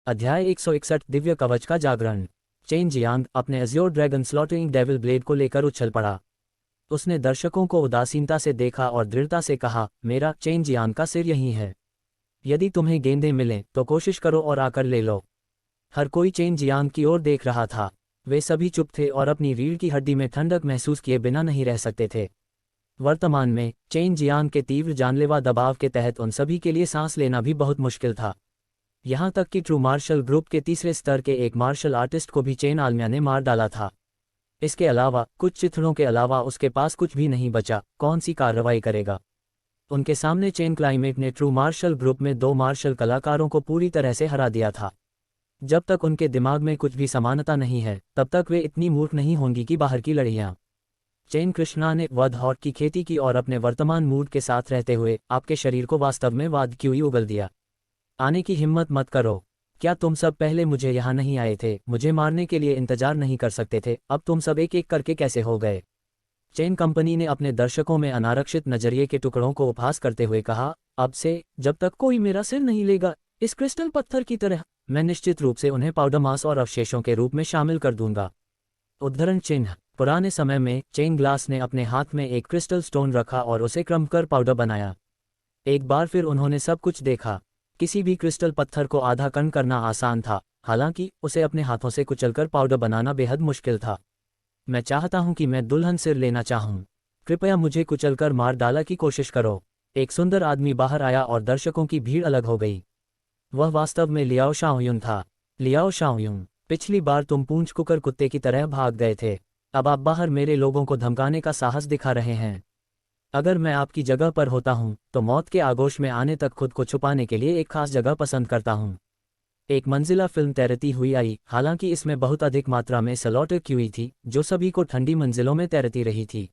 अध्याय 161 दिव्य कवच का जागरण। चेन जियांग अपने Azure dragon slaughtering devil blade को लेकर उछल पड़ा। उसने दर्शकों को उदासीनता से देखा और दृढ़ता से कहा, मेरा चेन जियांग का सिर यहीं है। यदि तुम्हें गेंदें मिलें तो कोशिश करो और आकर ले लो। हर कोई चेन जियांग की ओर देख रहा था। वे सभी चुप थे और अपनी रीढ़ की हड्डी में ठंडक महसूस किए बिना नहीं रह सकते थे। वर्तमान में चेन जियांग के तीव्र जानलेवा दबाव के तहत उन सभी के लिए सांस लेना भी बहुत मुश्किल था। यहाँ तक कि ट्रू मार्शल ग्रुप के तीसरे स्तर के एक मार्शल आर्टिस्ट को भी चेन आलमिया ने मार डाला था। इसके अलावा कुछ चिथड़ों के अलावा उसके पास कुछ भी नहीं बचा। कौन सी कार्रवाई करेगा? उनके सामने चेन क्लाइमेट ने ट्रू मार्शल ग्रुप में 2 मार्शल कलाकारों को पूरी तरह से हरा दिया था। जब तक उनके दिमाग में कुछ भी समानता नहीं है तब तक वे इतनी मूर्ख नहीं होंगी कि बाहर की लड़ाइयाँ। चेन कृष्णा ने वध और की खेती की और अपने वर्तमान मूड के साथ रहते हुए आपके शरीर को वास्तव में वाद क्यों ही उगल दिया। आने की हिम्मत मत करो। क्या तुम सब पहले मुझे यहाँ नहीं आए थे? मुझे मारने के लिए इंतजार नहीं कर सकते थे? अब तुम सब एक एक करके कैसे हो गए? चेन कंपनी ने अपने दर्शकों में अनारक्षित नजरिए के टुकड़ों को उपहास करते हुए कहा, अब से जब तक कोई मेरा सिर नहीं लेगा इस क्रिस्टल पत्थर की तरह, मैं निश्चित रूप से उन्हें पाउडर मास और अवशेषों के रूप में शामिल कर दूंगा। उद्धरण चिन्ह। पुराने समय में चेन ग्लास ने अपने हाथ में एक क्रिस्टल स्टोन रखा और उसे क्रम कर पाउडर बनाया। एक बार फिर उन्होंने सब कुछ देखा। किसी भी क्रिस्टल पत्थर को आधा कण करना आसान था, हालांकि उसे अपने हाथों से कुचलकर पाउडर बनाना बेहद मुश्किल था। मैं चाहता हूं कि मैं दुल्हन सिर लेना चाहूं। कृपया मुझे कुचलकर मार डाला की कोशिश करो। एक सुंदर आदमी बाहर आया और दर्शकों की भीड़ अलग हो गई। वह वास्तव में लियाओ शाओयुन था। लियाओ शाओयुन, पिछली बार तुम पूंछ कुकर कुत्ते की तरह भाग गए थे। अब आप बाहर मेरे लोगों को धमकाने का साहस दिखा रहे हैं। अगर मैं आपकी जगह पर होता हूं तो मौत के आगोश में आने तक खुद को छुपाने के लिए एक खास जगह पसंद करता हूं। एक मंजिला फिल्म तैरती हुई आई, हालांकि इसमें बहुत अधिक मात्रा में स्लॉटर की हुई थी जो सभी को ठंडी मंजिलों में तैरती रही थी।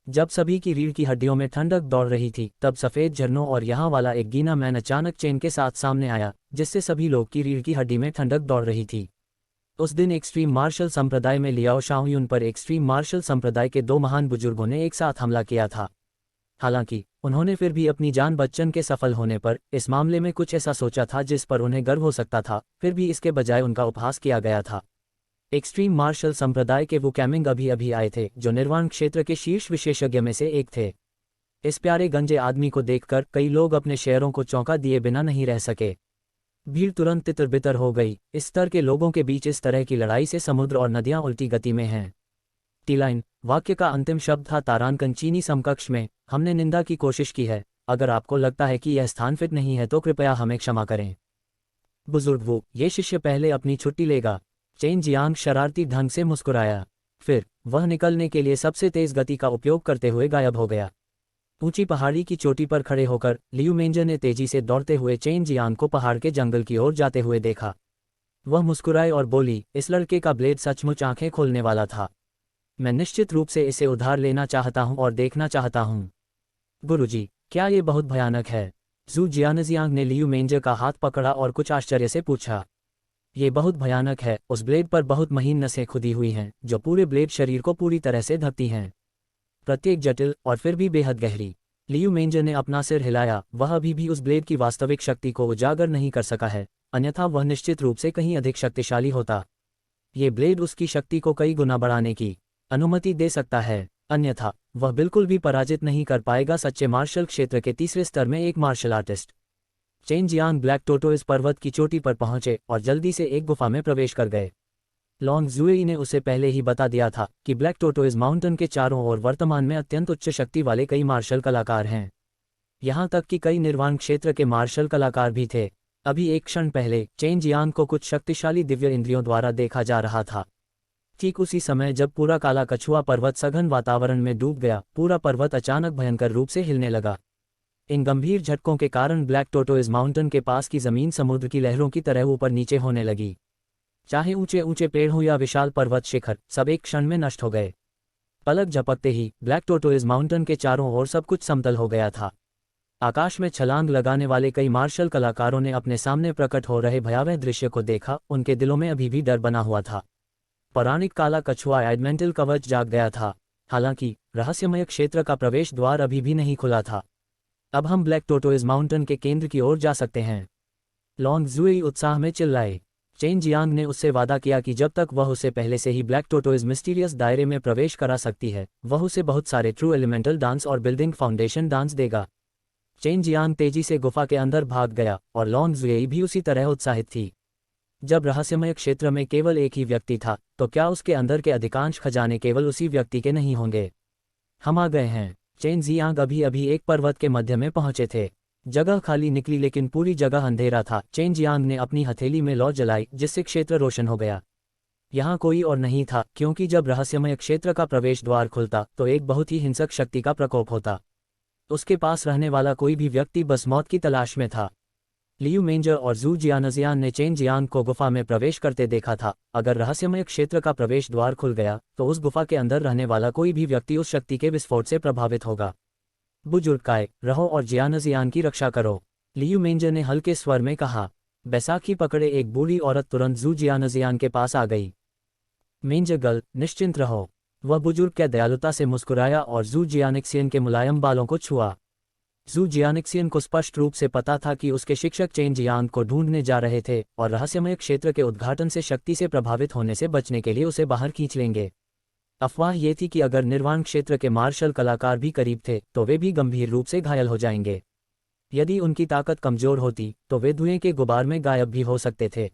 जब सभी की रीढ़ की हड्डियों में ठंडक दौड़ रही थी तब सफ़ेद झरनों और यहाँ वाला एक गीना मैन अचानक चेन के साथ सामने आया, जिससे सभी लोग की रीढ़ की हड्डी में ठंडक दौड़ रही थी। उस दिन एक्सट्रीम मार्शल संप्रदाय में लियाओ शाओयुन पर एक्सट्रीम मार्शल संप्रदाय के 2 महान बुजुर्गों ने एक साथ हमला किया था। हालांकि उन्होंने फिर भी अपनी जान बच्चन के सफल होने पर इस मामले में कुछ ऐसा सोचा था जिस पर उन्हें गर्व हो सकता था, फिर भी इसके बजाय उनका उपहास किया गया था। एक्सट्रीम मार्शल संप्रदाय के वो कैमिंग अभी अभी आए थे जो निर्वाण क्षेत्र के शीर्ष विशेषज्ञ में से एक थे। इस प्यारे गंजे आदमी को देखकर कई लोग अपने शेयरों को चौंका दिए बिना नहीं रह सके। भीड़ तुरंत तितर बितर हो गई। इस स्तर के लोगों के बीच इस तरह की लड़ाई से समुद्र और नदियां उल्टी गति में हैं। टी-लाइन वाक्य का अंतिम शब्द था तारांकन चीनी समकक्ष में, हमने निंदा की कोशिश की है। अगर आपको लगता है कि यह स्थान फिट नहीं है तो कृपया हमें क्षमा करें। बुजुर्ग वो, ये शिष्य पहले अपनी छुट्टी लेगा। चेन जियांग शरारती ढंग से मुस्कुराया। फिर वह निकलने के लिए सबसे तेज गति का उपयोग करते हुए गायब हो गया। ऊंची पहाड़ी की चोटी पर खड़े होकर लियू मेंजर ने तेजी से दौड़ते हुए चेन जियांग को पहाड़ के जंगल की ओर जाते हुए देखा। वह मुस्कुराई और बोली, इस लड़के का ब्लेड सचमुच आंखें खोलने वाला था। मैं निश्चित रूप से इसे उधार लेना चाहता हूं और देखना चाहता हूं। गुरुजी, क्या ये बहुत भयानक है? जू जियानजियांग ने लियू मेंजर का हाथ पकड़ा और कुछ आश्चर्य से पूछा। ये बहुत भयानक है। उस ब्लेड पर बहुत महीन नसें खुदी हुई हैं जो पूरे ब्लेड शरीर को पूरी तरह से ढकती हैं, प्रत्येक जटिल और फिर भी बेहद गहरी। लियू मेंजर ने अपना सिर हिलाया। वह अभी भी उस ब्लेड की वास्तविक शक्ति को उजागर नहीं कर सका है, अन्यथा वह निश्चित रूप से कहीं अधिक शक्तिशाली होता। ये ब्लेड उसकी शक्ति को कई गुना बढ़ाने की अनुमति दे सकता है, अन्यथा वह बिल्कुल भी पराजित नहीं कर पाएगा सच्चे मार्शल क्षेत्र के तीसरे स्तर में एक martial artist. Chen Jiang black tortoise पर्वत की चोटी पर पहुंचे और जल्दी से एक गुफा में प्रवेश कर गए। लॉन्ग जुएई ने उसे पहले ही बता दिया था कि ब्लैक टोटोइस माउंटेन के चारों ओर वर्तमान में अत्यंत उच्च शक्ति वाले कई मार्शल कलाकार हैं। यहाँ तक कि कई निर्वाण क्षेत्र के मार्शल कलाकार भी थे। अभी एक क्षण पहले चेन जियांग को कुछ शक्तिशाली दिव्य इंद्रियों द्वारा देखा जा रहा था। ठीक उसी समय जब पूरा काला कछुआ पर्वत सघन वातावरण में डूब गया, पूरा पर्वत अचानक भयंकर रूप से हिलने लगा। इन गंभीर झटकों के कारण ब्लैक टोटोइस माउंटेन के पास की जमीन समुद्र की लहरों की तरह ऊपर नीचे होने लगी। चाहे ऊंचे ऊंचे पेड़ हो या विशाल पर्वत शिखर, सब एक क्षण में नष्ट हो गए। पलक झपकते ही ब्लैक टोटोइस माउंटेन के चारों ओर सब कुछ समतल हो गया था। आकाश में छलांग लगाने वाले कई मार्शल कलाकारों ने अपने सामने प्रकट हो रहे भयावह दृश्य को देखा। उनके दिलों में अभी भी डर बना हुआ था। पौराणिक काला कछुआ एडमेंटल कवच जाग गया था, हालांकि रहस्यमय क्षेत्र का प्रवेश द्वार अभी भी नहीं खुला था। अब हम ब्लैक टोटोइस माउंटेन के केंद्र की ओर जा सकते हैं। लॉन्ग जुएई उत्साह में चिल्लाए। चेन जियांग ने उससे वादा किया कि जब तक वह उसे पहले से ही ब्लैक टोटोइज मिस्टीरियस दायरे में प्रवेश करा सकती है, वह उसे बहुत सारे ट्रू एलिमेंटल डांस और बिल्डिंग फाउंडेशन डांस देगा। चेन जियांग तेजी से गुफा के अंदर भाग गया और लॉन्ग जुएई भी उसी तरह उत्साहित थी। जब रहस्यमय क्षेत्र में केवल एक ही व्यक्ति था, तो क्या उसके अंदर के अधिकांश खजाने केवल उसी व्यक्ति के नहीं होंगे? हम आ गए हैं। चेन जियांग अभी अभी एक पर्वत के मध्य में पहुंचे थे। जगह खाली निकली लेकिन पूरी जगह अंधेरा था। चेन जियांग ने अपनी हथेली में लौ जलाई जिससे क्षेत्र रोशन हो गया। यहाँ कोई और नहीं था, क्योंकि जब रहस्यमय क्षेत्र का प्रवेश द्वार खुलता तो एक बहुत ही हिंसक शक्ति का प्रकोप होता। उसके पास रहने वाला कोई भी व्यक्ति बस मौत की तलाश में था। लियू मेंजर और जू जियानजियान ने चेन जियांग को गुफा में प्रवेश करते देखा था। अगर रहस्यमय क्षेत्र का प्रवेश द्वार खुल गया तो उस गुफा के अंदर रहने वाला कोई भी व्यक्ति उस शक्ति के विस्फोट से प्रभावित होगा। बुजुर्ग काय रहो और जियानजियान की रक्षा करो, लियू मेंजर ने हल्के स्वर में कहा। बैसाखी पकड़े एक बूढ़ी औरत तुरंत जू जियानजियान के पास आ गई। मेंजर गर्ल, निश्चिंत रहो। वह बुजुर्ग क्या दयालुता से मुस्कुराया और जू जियानिक्सियन के मुलायम बालों को छुआ। जू जियानिक्सियन को स्पष्ट रूप से पता था कि उसके शिक्षक चेन जियांग को ढूंढने जा रहे थे और रहस्यमय क्षेत्र के उद्घाटन से शक्ति से प्रभावित होने से बचने के लिए उसे बाहर खींच लेंगे। अफवाह ये थी कि अगर निर्वाण क्षेत्र के मार्शल कलाकार भी करीब थे तो वे भी गंभीर रूप से घायल हो जाएंगे। यदि उनकी ताकत कमजोर होती तो वे धुएं के गुबार में गायब भी हो सकते थे।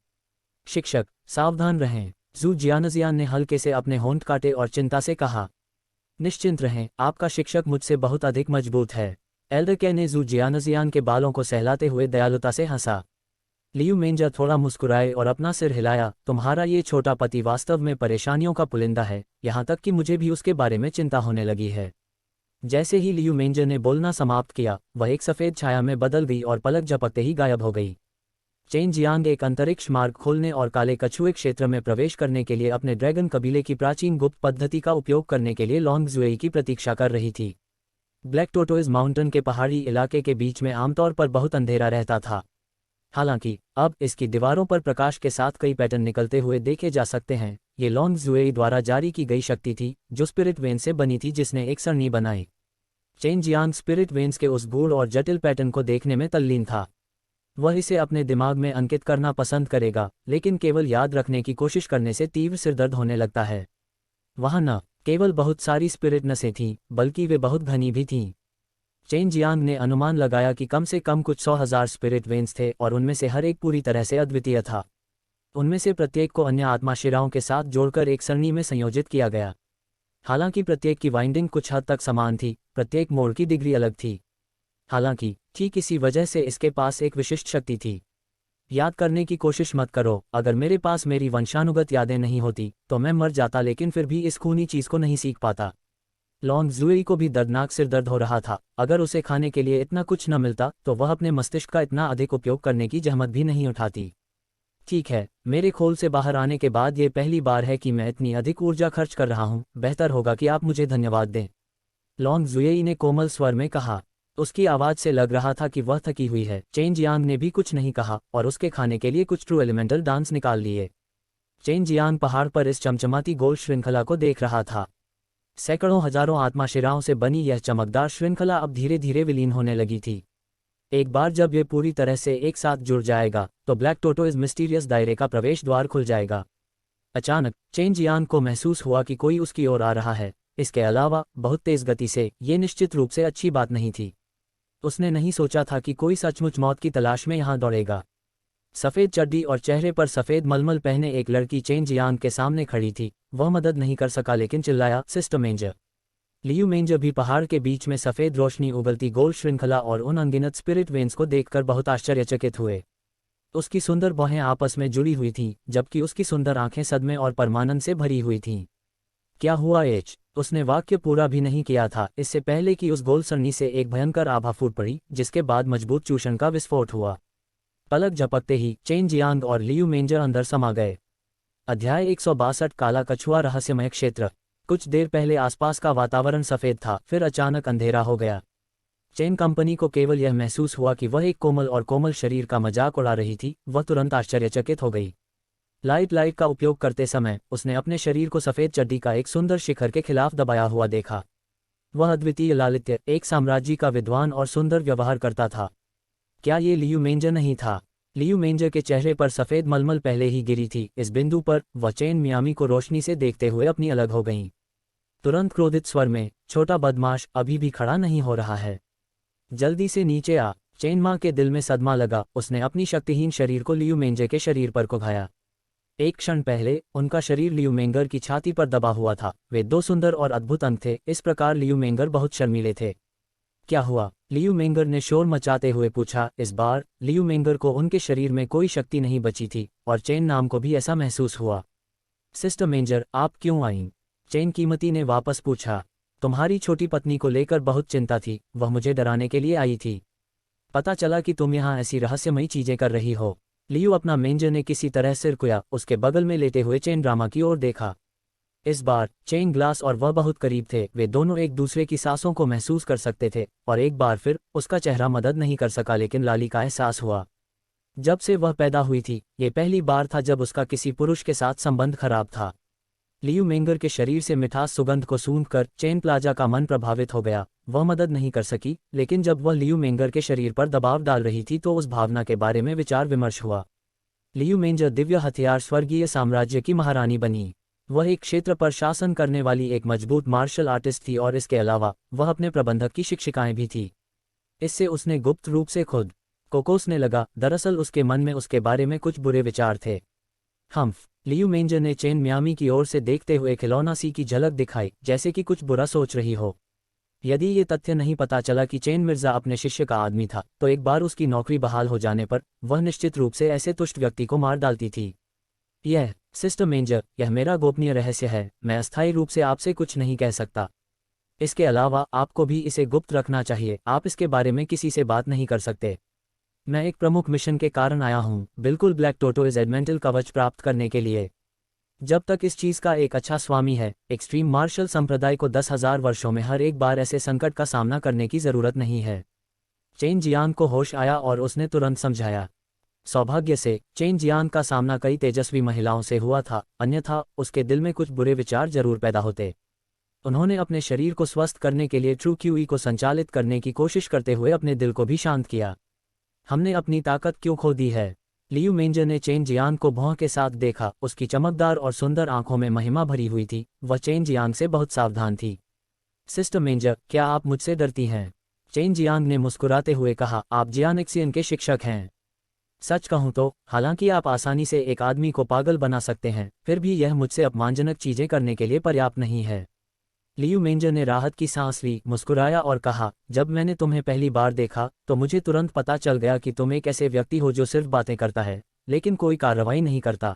शिक्षक, सावधान रहें, जू जियानजियान ने हल्के से अपने होंठ काटे और चिंता से कहा। निश्चिंत रहें, आपका शिक्षक मुझसे बहुत अधिक मजबूत है। एल्डर के ने जू जियानजियान के बालों को सहलाते हुए दयालुता से हंसा। लियू मेंजर थोड़ा मुस्कुराए और अपना सिर हिलाया। तुम्हारा ये छोटा पति वास्तव में परेशानियों का पुलिंदा है, यहाँ तक कि मुझे भी उसके बारे में चिंता होने लगी है। जैसे ही लियू मेंजर ने बोलना समाप्त किया, वह एक सफ़ेद छाया में बदल गई और पलक झपकते ही गायब हो गई। चेन जियांग एक अंतरिक्ष मार्ग खोलने और काले कछुए क्षेत्र में प्रवेश करने के लिए अपने ड्रैगन कबीले की प्राचीन गुप्त पद्धति का उपयोग करने के लिए लॉन्ग जुएई की प्रतीक्षा कर रही थी। ब्लैक टोटोइज माउंटेन के पहाड़ी इलाके के बीच में आमतौर पर बहुत अंधेरा रहता था। हालांकि अब इसकी दीवारों पर प्रकाश के साथ कई पैटर्न निकलते हुए देखे जा सकते हैं। ये लॉन्ग जुएई द्वारा जारी की गई शक्ति थी जो स्पिरिट वेन से बनी थी, जिसने एक सरणी बनाई। चेन जियांग स्पिरिट वेन्स के उस गूढ़ और जटिल पैटर्न को देखने में तल्लीन था। वह इसे अपने दिमाग में अंकित करना पसंद करेगा, लेकिन केवल याद रखने की कोशिश करने से तीव्र सिरदर्द होने लगता है। वहाँ न केवल बहुत सारी स्पिरिट नसें थीं, बल्कि वे बहुत घनी भी थीं। चेन जियांग ने अनुमान लगाया कि कम से कम कुछ 100,000 स्पिरिट वेन्स थे और उनमें से हर एक पूरी तरह से अद्वितीय था। उनमें से प्रत्येक को अन्य आत्माशिराओं के साथ जोड़कर एक सरणी में संयोजित किया गया। हालांकि प्रत्येक की वाइंडिंग कुछ हद तक समान थी, प्रत्येक मोड़ की डिग्री अलग थी। हालांकि ठीक इसी वजह से इसके पास एक विशिष्ट शक्ति थी। याद करने की कोशिश मत करो। अगर मेरे पास मेरी वंशानुगत यादें नहीं होती तो मैं मर जाता, लेकिन फिर भी इस खूनी चीज़ को नहीं सीख पाता। लॉन्ग जुएई को भी दर्दनाक सिरदर्द हो रहा था। अगर उसे खाने के लिए इतना कुछ न मिलता तो वह अपने मस्तिष्क का इतना अधिक उपयोग करने की जहमत भी नहीं उठाती। ठीक है, मेरे खोल से बाहर आने के बाद ये पहली बार है कि मैं इतनी अधिक ऊर्जा खर्च कर रहा हूँ। बेहतर होगा कि आप मुझे धन्यवाद दें, लॉन्ग जुएई ने कोमल स्वर में कहा। उसकी आवाज़ से लग रहा था कि वह थकी हुई है। चेन जियांग ने भी कुछ नहीं कहा और उसके खाने के लिए कुछ ट्रू एलिमेंटल डांस निकाल लिए। चेन जियांग पहाड़ पर इस चमचमाती गोल श्रृंखला को देख रहा था। सैकड़ों हजारों आत्माशिराओं से बनी यह चमकदार श्रृंखला अब धीरे धीरे विलीन होने लगी थी। एक बार जब ये पूरी तरह से एक साथ जुड़ जाएगा तो ब्लैक टोटोइज मिस्टीरियस दायरे का प्रवेश द्वार खुल जाएगा। अचानक चेन जियांग को महसूस हुआ कि कोई उसकी ओर आ रहा है। इसके अलावा बहुत तेज गति से। ये निश्चित रूप से अच्छी बात नहीं थी। उसने नहीं सोचा था कि कोई सचमुच मौत की तलाश में यहाँ दौड़ेगा। सफ़ेद चड्डी और चेहरे पर सफ़ेद मलमल पहने एक लड़की चेन जियांग के सामने खड़ी थी। वह मदद नहीं कर सका लेकिन चिल्लाया, सिस्टर मेंजर। लियू मेंजर भी पहाड़ के बीच में सफ़ेद रोशनी उगलती गोल श्रृंखला और उन अनगिनत स्पिरिट वेन्स को देखकर बहुत आश्चर्यचकित हुए। उसकी सुंदर बाहें आपस में जुड़ी हुई थीं, जबकि उसकी सुंदर आंखें सदमे और परमानंद से भरी हुई थीं। क्या हुआ एच? उसने वाक्य पूरा भी नहीं किया था इससे पहले कि उस गोल सरणी से एक भयंकर आभा फूट पड़ी, जिसके बाद मजबूत चूषण का विस्फोट हुआ। पलक झपकते ही चेन जियांग और लियू मेंजर अंदर समा गए। अध्याय 162 काला कछुआ रहस्यमय क्षेत्र। कुछ देर पहले आसपास का वातावरण सफ़ेद था, फिर अचानक अंधेरा हो गया। चेन कंपनी को केवल यह महसूस हुआ कि वह एक कोमल शरीर का मजाक उड़ा रही थी। वह तुरंत आश्चर्यचकित हो गई। लाइट का उपयोग करते समय उसने अपने शरीर को सफ़ेद चड्डी का एक सुंदर शिखर के खिलाफ दबाया हुआ देखा। वह अद्वितीय लालित्य, एक साम्राज्य का विद्वान और सुंदर व्यवहार करता था। क्या ये लियू मेंजर नहीं था? लियू मेंजर के चेहरे पर सफ़ेद मलमल पहले ही गिरी थी। इस बिंदु पर वह चेन मियामी को रोशनी से देखते हुए अपनी अलग हो गईं। तुरंत क्रोधित स्वर में, छोटा बदमाश, अभी भी खड़ा नहीं हो रहा है, जल्दी से नीचे आ। चेन माँ के दिल में सदमा लगा। उसने अपनी शक्तिहीन शरीर को लियू मेंजर के शरीर पर घुमाया। एक क्षण पहले उनका शरीर लियू मेंगर की छाती पर दबा हुआ था। वे दो सुंदर और अद्भुत अंग थे। इस प्रकार लियू मेंगर बहुत शर्मीले थे। क्या हुआ? लियू मेंगर ने शोर मचाते हुए पूछा। इस बार लियू मेंगर को उनके शरीर में कोई शक्ति नहीं बची थी और चेन नाम को भी ऐसा महसूस हुआ। सिस्टर मेंजर, आप क्यों आईं? चेन कीमती ने वापस पूछा। तुम्हारी छोटी पत्नी को लेकर बहुत चिंता थी, वह मुझे डराने के लिए आई थी। पता चला कि तुम यहाँ ऐसी रहस्यमयी चीजें कर रही हो। लियू अपना मेंजर ने किसी तरह सिर कुया। उसके बगल में लेटे हुए चेन ड्रामा की ओर देखा। इस बार चेन ग्लास और वह बहुत करीब थे। वे दोनों एक दूसरे की सांसों को महसूस कर सकते थे और एक बार फिर उसका चेहरा मदद नहीं कर सका, लेकिन लाली का एहसास हुआ। जब से वह पैदा हुई थी, ये पहली बार था जब उसका किसी पुरुष के साथ संबंध खराब था। लियू मेंगर के शरीर से मिठास सुगंध को सूंघकर चेन प्लाजा का मन प्रभावित हो गया। वह मदद नहीं कर सकी, लेकिन जब वह लियू मेंगर के शरीर पर दबाव डाल रही थी तो उस भावना के बारे में विचार विमर्श हुआ। लियू मेंजर दिव्य हथियार स्वर्गीय साम्राज्य की महारानी बनी। वह एक क्षेत्र पर शासन करने वाली एक मजबूत मार्शल आर्टिस्ट थी और इसके अलावा वह अपने प्रबंधक की शिक्षिकाएं भी थी। इससे उसने गुप्त रूप से खुद को कोसने लगा। दरअसल उसके मन में उसके बारे में कुछ बुरे विचार थे। हम्फ। लियू मेंजर ने चेन मियामी की ओर से देखते हुए खिलौना सी की झलक दिखाई, जैसे कि कुछ बुरा सोच रही हो। यदि ये तथ्य नहीं पता चला कि चेन मिर्जा अपने शिष्य का आदमी था, तो एक बार उसकी नौकरी बहाल हो जाने पर वह निश्चित रूप से ऐसे तुष्ट व्यक्ति को मार डालती थी। यह, सिस्टर मेंजर, यह मेरा गोपनीय रहस्य है। मैं अस्थायी रूप से आपसे कुछ नहीं कह सकता। इसके अलावा आपको भी इसे गुप्त रखना चाहिए। आप इसके बारे में किसी से बात नहीं कर सकते। मैं एक प्रमुख मिशन के कारण आया हूँ, बिल्कुल ब्लैक टोटोइज एडमेंटल कवच प्राप्त करने के लिए। जब तक इस चीज़ का एक अच्छा स्वामी है, एक्सट्रीम मार्शल संप्रदाय को 10,000 वर्षों में हर एक बार ऐसे संकट का सामना करने की ज़रूरत नहीं है। चेन जियांग को होश आया और उसने तुरंत समझाया। सौभाग्य से चेन जियांग का सामना कई तेजस्वी महिलाओं से हुआ था, अन्यथा उसके दिल में कुछ बुरे विचार जरूर पैदा होते। उन्होंने अपने शरीर को स्वस्थ करने के लिए ट्रू क्यूई को संचालित करने की कोशिश करते हुए अपने दिल को भी शांत किया। हमने अपनी ताकत क्यों खो दी है? लियू मेंजर ने चेन जियांग को भौं के साथ देखा। उसकी चमकदार और सुंदर आंखों में महिमा भरी हुई थी। वह चेन जियांग से बहुत सावधान थी। सिस्टर मेंजर, क्या आप मुझसे डरती हैं? चेन जियांग ने मुस्कुराते हुए कहा। आप जियानिक्सियन के शिक्षक हैं। सच कहूं तो, हालांकि आप आसानी से एक आदमी को पागल बना सकते हैं, फिर भी यह मुझसे अपमानजनक चीजें करने के लिए पर्याप्त नहीं है। लियू मेंजर ने राहत की सांस ली, मुस्कुराया और कहा, जब मैंने तुम्हें पहली बार देखा तो मुझे तुरंत पता चल गया कि तुम एक ऐसे व्यक्ति हो जो सिर्फ बातें करता है, लेकिन कोई कार्रवाई नहीं करता।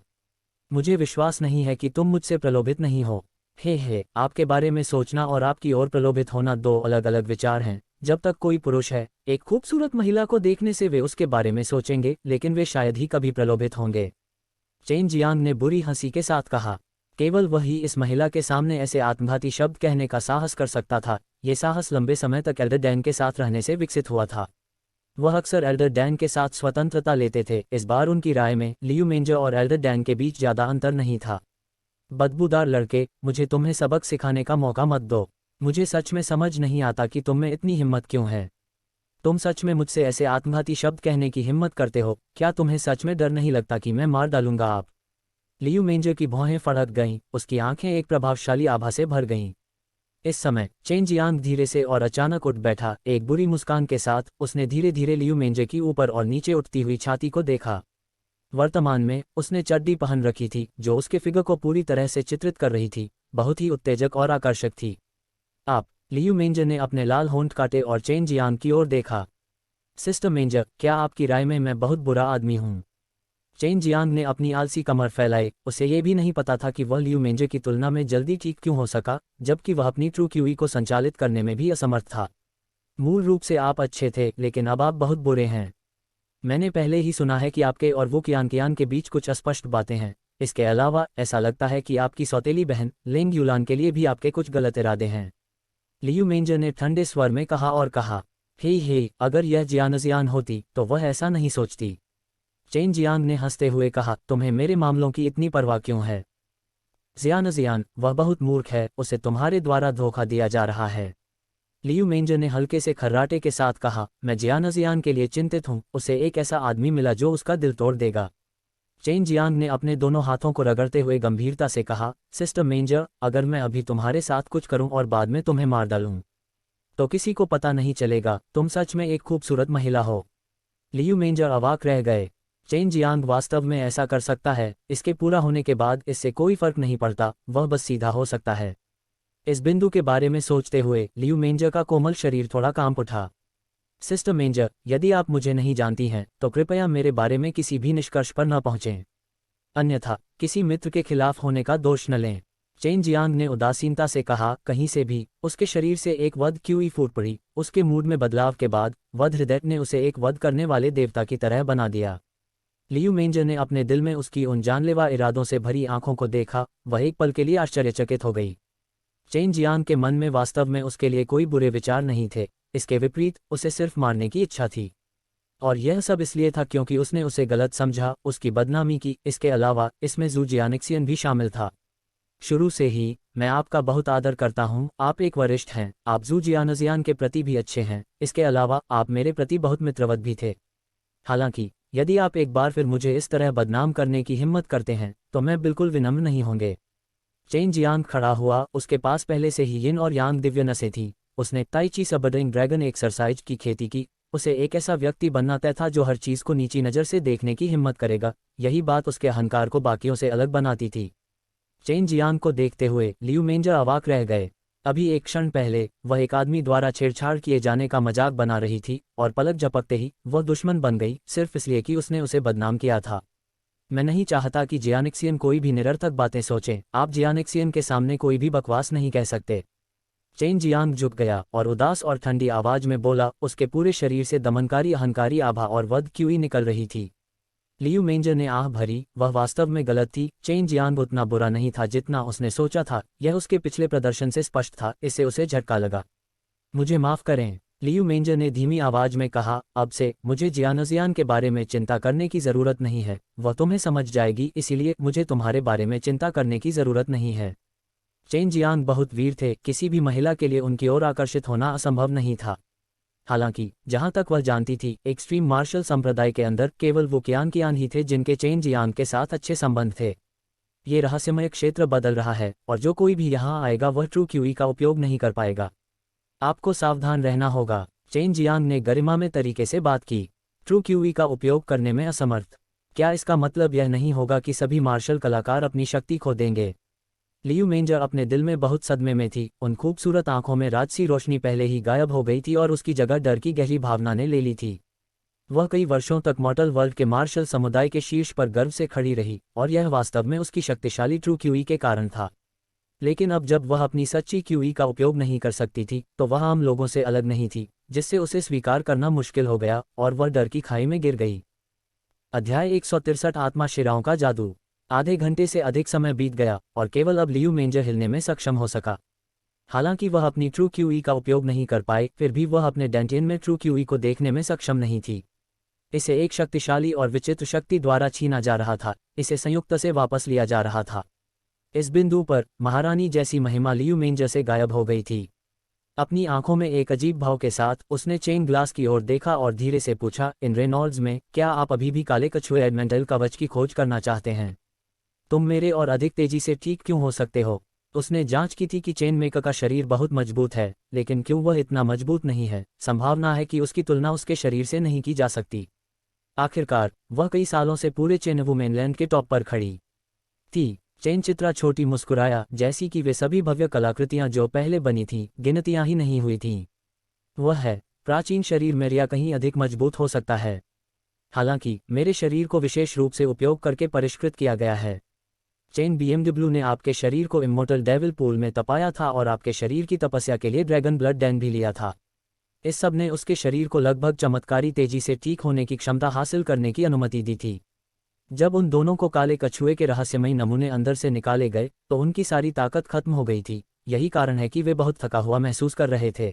मुझे विश्वास नहीं है कि तुम मुझसे प्रलोभित नहीं हो। हे, आपके बारे में सोचना और आपकी ओर प्रलोभित होना दो अलग अलग विचार हैं। जब तक कोई पुरुष है, एक खूबसूरत महिला को देखने से वे उसके बारे में सोचेंगे, लेकिन वे शायद ही कभी प्रलोभित होंगे। चेन जियांग ने बुरी हंसी के साथ कहा। केवल वही इस महिला के सामने ऐसे आत्मघाती शब्द कहने का साहस कर सकता था। ये साहस लंबे समय तक एल्डर डैन के साथ रहने से विकसित हुआ था। वह अक्सर एल्डर डैन के साथ स्वतंत्रता लेते थे। इस बार उनकी राय में लियू मेंजर और एल्डर डैन के बीच ज्यादा अंतर नहीं था। बदबूदार लड़के, मुझे तुम्हें सबक सिखाने का मौका मत दो। मुझे सच में समझ नहीं आता कि तुम में इतनी हिम्मत क्यों है। तुम सच में मुझसे ऐसे आत्मघाती शब्द कहने की हिम्मत करते हो? क्या तुम्हें सच में डर नहीं लगता कि मैं मार डालूंगा आप? लियू मेंजर की भौहें फड़क गईं, उसकी आंखें एक प्रभावशाली आभा से भर गईं। इस समय चेन जियांग धीरे से और अचानक उठ बैठा। एक बुरी मुस्कान के साथ उसने धीरे धीरे लियू मेंजर की ऊपर और नीचे उठती हुई छाती को देखा। वर्तमान में उसने चड्डी पहन रखी थी, जो उसके फिगर को पूरी तरह से चित्रित कर रही थी। बहुत ही उत्तेजक और आकर्षक थी। आप? लियू मेंजर ने अपने लाल होंठ काटे और चेन जियांग की ओर देखा। सिस्टर मेंजर, क्या आपकी राय में मैं बहुत बुरा आदमी हूँ? चेन जियांग ने अपनी आलसी कमर फैलाई। उसे ये भी नहीं पता था कि वह लियू मेंजर की तुलना में जल्दी ठीक क्यों हो सका, जबकि वह अपनी ट्रू क्यूई को संचालित करने में भी असमर्थ था। मूल रूप से आप अच्छे थे, लेकिन अब आप बहुत बुरे हैं। मैंने पहले ही सुना है कि आपके और वो कियान के बीच कुछ अस्पष्ट बातें हैं। इसके अलावा ऐसा लगता है कि आपकी सौतेली बहन लेंग यूलान के लिए भी आपके कुछ गलत इरादे हैं। लियू मेंजर ने ठंडे स्वर में कहा और कहा, हे, अगर यह जियानजियान होती तो वह ऐसा नहीं सोचती। चेन जियांग ने हंसते हुए कहा, तुम्हें मेरे मामलों की इतनी परवाह क्यों है? जियानजियान, वह बहुत मूर्ख है, उसे तुम्हारे द्वारा धोखा दिया जा रहा है। लियू मेंजर ने हल्के से खर्राटे के साथ कहा, मैं जियानजियान के लिए चिंतित हूँ, उसे एक ऐसा आदमी मिला जो उसका दिल तोड़ देगा। चेन जियांग ने अपने दोनों हाथों को रगड़ते हुए गंभीरता से कहा, सिस्टर मेंजर, अगर मैं अभी तुम्हारे साथ कुछ करूं और बाद में तुम्हें मार डालूं तो किसी को पता नहीं चलेगा, तुम सच में एक खूबसूरत महिला हो। लियू मेंजर अवाक रह गए। चेन जियांग वास्तव में ऐसा कर सकता है, इसके पूरा होने के बाद इससे कोई फर्क नहीं पड़ता, वह बस सीधा हो सकता है। इस बिंदु के बारे में सोचते हुए लियू मेंजर का कोमल शरीर थोड़ा कांप उठा। सिस्टर मेंजर, यदि आप मुझे नहीं जानती हैं तो कृपया मेरे बारे में किसी भी निष्कर्ष पर न पहुंचें, अन्यथा किसी मित्र के खिलाफ होने का दोष न लें। चेन जियांग ने उदासीनता से कहा, कहीं से भी उसके शरीर से एक वध क्यों फूट पड़ी। उसके मूड में बदलाव के बाद वध हृदय ने उसे एक वध करने वाले देवता की तरह बना दिया। लियू मेंजर ने अपने दिल में उसकी उन जानलेवा इरादों से भरी आंखों को देखा, वह एक पल के लिए आश्चर्यचकित हो गई। चेन जियांग के मन में वास्तव में उसके लिए कोई बुरे विचार नहीं थे, इसके विपरीत उसे सिर्फ मारने की इच्छा थी। और यह सब इसलिए था क्योंकि उसने उसे गलत समझा, उसकी बदनामी की। इसके अलावा इसमें जू जियानिक्सियन भी शामिल था। शुरू से ही मैं आपका बहुत आदर करता हूँ, आप एक वरिष्ठ हैं, आप जू जियानजियान के प्रति भी अच्छे हैं, इसके अलावा आप मेरे प्रति बहुत मित्रवत भी थे। हालांकि यदि आप एक बार फिर मुझे इस तरह बदनाम करने की हिम्मत करते हैं तो मैं बिल्कुल विनम्र नहीं होंगे। चेन जियांग खड़ा हुआ, उसके पास पहले से ही यिन और यांग दिव्य नसें थीं। उसने ताई ची सबरिंग ड्रैगन एक्सरसाइज की खेती की। उसे एक ऐसा व्यक्ति बनना तय था जो हर चीज को नीची नज़र से देखने की हिम्मत करेगा। यही बात उसके अहंकार को बाकियों से अलग बनाती थी। चेन जियांग को देखते हुए लियू मेंजर अवाक रह गए। अभी एक क्षण पहले वह एक आदमी द्वारा छेड़छाड़ किए जाने का मजाक बना रही थी और पलक झपकते ही वह दुश्मन बन गई, सिर्फ इसलिए कि उसने उसे बदनाम किया था। मैं नहीं चाहता कि जियानिक्सियन कोई भी निरर्थक बातें सोचें, आप जियानिक्सियन के सामने कोई भी बकवास नहीं कह सकते। चेन जियांग झुक गया और उदास और ठंडी आवाज में बोला, उसके पूरे शरीर से दमनकारी अहंकारी आभा और वध क्यों निकल रही थी। लियू मेंजर ने आह भरी, वह वास्तव में गलत थी। चेन जियांग उतना बुरा नहीं था जितना उसने सोचा था, यह उसके पिछले प्रदर्शन से स्पष्ट था, इससे उसे झटका लगा। मुझे माफ करें, लियू मेंजर ने धीमी आवाज में कहा, अब से मुझे जियानजियान के बारे में चिंता करने की जरूरत नहीं है, वह तुम्हें समझ जाएगी, इसीलिए मुझे तुम्हारे बारे में चिंता करने की जरूरत नहीं है। चेन जियांग बहुत वीर थे, किसी भी महिला के लिए उनकी ओर आकर्षित होना असंभव नहीं था। हालांकि जहां तक वह जानती थी, एक्सट्रीम मार्शल संप्रदाय के अंदर केवल वो कियान ही थे जिनके चेन जियांग के साथ अच्छे संबंध थे। ये रहस्यमय क्षेत्र बदल रहा है और जो कोई भी यहाँ आएगा वह ट्रू क्यूई का उपयोग नहीं कर पाएगा। आपको सावधान रहना होगा। चेन जियांग ने गरिमा में तरीके से बात की। ट्रू क्यूई का उपयोग करने में असमर्थ, क्या इसका मतलब यह नहीं होगा कि सभी मार्शल कलाकार अपनी शक्ति खो देंगे। लियू मेंजर अपने दिल में बहुत सदमे में थी। उन खूबसूरत आंखों में राजसी रोशनी पहले ही गायब हो गई थी और उसकी जगह डर की गहरी भावना ने ले ली थी। वह कई वर्षों तक मॉर्टल वर्ल्ड के मार्शल समुदाय के शीर्ष पर गर्व से खड़ी रही और यह वास्तव में उसकी शक्तिशाली ट्रू क्यूई के कारण था। लेकिन अब जब वह अपनी सच्ची क्यूई का उपयोग नहीं कर सकती थी तो वह आम लोगों से अलग नहीं थी, जिससे उसे स्वीकार करना मुश्किल हो गया और वह डर की खाई में गिर गई। अध्याय 163 आत्मा शिराओं का जादू। आधे घंटे से अधिक समय बीत गया और केवल अब लियू मेंजर हिलने में सक्षम हो सका। हालांकि वह अपनी ट्रू क्यूई का उपयोग नहीं कर पाए, फिर भी वह अपने डेंटियन में ट्रू क्यूई को देखने में सक्षम नहीं थी। इसे एक शक्तिशाली और विचित्र शक्ति द्वारा छीना जा रहा था, इसे संयुक्त से वापस लिया जा रहा था। इस बिंदु पर महारानी जैसी महिमा लियू मेंजर से गायब हो गई थी। अपनी आंखों में एक अजीब भाव के साथ उसने चेन ग्लास की ओर देखा और धीरे से पूछा, इन रेनॉल्ड्स में, क्या आप अभी भी काले कछुए एडमेंटल कवच की खोज करना चाहते हैं? तुम मेरे और अधिक तेजी से ठीक क्यों हो सकते हो? उसने जांच की थी कि चेन मेकर का शरीर बहुत मजबूत है, लेकिन क्यों वह इतना मजबूत नहीं है? संभावना है कि उसकी तुलना उसके शरीर से नहीं की जा सकती। आखिरकार वह कई सालों से पूरे चेनवू मेनलैंड के टॉप पर खड़ी थी। चेन चित्रा छोटी मुस्कुराया, जैसी कि वे सभी भव्य कलाकृतियां जो पहले बनी थीं, गिनतियां ही नहीं हुई थीं। वह है, प्राचीन शरीर मेरा कहीं अधिक मजबूत हो सकता है। हालांकि मेरे शरीर को विशेष रूप से उपयोग करके परिष्कृत किया गया है। चेन बीएमडब्ल्यू ने आपके शरीर को इमोर्टल डेविल पूल में तपाया था और आपके शरीर की तपस्या के लिए ड्रैगन ब्लड डैन भी लिया था। इस सब ने उसके शरीर को लगभग चमत्कारी तेजी से ठीक होने की क्षमता हासिल करने की अनुमति दी थी। जब उन दोनों को काले कछुए के रहस्यमयी नमूने अंदर से निकाले गए तो उनकी सारी ताकत खत्म हो गई थी। यही कारण है कि वे बहुत थका हुआ महसूस कर रहे थे।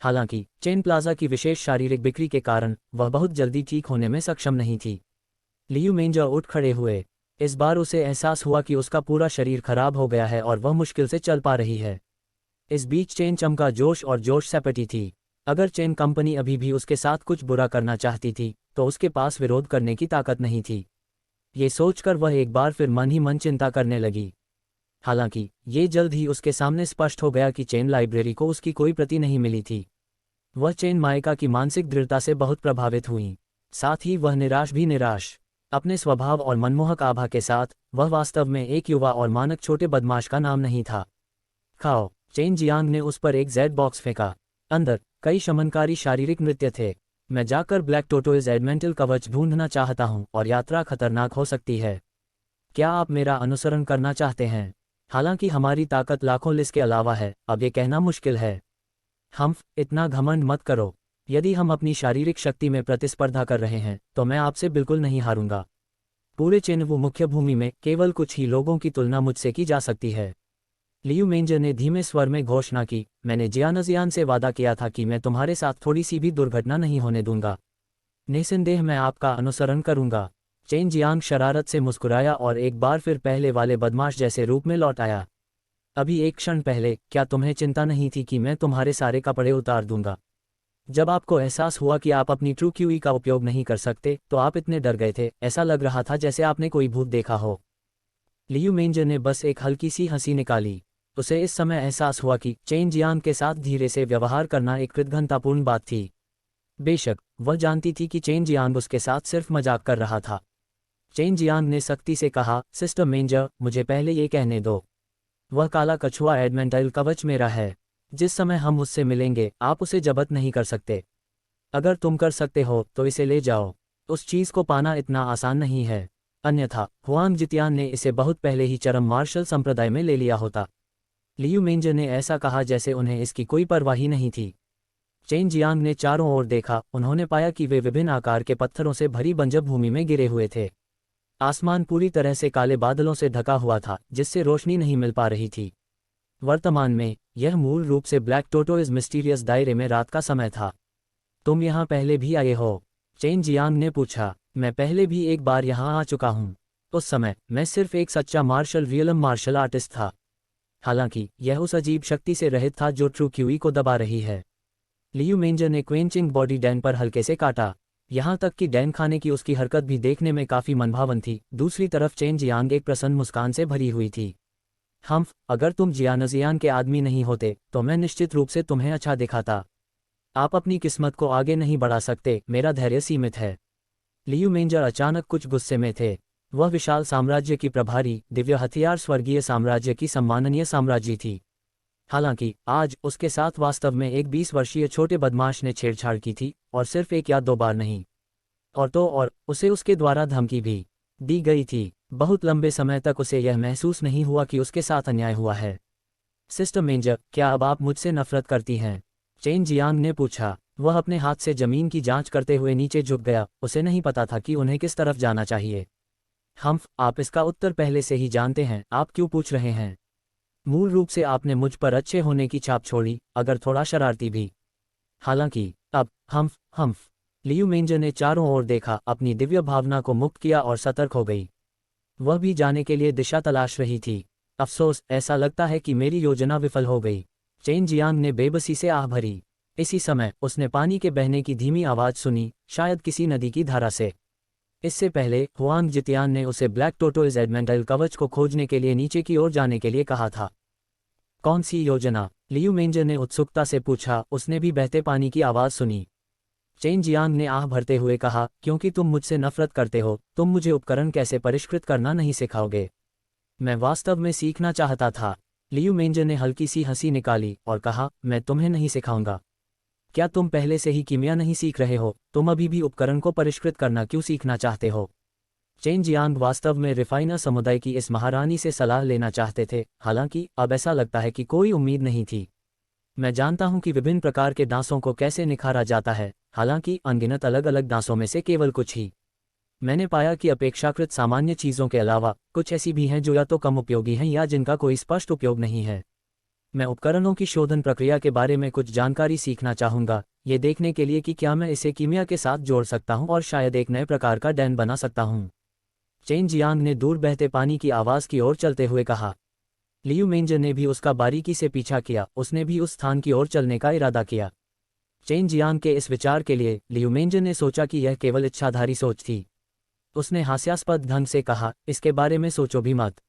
हालांकि चेन प्लाजा की विशेष शारीरिक बिक्री के कारण वह बहुत जल्दी ठीक होने में सक्षम नहीं थी। लियू मेंजर उठ खड़े हुए। इस बार उसे एहसास हुआ कि उसका पूरा शरीर खराब हो गया है और वह मुश्किल से चल पा रही है। इस बीच चेन चमका जोश और जोश सपटी थी। अगर चेन कंपनी अभी भी उसके साथ कुछ बुरा करना चाहती थी तो उसके पास विरोध करने की ताकत नहीं थी। ये सोचकर वह एक बार फिर मन ही मन चिंता करने लगी। हालांकि ये जल्द ही उसके सामने स्पष्ट हो गया कि चेन लाइब्रेरी को उसकी कोई प्रति नहीं मिली थी। वह चेन माइका की मानसिक दृढ़ता से बहुत प्रभावित हुई, साथ ही वह निराश भी निराश। अपने स्वभाव और मनमोहक आभा के साथ वह वास्तव में एक युवा और मानक छोटे बदमाश का नाम नहीं था। खाओ, चेन जियांग ने उस पर एक जेड बॉक्स फेंका। अंदर कई शमनकारी शारीरिक नृत्य थे। मैं जाकर ब्लैक टोटोइज एडमेंटल कवच ढूंढना चाहता हूं और यात्रा खतरनाक हो सकती है। क्या आप मेरा अनुसरण करना चाहते हैं? हालांकि हमारी ताकत लाखों लिस के अलावा है, अब ये कहना मुश्किल है। हम्फ, इतना घमंड मत करो। यदि हम अपनी शारीरिक शक्ति में प्रतिस्पर्धा कर रहे हैं तो मैं आपसे बिल्कुल नहीं हारूंगा। पूरे चेनवू मुख्य भूमि में केवल कुछ ही लोगों की तुलना मुझसे की जा सकती है। लियू मेंजर ने धीमे स्वर में घोषणा की, मैंने जियानजियान से वादा किया था कि मैं तुम्हारे साथ थोड़ी सी भी दुर्घटना नहीं होने दूंगा। निस्संदेह मैं आपका अनुसरण करूंगा। चेन जियांग शरारत से मुस्कुराया और एक बार फिर पहले वाले बदमाश जैसे रूप में लौट आया। अभी एक क्षण पहले क्या तुम्हें चिंता नहीं थी कि मैं तुम्हारे सारे कपड़े उतार दूंगा? जब आपको एहसास हुआ कि आप अपनी ट्रू क्यूई का उपयोग नहीं कर सकते तो आप इतने डर गए थे, ऐसा लग रहा था जैसे आपने कोई भूत देखा हो। लियू मेंजर ने बस एक हल्की सी हंसी निकाली। उसे इस समय एहसास हुआ कि चेन जियांग के साथ धीरे से व्यवहार करना एक कृतघ्नतापूर्ण बात थी। बेशक वह जानती थी कि चेन जियांग उसके साथ सिर्फ मजाक कर रहा था। चेन जियांग ने सख्ती से कहा, सिस्टर मेंजर, मुझे पहले ये कहने दो। वह काला कछुआ एडमेंटाइल कवच मेरा है। जिस समय हम उससे मिलेंगे आप उसे जब्त नहीं कर सकते। अगर तुम कर सकते हो तो इसे ले जाओ। उस चीज़ को पाना इतना आसान नहीं है, अन्यथा हुआंग जितियान ने इसे बहुत पहले ही चरम मार्शल संप्रदाय में ले लिया होता। लियू मेंजर ने ऐसा कहा जैसे उन्हें इसकी कोई परवाह ही नहीं थी। चेन जियांग ने चारों ओर देखा। उन्होंने पाया कि वे विभिन्न आकार के पत्थरों से भरी बंजर भूमि में गिरे हुए थे। आसमान पूरी तरह से काले बादलों से ढका हुआ था जिससे रोशनी नहीं मिल पा रही थी। वर्तमान में यह मूल रूप से ब्लैक टोटोइज मिस्टीरियस दायरे में रात का समय था। तुम यहाँ पहले भी आए हो? चेन जियांग ने पूछा। मैं पहले भी एक बार यहाँ आ चुका हूँ। उस समय मैं सिर्फ एक सच्चा मार्शल रियलम मार्शल आर्टिस्ट था। हालांकि यह उस अजीब शक्ति से रहित था जो ट्रू क्यूई को दबा रही है। लियू मेंजर ने क्वेंचिंग बॉडी डैन पर हल्के से काटा। यहाँ तक कि डैन खाने की उसकी हरकत भी देखने में काफी मनभावन थी। दूसरी तरफ चेन जियांग एक प्रसन्न मुस्कान से भरी हुई थी। हम्फ, अगर तुम जियानजियान के आदमी नहीं होते तो मैं निश्चित रूप से तुम्हें अच्छा दिखाता। आप अपनी किस्मत को आगे नहीं बढ़ा सकते, मेरा धैर्य सीमित है। लियू मेंजर अचानक कुछ गुस्से में थे। वह विशाल साम्राज्य की प्रभारी, दिव्य हथियार स्वर्गीय साम्राज्य की सम्माननीय साम्राज्य थी। हालांकि आज उसके साथ वास्तव में एक 20 वर्षीय छोटे बदमाश ने छेड़छाड़ की थी, और सिर्फ एक या दो बार नहीं, और तो और उसे उसके द्वारा धमकी भी दी गई थी। बहुत लंबे समय तक उसे यह महसूस नहीं हुआ कि उसके साथ अन्याय हुआ है। सिस्टर मेंजर, क्या अब आप मुझसे नफरत करती हैं? चेन जियांग ने पूछा। वह अपने हाथ से जमीन की जांच करते हुए नीचे झुक गया। उसे नहीं पता था कि उन्हें किस तरफ जाना चाहिए। हम्फ, आप इसका उत्तर पहले से ही जानते हैं, आप क्यों पूछ रहे हैं? मूल रूप से आपने मुझ पर अच्छे होने की छाप छोड़ी, अगर थोड़ा शरारती भी। हालांकि अब हम्फ। लियू मेंजर ने चारों ओर देखा, अपनी दिव्य भावना को मुक्त किया और सतर्क हो गई। वह भी जाने के लिए दिशा तलाश रही थी। अफसोस, ऐसा लगता है कि मेरी योजना विफल हो गई। चेन जियांग ने बेबसी से आह भरी। इसी समय उसने पानी के बहने की धीमी आवाज सुनी, शायद किसी नदी की धारा से। इससे पहले हुआंग जितियान ने उसे ब्लैक टोटोइज एडमेंटल कवच को खोजने के लिए नीचे की ओर जाने के लिए कहा था। कौन सी योजना? लियू मेंजर ने उत्सुकता से पूछा। उसने भी बहते पानी की आवाज सुनी। चेन जियांग ने आह भरते हुए कहा, क्योंकि तुम मुझसे नफरत करते हो, तुम मुझे उपकरण कैसे परिष्कृत करना नहीं सिखाओगे। मैं वास्तव में सीखना चाहता था। लियू मेंजर ने हल्की सी हंसी निकाली और कहा, मैं तुम्हें नहीं सिखाऊंगा। क्या तुम पहले से ही कीमिया नहीं सीख रहे हो? तुम अभी भी उपकरण को परिष्कृत करना क्यों सीखना चाहते हो? चेन जियांग वास्तव में रिफाइनर समुदाय की इस महारानी से सलाह लेना चाहते थे, हालांकि अब ऐसा लगता है कि कोई उम्मीद नहीं थी। मैं जानता हूं कि विभिन्न प्रकार के दांसों को कैसे निखारा जाता है, हालांकि अनगिनत अलग अलग दांसों में से केवल कुछ ही। मैंने पाया कि अपेक्षाकृत सामान्य चीज़ों के अलावा कुछ ऐसी भी हैं जो या तो कम उपयोगी हैं या जिनका कोई स्पष्ट उपयोग नहीं है। मैं उपकरणों की शोधन प्रक्रिया के बारे में कुछ जानकारी सीखना चाहूँगा, ये देखने के लिए कि क्या मैं इसे कीमिया के साथ जोड़ सकता हूँ और शायद एक नए प्रकार का डैन बना सकता हूँ। चेन जियांग ने दूर बहते पानी की आवाज़ की ओर चलते हुए कहा। लियू मेंजर ने भी उसका बारीकी से पीछा किया, उसने भी उस स्थान की ओर चलने का इरादा किया। चेन जियांग के इस विचार के लिए लियू मेंजर ने सोचा कि यह केवल इच्छाधारी सोच थी। उसने हास्यास्पद ढंग से कहा, इसके बारे में सोचो भी मत।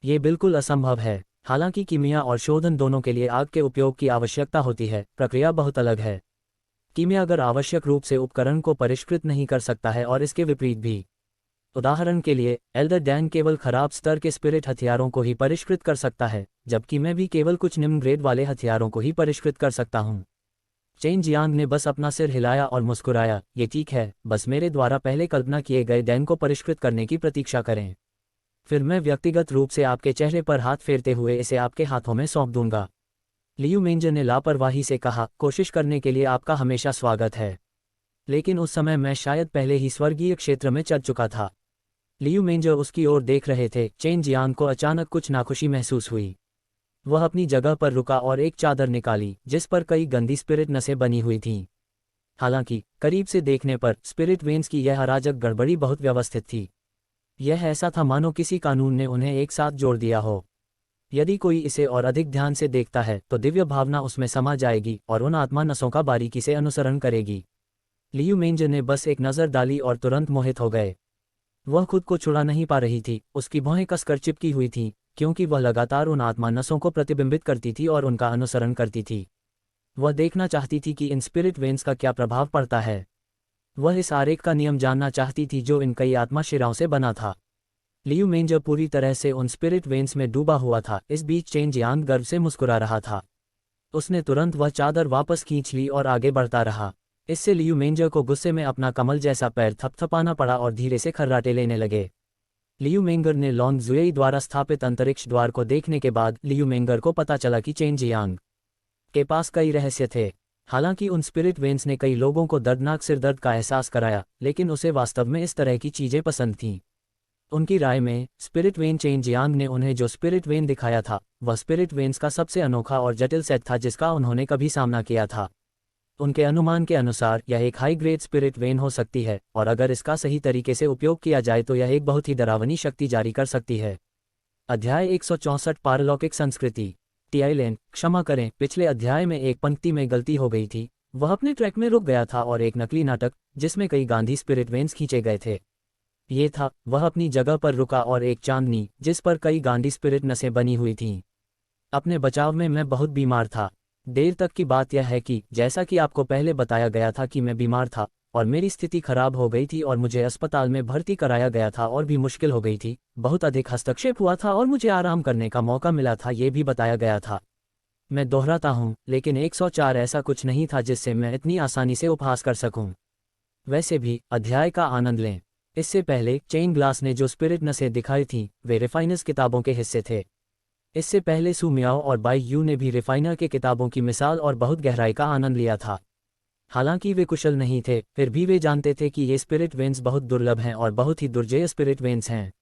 ये बिल्कुल असंभव है। हालांकि कीमिया और शोधन दोनों के लिए आग के उपयोग की आवश्यकता होती है, प्रक्रिया बहुत अलग है। कीमिया अगर आवश्यक रूप से उपकरण को परिष्कृत नहीं कर सकता है और इसके विपरीत भी। उदाहरण के लिए एल्डर डैन केवल खराब स्तर के स्पिरिट हथियारों को ही परिष्कृत कर सकता है, जबकि मैं भी केवल कुछ निम्न ग्रेड वाले हथियारों को ही परिष्कृत कर सकता हूँ। चेन जियांग ने बस अपना सिर हिलाया और मुस्कुराया, ये ठीक है, बस मेरे द्वारा पहले कल्पना किए गए डैन को परिष्कृत करने की प्रतीक्षा करें। फिर मैं व्यक्तिगत रूप से आपके चेहरे पर हाथ फेरते हुए इसे आपके हाथों में सौंप दूंगा। लियू मेंजर ने लापरवाही से कहा, कोशिश करने के लिए आपका हमेशा स्वागत है। लेकिन उस समय मैं शायद पहले ही स्वर्गीय क्षेत्र में चढ़ चुका था। लियू मेंजर उसकी ओर देख रहे थे। चेन जियांग को अचानक कुछ नाखुशी महसूस हुई। वह अपनी जगह पर रुका और एक चादर निकाली जिस पर कई गंदी स्पिरिट नसें बनी हुई थीं। हालांकि करीब से देखने पर स्पिरिट वेन्स की यह अराजक गड़बड़ी बहुत व्यवस्थित थी। यह ऐसा था मानो किसी कानून ने उन्हें एक साथ जोड़ दिया हो। यदि कोई इसे और अधिक ध्यान से देखता है तो दिव्य भावना उसमें समा जाएगी और उन आत्मा नसों का बारीकी से अनुसरण करेगी। लियू मेंजर ने बस एक नज़र डाली और तुरंत मोहित हो गए। वह खुद को छुड़ा नहीं पा रही थी, उसकी भौहें कसकर चिपकी हुई थीं, क्योंकि वह लगातार उन आत्मा नसों को प्रतिबिंबित करती थी और उनका अनुसरण करती थी। वह देखना चाहती थी कि इन स्पिरिट वेन्स का क्या प्रभाव पड़ता है। वह इस आरेख का नियम जानना चाहती थी जो इन कई आत्मा शिराओं से बना था। लियू मेंजर पूरी तरह से उन स्पिरिट वेन्स में डूबा हुआ था। इस बीच चेन जियांग गर्व से मुस्कुरा रहा था। उसने तुरंत वह चादर वापस खींच ली और आगे बढ़ता रहा। इससे लियू मेंजर को गुस्से में अपना कमल जैसा पैर थपथपाना पड़ा और धीरे से खर्राटे लेने लगे। लियू मेंगर ने लॉन्ग जुएई द्वारा स्थापित अंतरिक्ष द्वार को देखने के बाद लियू मेंगर को पता चला कि चेन जियांग के पास कई रहस्य थे। हालांकि उन स्पिरिट वेन्स ने कई लोगों को दर्दनाक सिरदर्द का एहसास कराया, लेकिन उसे वास्तव में इस तरह की चीजें पसंद थीं। उनकी राय में स्पिरिट वेन चेन जियांग ने उन्हें जो स्पिरिट वेन दिखाया था वह स्पिरिट वेन्स का सबसे अनोखा और जटिल सेट था जिसका उन्होंने कभी सामना किया था। उनके अनुमान के अनुसार यह एक हाई ग्रेड स्पिरिट वेन हो सकती है और अगर इसका सही तरीके से उपयोग किया जाए तो यह एक बहुत ही डरावनी शक्ति जारी कर सकती है। अध्याय 164 पारलौकिक संस्कृति। टियाइलेन, क्षमा करें, पिछले अध्याय में एक पंक्ति में गलती हो गई थी। वह अपने ट्रैक में रुक गया था और एक नकली नाटक जिसमें कई गांधी स्पिरिट वेन्स खींचे गए थे ये था। वह अपनी जगह पर रुका और एक चांदनी जिस पर कई गांधी स्पिरिट नसें बनी हुई थीं। अपने बचाव में मैं बहुत बीमार था। देर तक की बात यह है कि जैसा कि आपको पहले बताया गया था कि मैं बीमार था और मेरी स्थिति खराब हो गई थी और मुझे अस्पताल में भर्ती कराया गया था और भी मुश्किल हो गई थी। बहुत अधिक हस्तक्षेप हुआ था और मुझे आराम करने का मौका मिला था, ये भी बताया गया था। मैं दोहराता हूँ, लेकिन 104 ऐसा कुछ नहीं था जिससे मैं इतनी आसानी से उपहास कर सकूं। वैसे भी अध्याय का आनंद लें। इससे पहले चेन ग्लास ने जो स्पिरिट नसें दिखाई थीं वे रिफाइनर्स किताबों के हिस्से थे। इससे पहले सू मियाओ और बाई यू ने भी रिफाइनर के किताबों की मिसाल और बहुत गहराई का आनंद लिया था। हालांकि वे कुशल नहीं थे, फिर भी वे जानते थे कि ये स्पिरिट वेन्स बहुत दुर्लभ हैं और बहुत ही दुर्जेय स्पिरिट वेन्स हैं।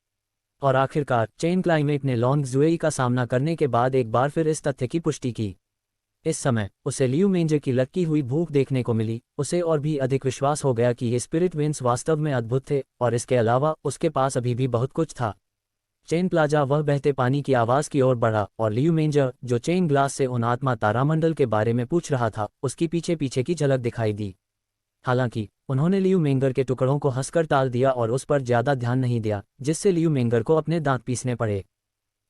और आखिरकार चेन क्लाइमेट ने लॉन्ग जुएई का सामना करने के बाद एक बार फिर इस तथ्य की पुष्टि की। इस समय उसे लियू मेंजर की लटकी हुई भूख देखने को मिली। उसे और भी अधिक विश्वास हो गया कि ये स्पिरिट वेन्स वास्तव में अद्भुत थे और इसके अलावा उसके पास अभी भी बहुत कुछ था। चेन प्लाजा वह बहते पानी की आवाज़ की ओर बढ़ा और लियू मेंजर जो चेन ग्लास से उन आत्मा तारामंडल के बारे में पूछ रहा था उसकी पीछे पीछे की झलक दिखाई दी। हालांकि उन्होंने लियू मेंगर के टुकड़ों को हंसकर टाल दिया और उस पर ज्यादा ध्यान नहीं दिया, जिससे लियू मेंगर को अपने दांत पीसने पड़े।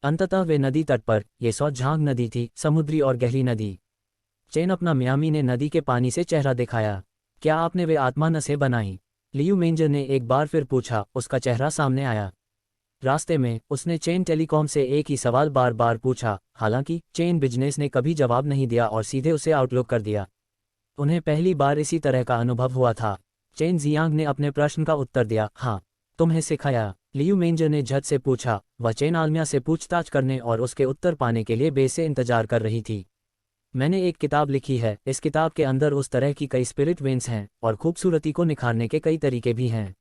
अंततः वे नदी तट पर, ये सौ झांग नदी थी, समुद्री और गहरी नदी। चेन अपना मियामी ने नदी के पानी से चेहरा दिखाया। क्या आपने वे आत्मा नसें बनाई? लियू मेंजर ने एक बार फिर पूछा। उसका चेहरा सामने आया। रास्ते में उसने चेन टेलीकॉम से एक ही सवाल बार बार पूछा। हालांकि चेन बिजनेस ने कभी जवाब नहीं दिया और सीधे उसे आउटलुक कर दिया। उन्हें पहली बार इसी तरह का अनुभव हुआ था। चेन जियांग ने अपने प्रश्न का उत्तर दिया, हाँ। तुम्हें सिखाया? लियू मेंजर ने झट से पूछा। वह चेन आलमिया से पूछताछ करने और उसके उत्तर पाने के लिए बेसे इंतजार कर रही थी। मैंने एक किताब लिखी है। इस किताब के अंदर उस तरह की कई स्पिरिट वेन्स हैं और खूबसूरती को निखारने के कई तरीके भी हैं।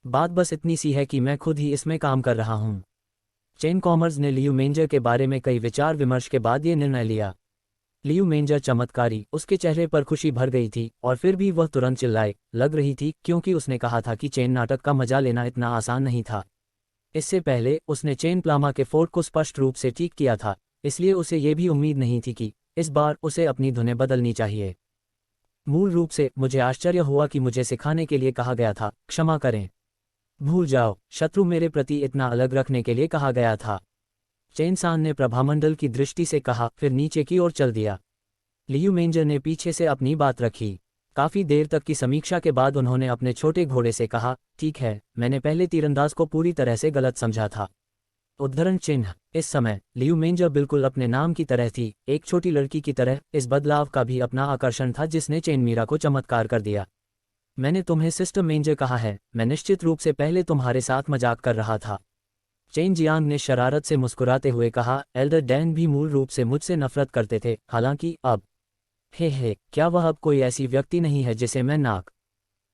बात बस इतनी सी है कि मैं खुद ही इसमें काम कर रहा हूँ। चेन कॉमर्स ने लियू मेंजर के बारे में कई विचार विमर्श के बाद ये निर्णय लिया। लियू मेंजर चमत्कारी, उसके चेहरे पर खुशी भर गई थी और फिर भी वह तुरंत चिल्लाए लग रही थी क्योंकि उसने कहा था कि चेन नाटक का मजा लेना इतना आसान नहीं था। इससे पहले उसने चेन प्लामा के फोर्ट को स्पष्ट रूप से ठीक किया था, इसलिए उसे ये भी उम्मीद नहीं थी कि इस बार उसे अपनी धुनें बदलनी चाहिए। मूल रूप से मुझे आश्चर्य हुआ कि मुझे सिखाने के लिए कहा गया था, क्षमा करें। भूल जाओ, शत्रु मेरे प्रति इतना अलग रखने के लिए कहा गया था। चेन सान ने प्रभामंडल की दृष्टि से कहा, फिर नीचे की ओर चल दिया। लियू मेंजर ने पीछे से अपनी बात रखी। काफी देर तक की समीक्षा के बाद उन्होंने अपने छोटे घोड़े से कहा, ठीक है, मैंने पहले तीरंदाज को पूरी तरह से गलत समझा था। उद्धरण चिन्ह। इस समय लियू मेंजर बिल्कुल अपने नाम की तरह थी, एक छोटी लड़की की तरह। इस बदलाव का भी अपना आकर्षण था जिसने चेन मीरा को चमत्कार कर दिया। मैंने तुम्हें सिस्टर मेंजर कहा है, मैं निश्चित रूप से पहले तुम्हारे साथ मजाक कर रहा था। चेन जियांग ने शरारत से मुस्कुराते हुए कहा, एल्डर डैन भी मूल रूप से मुझसे नफरत करते थे, हालांकि अब हे, क्या वह अब कोई ऐसी व्यक्ति नहीं है जिसे मैं नाक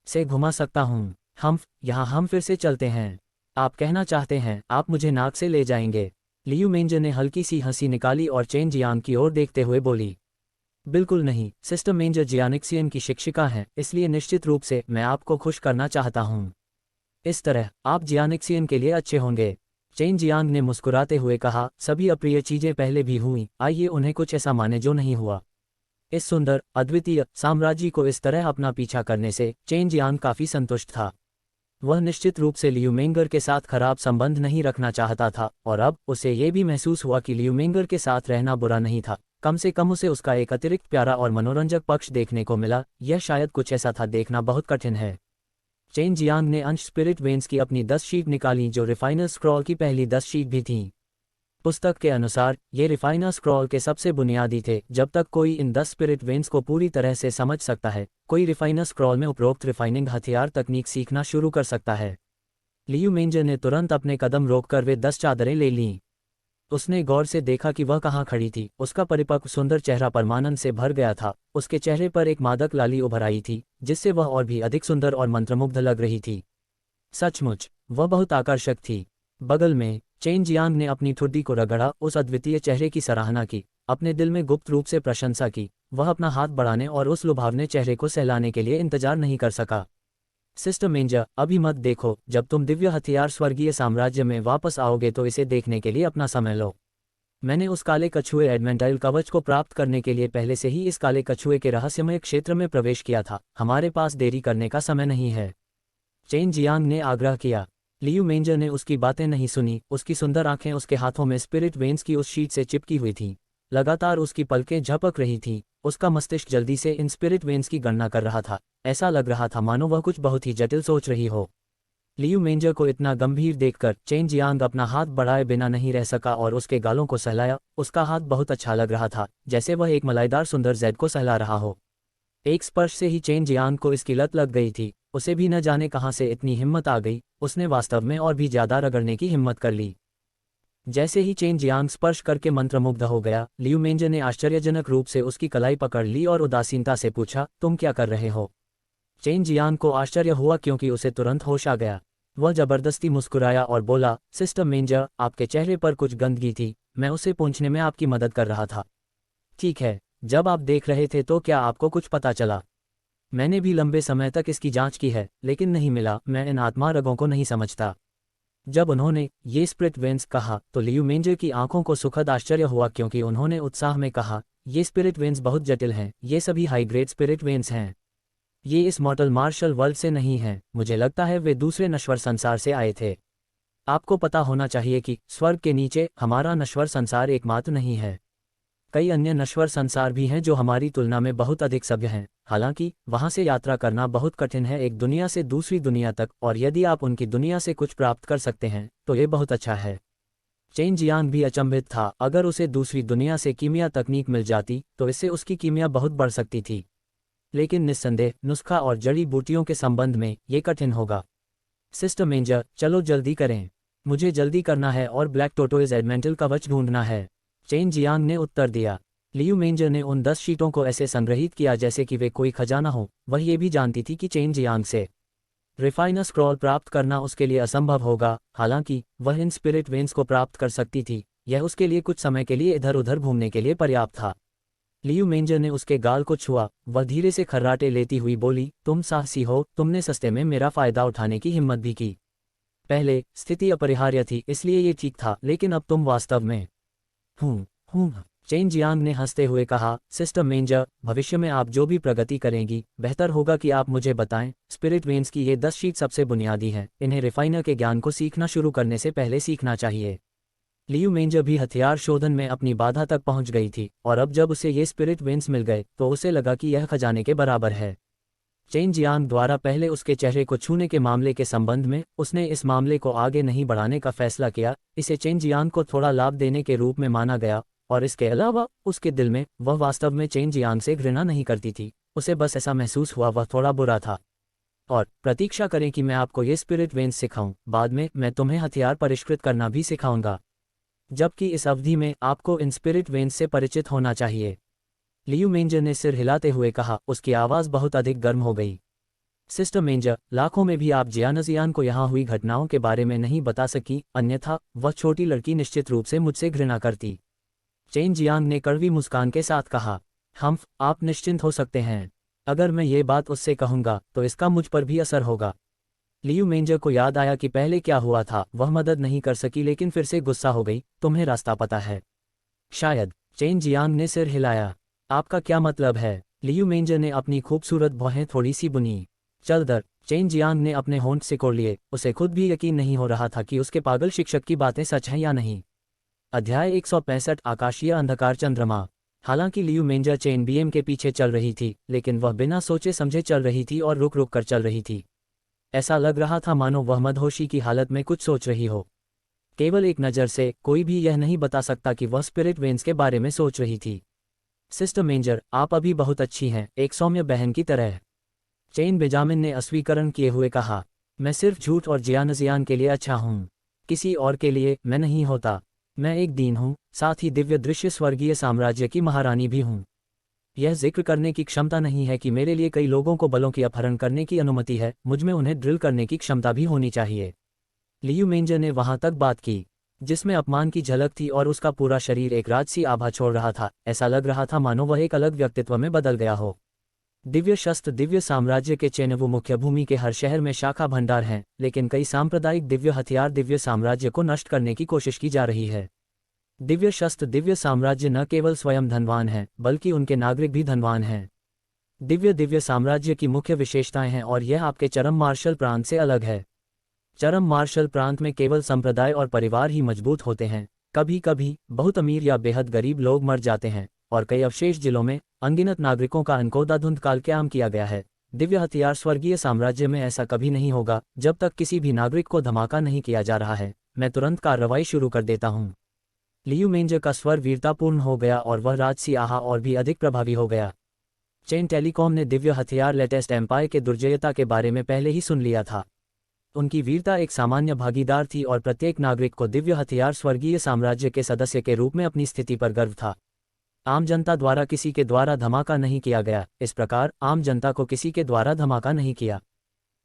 से घुमा सकता हूँ। हम फिर से चलते हैं। आप कहना चाहते हैं आप मुझे नाक से ले जाएंगे? लियू मेंजर ने हल्की सी हंसी निकाली और चेन जियांग की ओर देखते हुए बोली, बिल्कुल नहीं, सिस्टर मेंजर जियानिक्सियन की शिक्षिका हैं, इसलिए निश्चित रूप से मैं आपको खुश करना चाहता हूँ। इस तरह आप जियानिक्सियन के लिए अच्छे होंगे। चेन जियांग ने मुस्कुराते हुए कहा, सभी अप्रिय चीजें पहले भी हुई, आइए उन्हें कुछ ऐसा माने जो नहीं हुआ। इस सुंदर अद्वितीय साम्राज्य को इस तरह अपना पीछा करने से चेन जियांग काफी संतुष्ट था। वह निश्चित रूप से लियू मेंगर के साथ खराब संबंध नहीं रखना चाहता था, और अब उसे ये भी महसूस हुआ कि लियू मेंगर के साथ रहना बुरा नहीं था। कम से कम उसे उसका एक अतिरिक्त प्यारा और मनोरंजक पक्ष देखने को मिला। यह शायद कुछ ऐसा था देखना बहुत कठिन है। चेन जियांग ने अंश स्पिरिट वेन्स की अपनी 10 शीट निकाली जो रिफाइनर स्क्रॉल की पहली 10 शीट भी थीं। पुस्तक के अनुसार ये रिफाइनर स्क्रॉल के सबसे बुनियादी थे। जब तक कोई इन 10 स्पिरिट वेन्स को पूरी तरह से समझ सकता है, कोई रिफाइनर स्क्रॉल में उपरोक्त रिफाइनिंग हथियार तकनीक सीखना शुरू कर सकता है। लियू मेंजर ने तुरंत अपने कदम रोककर वे 10 चादरें ले लीं। उसने गौर से देखा कि वह कहाँ खड़ी थी। उसका परिपक्व सुंदर चेहरा परमानंद से भर गया था। उसके चेहरे पर एक मादक लाली उभर आई थी, जिससे वह और भी अधिक सुंदर और मंत्रमुग्ध लग रही थी। सचमुच वह बहुत आकर्षक थी। बगल में चेन जियांग ने अपनी ठुड्डी को रगड़ा, उस अद्वितीय चेहरे की सराहना की, अपने दिल में गुप्त रूप से प्रशंसा की। वह अपना हाथ बढ़ाने और उस लुभावने चेहरे को सहलाने के लिए इंतजार नहीं कर सका। सिस्टर मेंजर, अभी मत देखो, जब तुम दिव्य हथियार स्वर्गीय साम्राज्य में वापस आओगे तो इसे देखने के लिए अपना समय लो। मैंने उस काले कछुए एडमेंटाइल कवच को प्राप्त करने के लिए पहले से ही इस काले कछुए के रहस्यमय क्षेत्र में प्रवेश किया था। हमारे पास देरी करने का समय नहीं है। चेन जियांग ने आग्रह किया। लियू मेंजर ने उसकी बातें नहीं सुनी। उसकी सुंदर आंखें उसके हाथों में स्पिरिट वेन्स की उस शीट से चिपकी हुई थीं। लगातार उसकी पलकें झपक रही थीं। उसका मस्तिष्क जल्दी से इन स्पिरिट वेन्स की गणना कर रहा था। ऐसा लग रहा था मानो वह कुछ बहुत ही जटिल सोच रही हो। लियू मेंजर को इतना गंभीर देखकर चेन जियांग अपना हाथ बढ़ाए बिना नहीं रह सका और उसके गालों को सहलाया। उसका हाथ बहुत अच्छा लग रहा था, जैसे वह एक मलाईदार सुंदर जैद को सहला रहा हो। एक स्पर्श से ही चेन जियांग को इसकी लत लग गई थी। उसे भी न जाने कहां से इतनी हिम्मत आ गई। उसने वास्तव में और भी ज्यादा रगड़ने की हिम्मत कर ली। जैसे ही चेन जियांग स्पर्श करके मंत्रमुग्ध हो गया, लियू मेंजर ने आश्चर्यजनक रूप से उसकी कलाई पकड़ ली और उदासीनता से पूछा, तुम क्या कर रहे हो? चेन जियांग को आश्चर्य हुआ क्योंकि उसे तुरंत होश आ गया। वह जबरदस्ती मुस्कुराया और बोला, सिस्टर मेंजर, आपके चेहरे पर कुछ गंदगी थी, मैं उसे पोंछने में आपकी मदद कर रहा था। ठीक है, जब आप देख रहे थे तो क्या आपको कुछ पता चला? मैंने भी लंबे समय तक इसकी जांच की है, लेकिन नहीं मिला। मैं इन आत्मा रगों को नहीं समझता। जब उन्होंने ये स्पिरिट वेन्स कहा तो लियू मेंजर की आंखों को सुखद आश्चर्य हुआ क्योंकि उन्होंने उत्साह में कहा, ये स्पिरिट वेन्स बहुत जटिल हैं। ये सभी हाई ग्रेड स्पिरिट वेन्स हैं। ये इस मॉर्टल मार्शल वर्ल्ड से नहीं हैं। मुझे लगता है वे दूसरे नश्वर संसार से आए थे। आपको पता होना चाहिए कि स्वर्ग के नीचे हमारा नश्वर संसार एकमात्र नहीं है। कई अन्य नश्वर संसार भी हैं जो हमारी तुलना में बहुत अधिक सभ्य हैं। हालांकि वहां से यात्रा करना बहुत कठिन है, एक दुनिया से दूसरी दुनिया तक, और यदि आप उनकी दुनिया से कुछ प्राप्त कर सकते हैं तो ये बहुत अच्छा है। चेन जियांग भी अचंभित था। अगर उसे दूसरी दुनिया से कीमिया तकनीक मिल जाती तो इससे उसकी कीमिया बहुत बढ़ सकती थी, लेकिन निस्संदेह नुस्खा और जड़ी बूटियों के संबंध में ये कठिन होगा। सिस्टर मेंजर, चलो जल्दी करें, मुझे जल्दी करना है और ब्लैक टोटोइज एडमेंटल कवच ढूंढना है। चेन जियांग ने उत्तर दिया। लियू मेंजर ने उन 10 शीटों को ऐसे संग्रहित किया जैसे कि वे कोई खजाना हो। वह ये भी जानती थी कि चेन जियांग से रिफाइनर स्क्रॉल प्राप्त करना उसके लिए असंभव होगा। हालांकि वह इन स्पिरिट वेन्स को प्राप्त कर सकती थी। यह उसके लिए कुछ समय के लिए इधर उधर घूमने के लिए पर्याप्त था। लियू मेंजर ने उसके गाल को छुआ। वह धीरे से खर्राटे लेती हुई बोली, तुम साहसी हो, तुमने सस्ते में मेरा फायदा उठाने की हिम्मत भी की। पहले स्थिति अपरिहार्य थी इसलिए ये ठीक था, लेकिन अब तुम वास्तव में हूँ। चेन जियांग ने हंसते हुए कहा, सिस्टर मेंजर, भविष्य में आप जो भी प्रगति करेंगी, बेहतर होगा कि आप मुझे बताएं। स्पिरिट वेन्स की ये 10 शीट सबसे बुनियादी हैं, इन्हें रिफाइनर के ज्ञान को सीखना शुरू करने से पहले सीखना चाहिए। लियू मेंजर भी हथियार शोधन में अपनी बाधा तक पहुंच गई थी, और अब जब उसे ये स्पिरिट वेन्स मिल गए तो उसे लगा कि यह खजाने के बराबर है। चेन जियांग द्वारा पहले उसके चेहरे को छूने के मामले के संबंध में उसने इस मामले को आगे नहीं बढ़ाने का फैसला किया। इसे चेन जियांग को थोड़ा लाभ देने के रूप में माना गया, और इसके अलावा उसके दिल में वह वास्तव में चेन जियांग से घृणा नहीं करती थी, उसे बस ऐसा महसूस हुआ वह थोड़ा बुरा था। और प्रतीक्षा करें कि मैं आपको ये स्पिरिट वेन्स सिखाऊं, बाद में मैं तुम्हें हथियार परिष्कृत करना भी सिखाऊंगा, जबकि इस अवधि में आपको इन स्पिरिट वेन्स से परिचित होना चाहिए। लियू मेंजर ने सिर हिलाते हुए कहा, उसकी आवाज़ बहुत अधिक गर्म हो गई। सिस्टर मेंजर, लाखों में भी आप जियानजियान को यहाँ हुई घटनाओं के बारे में नहीं बता सकी, अन्यथा वह छोटी लड़की निश्चित रूप से मुझसे घृणा करती। चेन जियांग ने कड़वी मुस्कान के साथ कहा, आप निश्चिंत हो सकते हैं। अगर मैं ये बात उससे कहूँगा तो इसका मुझ पर भी असर होगा। लियू मेंजर को याद आया कि पहले क्या हुआ था, वह मदद नहीं कर सकी लेकिन फिर से गुस्सा हो गई। तुम्हें रास्ता पता है? शायद। चेन जियांग ने सिर हिलाया। आपका क्या मतलब है? लियू मेंजर ने अपनी खूबसूरत भौहें थोड़ी सी बुनी। चल दर। चेन जियांग ने अपने होंठ सिकोड़ लिए, उसे खुद भी यकीन नहीं हो रहा था कि उसके पागल शिक्षक की बातें सच हैं या नहीं। अध्याय 165 आकाशीय अंधकार चंद्रमा। हालांकि लियू मेंजर चेन बीएम के पीछे चल रही थी, लेकिन वह बिना सोचे समझे चल रही थी और रुक रुक कर चल रही थी। ऐसा लग रहा था मानो वह मदहोशी की हालत में कुछ सोच रही हो। केवल एक नज़र से कोई भी यह नहीं बता सकता कि वह स्पिरिट वेन्स के बारे में सोच रही थी। सिस्टर मेंजर, आप अभी बहुत अच्छी हैं, एक सौम्य बहन की तरह। चेन बेजामिन ने अस्वीकरण किए हुए कहा, मैं सिर्फ झूठ और जियानजियान के लिए अच्छा हूँ, किसी और के लिए मैं नहीं होता। मैं एक दीन हूँ, साथ ही दिव्य दृश्य स्वर्गीय साम्राज्य की महारानी भी हूँ। यह जिक्र करने की क्षमता नहीं है कि मेरे लिए कई लोगों को बलों की अपहरण करने की अनुमति है, मुझमें उन्हें ड्रिल करने की क्षमता भी होनी चाहिए। लियू मेंजर ने वहां तक बात की जिसमें अपमान की झलक थी और उसका पूरा शरीर एक राजसी आभा छोड़ रहा था। ऐसा लग रहा था मानो वह एक अलग व्यक्तित्व में बदल गया हो। दिव्य शस्त्र दिव्य साम्राज्य के चेनवु मुख्य भूमि के हर शहर में शाखा भंडार हैं, लेकिन कई सांप्रदायिक दिव्य हथियार दिव्य साम्राज्य को नष्ट करने की कोशिश की जा रही है। दिव्य शस्त्र दिव्य साम्राज्य न केवल स्वयं धनवान है, बल्कि उनके नागरिक भी धनवान हैं। दिव्य साम्राज्य की मुख्य विशेषताएं हैं और यह आपके चरम मार्शल प्रांत से अलग है। चरम मार्शल प्रांत में केवल संप्रदाय और परिवार ही मजबूत होते हैं। कभी कभी बहुत अमीर या बेहद गरीब लोग मर जाते हैं, और कई अवशेष जिलों में अनगिनत नागरिकों का अंधाधुंध काल क़याम किया गया है। दिव्य हथियार स्वर्गीय साम्राज्य में ऐसा कभी नहीं होगा जब तक किसी भी नागरिक को धमाका नहीं किया जा रहा है। मैं तुरंत कार्रवाई शुरू कर देता हूँ। लियू मेंजर का स्वर वीरतापूर्ण हो गया और वह राजसी आहा और भी अधिक प्रभावी हो गया। चेन टेलीकॉम ने दिव्य हथियार लेटेस्ट एम्पायर के दुर्जयता के बारे में पहले ही सुन लिया था। उनकी वीरता एक सामान्य भागीदार थी और प्रत्येक नागरिक को दिव्य हथियार स्वर्गीय साम्राज्य के सदस्य के रूप में अपनी स्थिति पर गर्व था। आम जनता द्वारा किसी के द्वारा धमाका नहीं किया गया, इस प्रकार आम जनता को किसी के द्वारा धमाका नहीं किया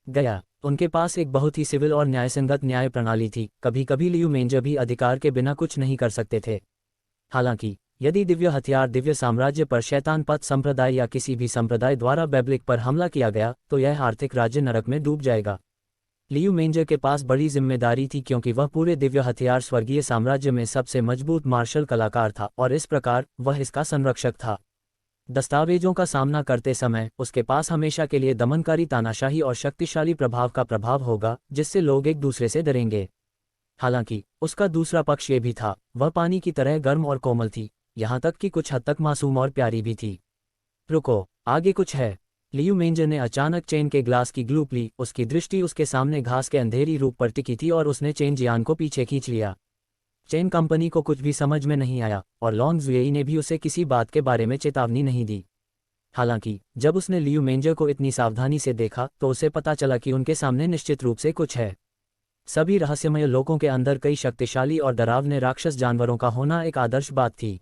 गया। उनके पास एक बहुत ही सिविल और न्यायसंगत न्याय प्रणाली थी। कभी कभी लियू मेंजर भी अधिकार के बिना कुछ नहीं कर सकते थे। हालांकि यदि दिव्य हथियार दिव्य साम्राज्य पर शैतान पथ संप्रदाय या किसी भी संप्रदाय द्वारा बैब्लिक पर हमला किया गया तो यह आर्थिक राज्य नरक में डूब जाएगा। लियू मेंजर के पास बड़ी जिम्मेदारी थी क्योंकि वह पूरे दिव्य हथियार स्वर्गीय साम्राज्य में सबसे मजबूत मार्शल कलाकार था और इस प्रकार वह इसका संरक्षक था। दस्तावेजों का सामना करते समय उसके पास हमेशा के लिए दमनकारी तानाशाही और शक्तिशाली प्रभाव का प्रभाव होगा जिससे लोग एक दूसरे से डरेंगे। हालांकि उसका दूसरा पक्ष ये भी था, वह पानी की तरह गर्म और कोमल थी, यहाँ तक कि कुछ हद तक मासूम और प्यारी भी थी। रुको, आगे कुछ है। लियू मेंजर ने अचानक चेन के ग्लास की ग्लूप ली। उसकी दृष्टि उसके सामने घास के अंधेरी रूप पर टिकी थी और उसने चेन जियान को पीछे खींच लिया। चेन कंपनी को कुछ भी समझ में नहीं आया और लॉन्ग जुएई ने भी उसे किसी बात के बारे में चेतावनी नहीं दी। हालांकि जब उसने लियू मेंजर को इतनी सावधानी से देखा तो उसे पता चला कि उनके सामने निश्चित रूप से कुछ है। सभी रहस्यमय लोगों के अंदर कई शक्तिशाली और डरावने राक्षस जानवरों का होना एक आदर्श बात थी।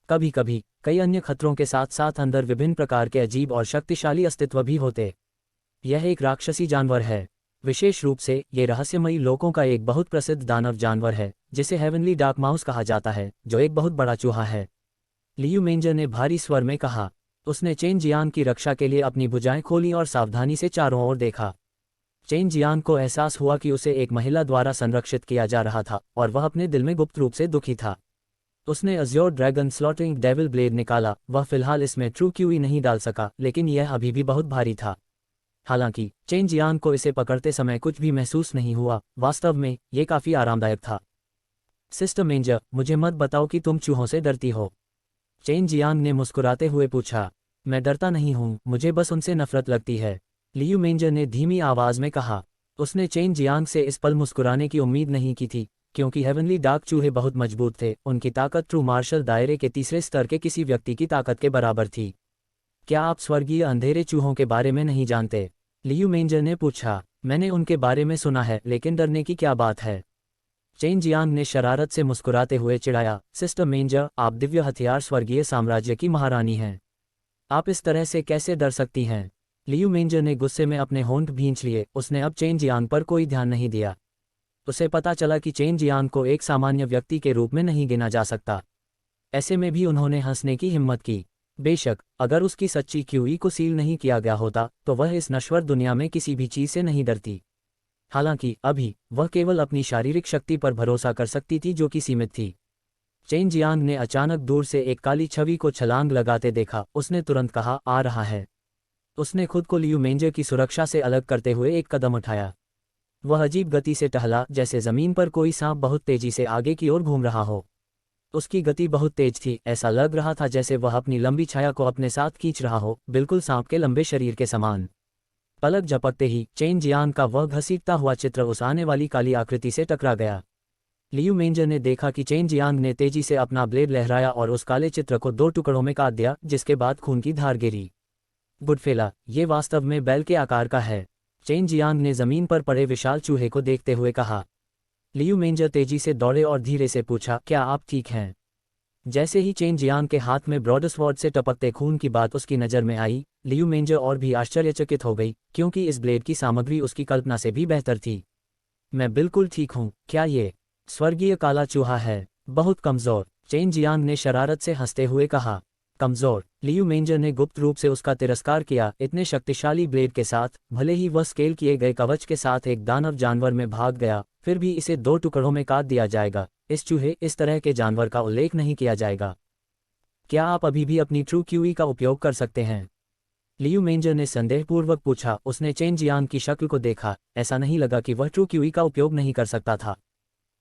कभी कभी कई अन्य खतरों के साथ साथ अंदर विभिन्न प्रकार के अजीब और शक्तिशाली अस्तित्व भी होते। यह एक राक्षसी जानवर है। विशेष रूप से ये रहस्यमयी लोगों का एक बहुत प्रसिद्ध दानव जानवर है जिसे हेवनली डार्क माउस कहा जाता है, जो एक बहुत बड़ा चूहा है। लियू मेंजर ने भारी स्वर में कहा। उसने चेन जियान की रक्षा के लिए अपनी भुजाएं खोली और सावधानी से चारों ओर देखा। चेन जियांग को एहसास हुआ कि उसे एक महिला द्वारा संरक्षित किया जा रहा था और वह अपने दिल में गुप्त रूप से दुखी था। उसने Azure dragon slotting devil blade निकाला। वह फिलहाल इसमें ट्रू क्यूई नहीं डाल सका, लेकिन यह अभी भी बहुत भारी था। हालांकि चेन जियांग को इसे पकड़ते समय कुछ भी महसूस नहीं हुआ। वास्तव में ये काफी आरामदायक था। सिस्टर मेंजर, मुझे मत बताओ कि तुम चूहों से डरती हो। चेन जियांग ने मुस्कुराते हुए पूछा। मैं डरता नहीं हूँ, मुझे बस उनसे नफरत लगती है, लियू मेंजर ने धीमी आवाज में कहा। उसने चेन जियांग से इस पल मुस्कुराने की उम्मीद नहीं की थी, क्योंकि हेवनली डार्क चूहे बहुत मजबूत थे। उनकी ताकत ट्रू मार्शल दायरे के तीसरे स्तर के किसी व्यक्ति की ताकत के बराबर थी। क्या आप स्वर्गीय अंधेरे चूहों के बारे में नहीं जानते? लियू मेंजर ने पूछा। मैंने उनके बारे में सुना है, लेकिन डरने की क्या बात है? चेन जियांग ने शरारत से मुस्कुराते हुए चिढ़ाया। सिस्टर मेंजर, आप दिव्य हथियार स्वर्गीय साम्राज्य की महारानी हैं। आप इस तरह से कैसे डर सकती हैं? लियू मेंजर ने गुस्से में अपने होंठ भींच लिए। उसने अब चेन जियांग पर कोई ध्यान नहीं दिया। उसे पता चला कि चेन जियांग को एक सामान्य व्यक्ति के रूप में नहीं गिना जा सकता। ऐसे में भी उन्होंने हंसने की हिम्मत की। बेशक, अगर उसकी सच्ची क्यूई को सील नहीं किया गया होता तो वह इस नश्वर दुनिया में किसी भी चीज से नहीं डरती। हालांकि अभी वह केवल अपनी शारीरिक शक्ति पर भरोसा कर सकती थी, जो कि सीमित थी। चेन जियांग ने अचानक दूर से एक काली छवि को छलांग लगाते देखा। उसने तुरंत कहा, आ रहा है। उसने खुद को लियू मेंजर की सुरक्षा से अलग करते हुए एक कदम उठाया। वह अजीब गति से टहला, जैसे जमीन पर कोई सांप बहुत तेजी से आगे की ओर घूम रहा हो। उसकी गति बहुत तेज थी, ऐसा लग रहा था जैसे वह अपनी लंबी छाया को अपने साथ खींच रहा हो, बिल्कुल सांप के लंबे शरीर के समान। पलक झपकते ही चेन जियांग का वह घसीटता हुआ चित्र उस आने वाली काली आकृति से टकरा गया। लियू मेंजर ने देखा कि चेन जियांग ने तेजी से अपना ब्लेड लहराया और उस काले चित्र को 2 टुकड़ों में काट दिया, जिसके बाद खून की धार गिरी। गुडफेला, ये वास्तव में बैल के आकार का है, चेन जियांग ने जमीन पर पड़े विशाल चूहे को देखते हुए कहा। लियू मेंजर तेजी से दौड़े और धीरे से पूछा, क्या आप ठीक हैं? जैसे ही चेन जियांग के हाथ में ब्रॉडस्वॉर्ड से टपकते खून की बात उसकी नज़र में आई, लियू मेंजर और भी आश्चर्यचकित हो गई, क्योंकि इस ब्लेड की सामग्री उसकी कल्पना से भी बेहतर थी। मैं बिल्कुल ठीक हूँ। क्या ये स्वर्गीय काला चूहा है? बहुत कमज़ोर, चेन जियांग ने शरारत से हंसते हुए कहा। कमज़ोर? लियू मेंजर ने गुप्त रूप से उसका तिरस्कार किया। इतने शक्तिशाली ब्लेड के साथ, भले ही वह स्केल किए गए कवच के साथ एक दानव जानवर में भाग गया, फिर भी इसे 2 टुकड़ों में काट दिया जाएगा। इस चूहे इस तरह के जानवर का उल्लेख नहीं किया जाएगा। क्या आप अभी भी अपनी ट्रू क्यूई का उपयोग कर सकते हैं? लियू मेंजर ने संदेहपूर्वक पूछा। उसने चेन जियांग की शक्ल को देखा। ऐसा नहीं लगा कि वह ट्रू क्यूई का उपयोग नहीं कर सकता था।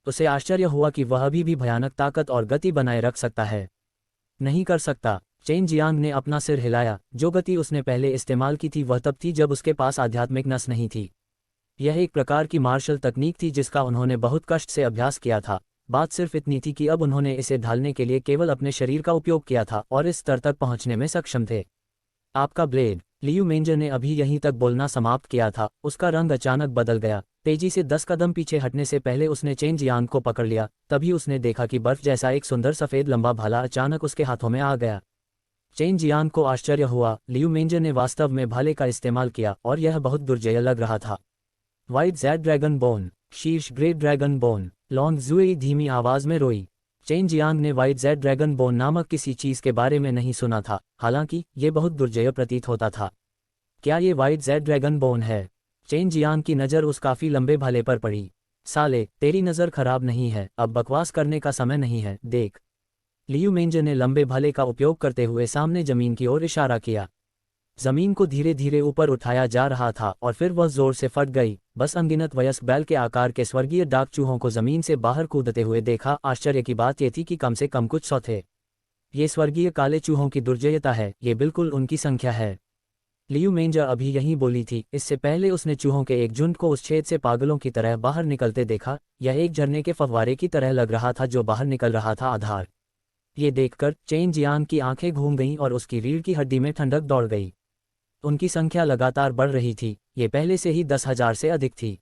उसे आश्चर्य हुआ कि वह अभी भी भयानक ताकत और गति बनाए रख सकता है। नहीं कर सकता, चेन जियांग ने अपना सिर हिलाया। जो गति उसने पहले इस्तेमाल की थी वह तब थी जब उसके पास आध्यात्मिक नस नहीं थी। यह एक प्रकार की मार्शल तकनीक थी जिसका उन्होंने बहुत कष्ट से अभ्यास किया था। बात सिर्फ इतनी थी कि अब उन्होंने इसे ढालने के लिए केवल अपने शरीर का उपयोग किया था और इस स्तर तक पहुंचने में सक्षम थे। आपका ब्लेड। लियू मेंजर ने अभी यहीं तक बोलना समाप्त किया था, उसका रंग अचानक बदल गया। तेजी से 10 कदम पीछे हटने से पहले उसने चेन जियांग को पकड़ लिया। तभी उसने देखा कि बर्फ जैसा एक सुंदर सफ़ेद लंबा भाला अचानक उसके हाथों में आ गया। चेन जियांग को आश्चर्य हुआ। लियू मेंजर ने वास्तव में भाले का इस्तेमाल किया और यह बहुत दुर्जय लग रहा था। व्हाइट ज़ेड ड्रैगन बोन, शीर्ष ग्रेट ड्रैगन बोन, लॉन्ग जुएई धीमी आवाज में रोई। चेन जियांग ने व्हाइट ज़ेड ड्रैगन बोन नामक किसी चीज के बारे में नहीं सुना था, हालांकि ये बहुत दुर्जय प्रतीत होता था। क्या ये व्हाइट ज़ेड ड्रैगन बोन है? चेन जियांग की नज़र उस काफी लंबे भाले पर पड़ी। साले, तेरी नज़र खराब नहीं है, अब बकवास करने का समय नहीं है, देख। लियू मेंजर ने लंबे भाले का उपयोग करते हुए सामने जमीन की ओर इशारा किया। जमीन को धीरे धीरे ऊपर उठाया जा रहा था और फिर वह जोर से फट गई। बस अनगिनत वयस्क बैल के आकार के स्वर्गीय डाक चूहों को जमीन से बाहर कूदते हुए देखा। आश्चर्य की बात यह थी कि कम से कम कुछ 100 थे। ये स्वर्गीय काले चूहों की दुर्जयता है, ये बिल्कुल उनकी संख्या है। लियू मेंजर अभी यहीं बोली थी, इससे पहले उसने चूहों के एक झुंड को उस छेद से पागलों की तरह बाहर निकलते देखा। यह एक झरने के फव्वारे की तरह लग रहा था जो बाहर निकल रहा था। आधार ये देखकर चेन जियांग की आंखें घूम गईं और उसकी रीढ़ की हड्डी में ठंडक दौड़ गई। उनकी संख्या लगातार बढ़ रही थी, ये पहले से ही 10,000 से अधिक थी।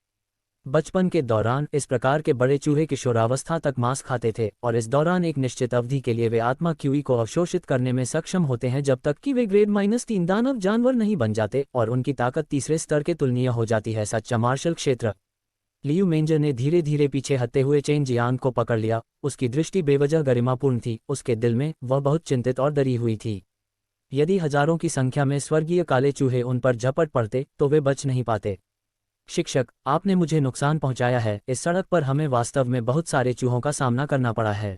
बचपन के दौरान इस प्रकार के बड़े चूहे किशोरावस्था तक मांस खाते थे और इस दौरान एक निश्चित अवधि के लिए वे आत्मा क्यूई को अवशोषित करने में सक्षम होते हैं जब तक कि वे ग्रेड -3 दानव जानवर नहीं बन जाते और उनकी ताकत तीसरे स्तर के तुलनीय हो जाती है। सच्चा मार्शल क्षेत्र। लियू मेंजर ने धीरे धीरे पीछे हटते हुए चेन जियांग को पकड़ लिया। उसकी दृष्टि बेवजह गरिमापूर्ण थी, उसके दिल में वह बहुत चिंतित और डरी हुई थी। यदि हजारों की संख्या में स्वर्गीय काले चूहे उन पर झपट पड़ते तो वे बच नहीं पाते। शिक्षक, आपने मुझे नुकसान पहुंचाया है, इस सड़क पर हमें वास्तव में बहुत सारे चूहों का सामना करना पड़ा है।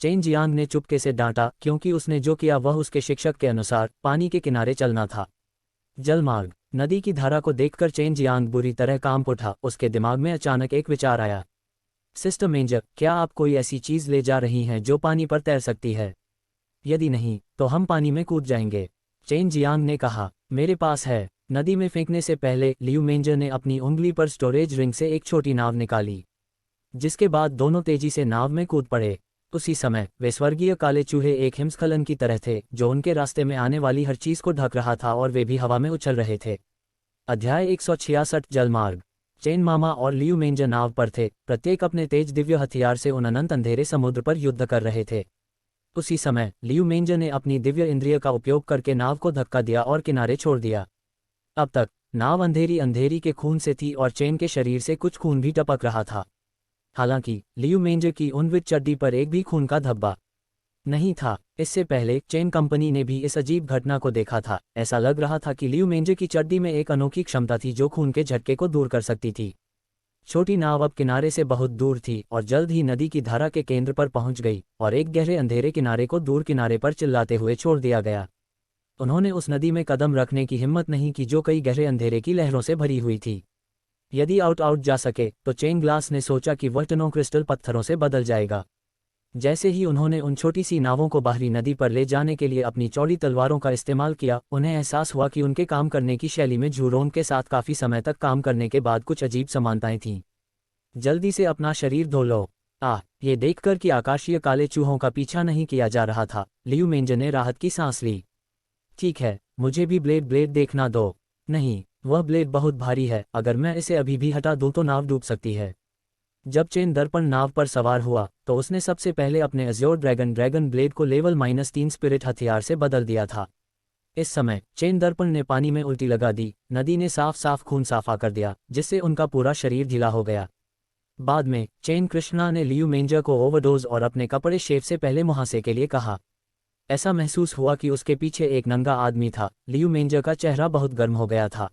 चेन जियांग ने चुपके से डांटा, क्योंकि उसने जो किया वह उसके शिक्षक के अनुसार पानी के किनारे चलना था। जलमार्ग। नदी की धारा को देखकर चेन जियांग बुरी तरह कांप उठा। उसके दिमाग में अचानक एक विचार आया। सिस्टर मेंजर, क्या आप कोई ऐसी चीज ले जा रही हैं जो पानी पर तैर सकती है? यदि नहीं, तो हम पानी में कूद जाएंगे। चेन जियांग ने कहा, मेरे पास है। नदी में फेंकने से पहले लियू मेंजर ने अपनी उंगली पर स्टोरेज रिंग से एक छोटी नाव निकाली, जिसके बाद दोनों तेजी से नाव में कूद पड़े। उसी समय वे स्वर्गीय काले चूहे एक हिमस्खलन की तरह थे, जो उनके रास्ते में आने वाली हर चीज को ढक रहा था, और वे भी हवा में उछल रहे थे। अध्याय 166 जलमार्ग। चेन मामा और लियू मेंजर नाव पर थे, प्रत्येक अपने तेज दिव्य हथियार से उन अनंत अंधेरे समुद्र पर युद्ध कर रहे थे। उसी समय लियू मेंजर ने अपनी दिव्य इंद्रिय का उपयोग करके नाव को धक्का दिया और किनारे छोड़ दिया। अब तक नाव अंधेरी अंधेरी के खून से थी और चेन के शरीर से कुछ खून भी टपक रहा था। हालांकि लियू मेंजर की उनवित चड्डी पर एक भी खून का धब्बा नहीं था। इससे पहले चेन कंपनी ने भी इस अजीब घटना को देखा था। ऐसा लग रहा था कि लियू मेंजर की चड्डी में एक अनोखी क्षमता थी जो खून के झटके को दूर कर सकती थी। छोटी नाव अब किनारे से बहुत दूर थी और जल्द ही नदी की धारा के केंद्र पर पहुंच गई, और एक गहरे अंधेरे किनारे को दूर किनारे पर चिल्लाते हुए छोड़ दिया गया। उन्होंने उस नदी में कदम रखने की हिम्मत नहीं की जो कई गहरे अंधेरे की लहरों से भरी हुई थी। यदि आउट जा सके तो चेन ग्लास ने सोचा कि वह टनों क्रिस्टल पत्थरों से बदल जाएगा। जैसे ही उन्होंने उन छोटी सी नावों को बाहरी नदी पर ले जाने के लिए अपनी चौड़ी तलवारों का इस्तेमाल किया, उन्हें एहसास हुआ कि उनके काम करने की शैली में जूरोन के साथ काफ़ी समय तक काम करने के बाद कुछ अजीब समानताएं थीं। जल्दी से अपना शरीर धो लो। ये देखकर कि आकाशीय काले चूहों का पीछा नहीं किया जा रहा था, लियू मेंजर ने राहत की सांस ली। ठीक है, मुझे भी ब्लेड देखना दो। नहीं, वह ब्लेड बहुत भारी है, अगर मैं इसे अभी भी हटा दूं तो नाव डूब सकती है। जब चेन दर्पण नाव पर सवार हुआ तो उसने सबसे पहले अपने अज्योर ड्रैगन ब्लेड को लेवल -3 स्पिरिट हथियार से बदल दिया था। इस समय चेन दर्पण ने पानी में उल्टी लगा दी। नदी ने साफ साफ खून साफा कर दिया, जिससे उनका पूरा शरीर ढीला हो गया। बाद में चेन कृष्णा ने लियू मेंजर को ओवरडोज और अपने कपड़े शेव से पहले मुहासे के लिए कहा। ऐसा महसूस हुआ कि उसके पीछे एक नंगा आदमी था। लियू मेंजर का चेहरा बहुत गर्म हो गया था।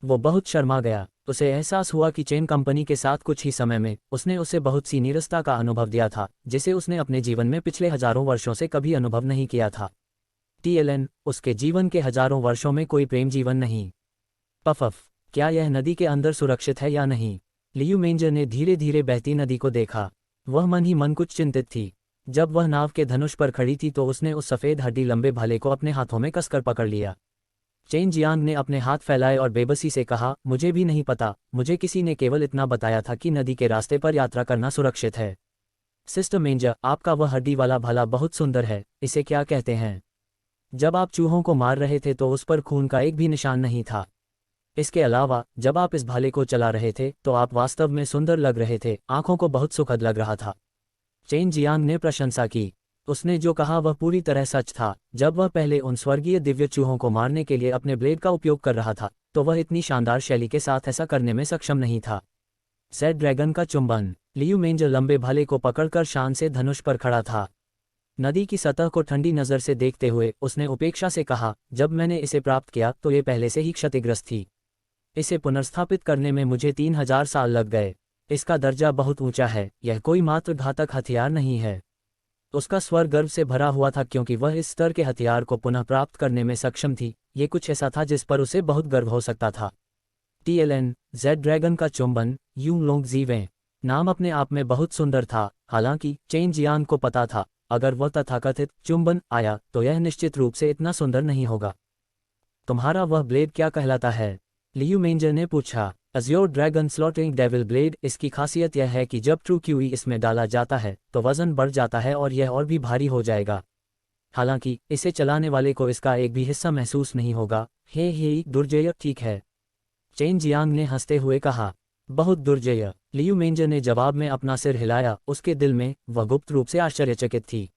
वो बहुत शर्मा गया। उसे एहसास हुआ कि चेन कंपनी के साथ कुछ ही समय में उसने उसे बहुत सी नीरसता का अनुभव दिया था, जिसे उसने अपने जीवन में पिछले हजारों वर्षों से कभी अनुभव नहीं किया था। TLN, उसके जीवन के हजारों वर्षों में कोई प्रेम जीवन नहीं। पफफ, क्या यह नदी के अंदर सुरक्षित है या नहीं? लियू मेंजर ने धीरे धीरे बहती नदी को देखा। वह मन ही मन कुछ चिंतित थी। जब वह नाव के धनुष पर खड़ी थी तो उसने उस सफ़ेद हड्डी लंबे भाले को अपने हाथों में कसकर पकड़ लिया। चेन जियांग ने अपने हाथ फैलाए और बेबसी से कहा, मुझे भी नहीं पता, मुझे किसी ने केवल इतना बताया था कि नदी के रास्ते पर यात्रा करना सुरक्षित है। सिस्टर मेंजर, आपका वह हड्डी वाला भाला बहुत सुंदर है, इसे क्या कहते हैं? जब आप चूहों को मार रहे थे तो उस पर खून का एक भी निशान नहीं था। इसके अलावा जब आप इस भाले को चला रहे थे तो आप वास्तव में सुंदर लग रहे थे, आंखों को बहुत सुखद लग रहा था। चेन जियांग ने प्रशंसा की। उसने जो कहा वह पूरी तरह सच था। जब वह पहले उन स्वर्गीय दिव्य चूहों को मारने के लिए अपने ब्लेड का उपयोग कर रहा था तो वह इतनी शानदार शैली के साथ ऐसा करने में सक्षम नहीं था। ज़ेड ड्रैगन का चुंबन। लियू मेंजर लंबे भाले को पकड़कर शान से धनुष पर खड़ा था। नदी की सतह को ठंडी नज़र से देखते हुए उसने उपेक्षा से कहा, जब मैंने इसे प्राप्त किया तो ये पहले से ही क्षतिग्रस्त थी। इसे पुनर्स्थापित करने में मुझे 3000 साल लग गए। इसका दर्जा बहुत ऊंचा है, यह कोई मात्र घातक हथियार नहीं है। उसका स्वर गर्व से भरा हुआ था क्योंकि वह इस स्तर के हथियार को पुनः प्राप्त करने में सक्षम थी। ये कुछ ऐसा था जिस पर उसे बहुत गर्व हो सकता था। TLN, ज़ेड ड्रैगन का चुंबन, यू लोंग जीवें। नाम अपने आप में बहुत सुंदर था। हालांकि चेन जियांग को पता था, अगर वह तथाकथित चुंबन आया तो यह निश्चित रूप से इतना सुंदर नहीं होगा। तुम्हारा वह ब्लेड क्या कहलाता है? लियू मेंजर ने पूछा। Azure dragon slotting devil blade. इसकी खासियत यह है कि जब ट्रू क्यूई इसमें डाला जाता है तो वजन बढ़ जाता है और यह और भी भारी हो जाएगा। हालांकि इसे चलाने वाले को इसका एक भी हिस्सा महसूस नहीं होगा। हे दुर्जय, ठीक है, चेन जियांग ने हंसते हुए कहा। बहुत दुर्जय, लियू मेंजर ने जवाब में अपना सिर हिलाया। उसके दिल में वह गुप्त रूप से आश्चर्यचकित थी।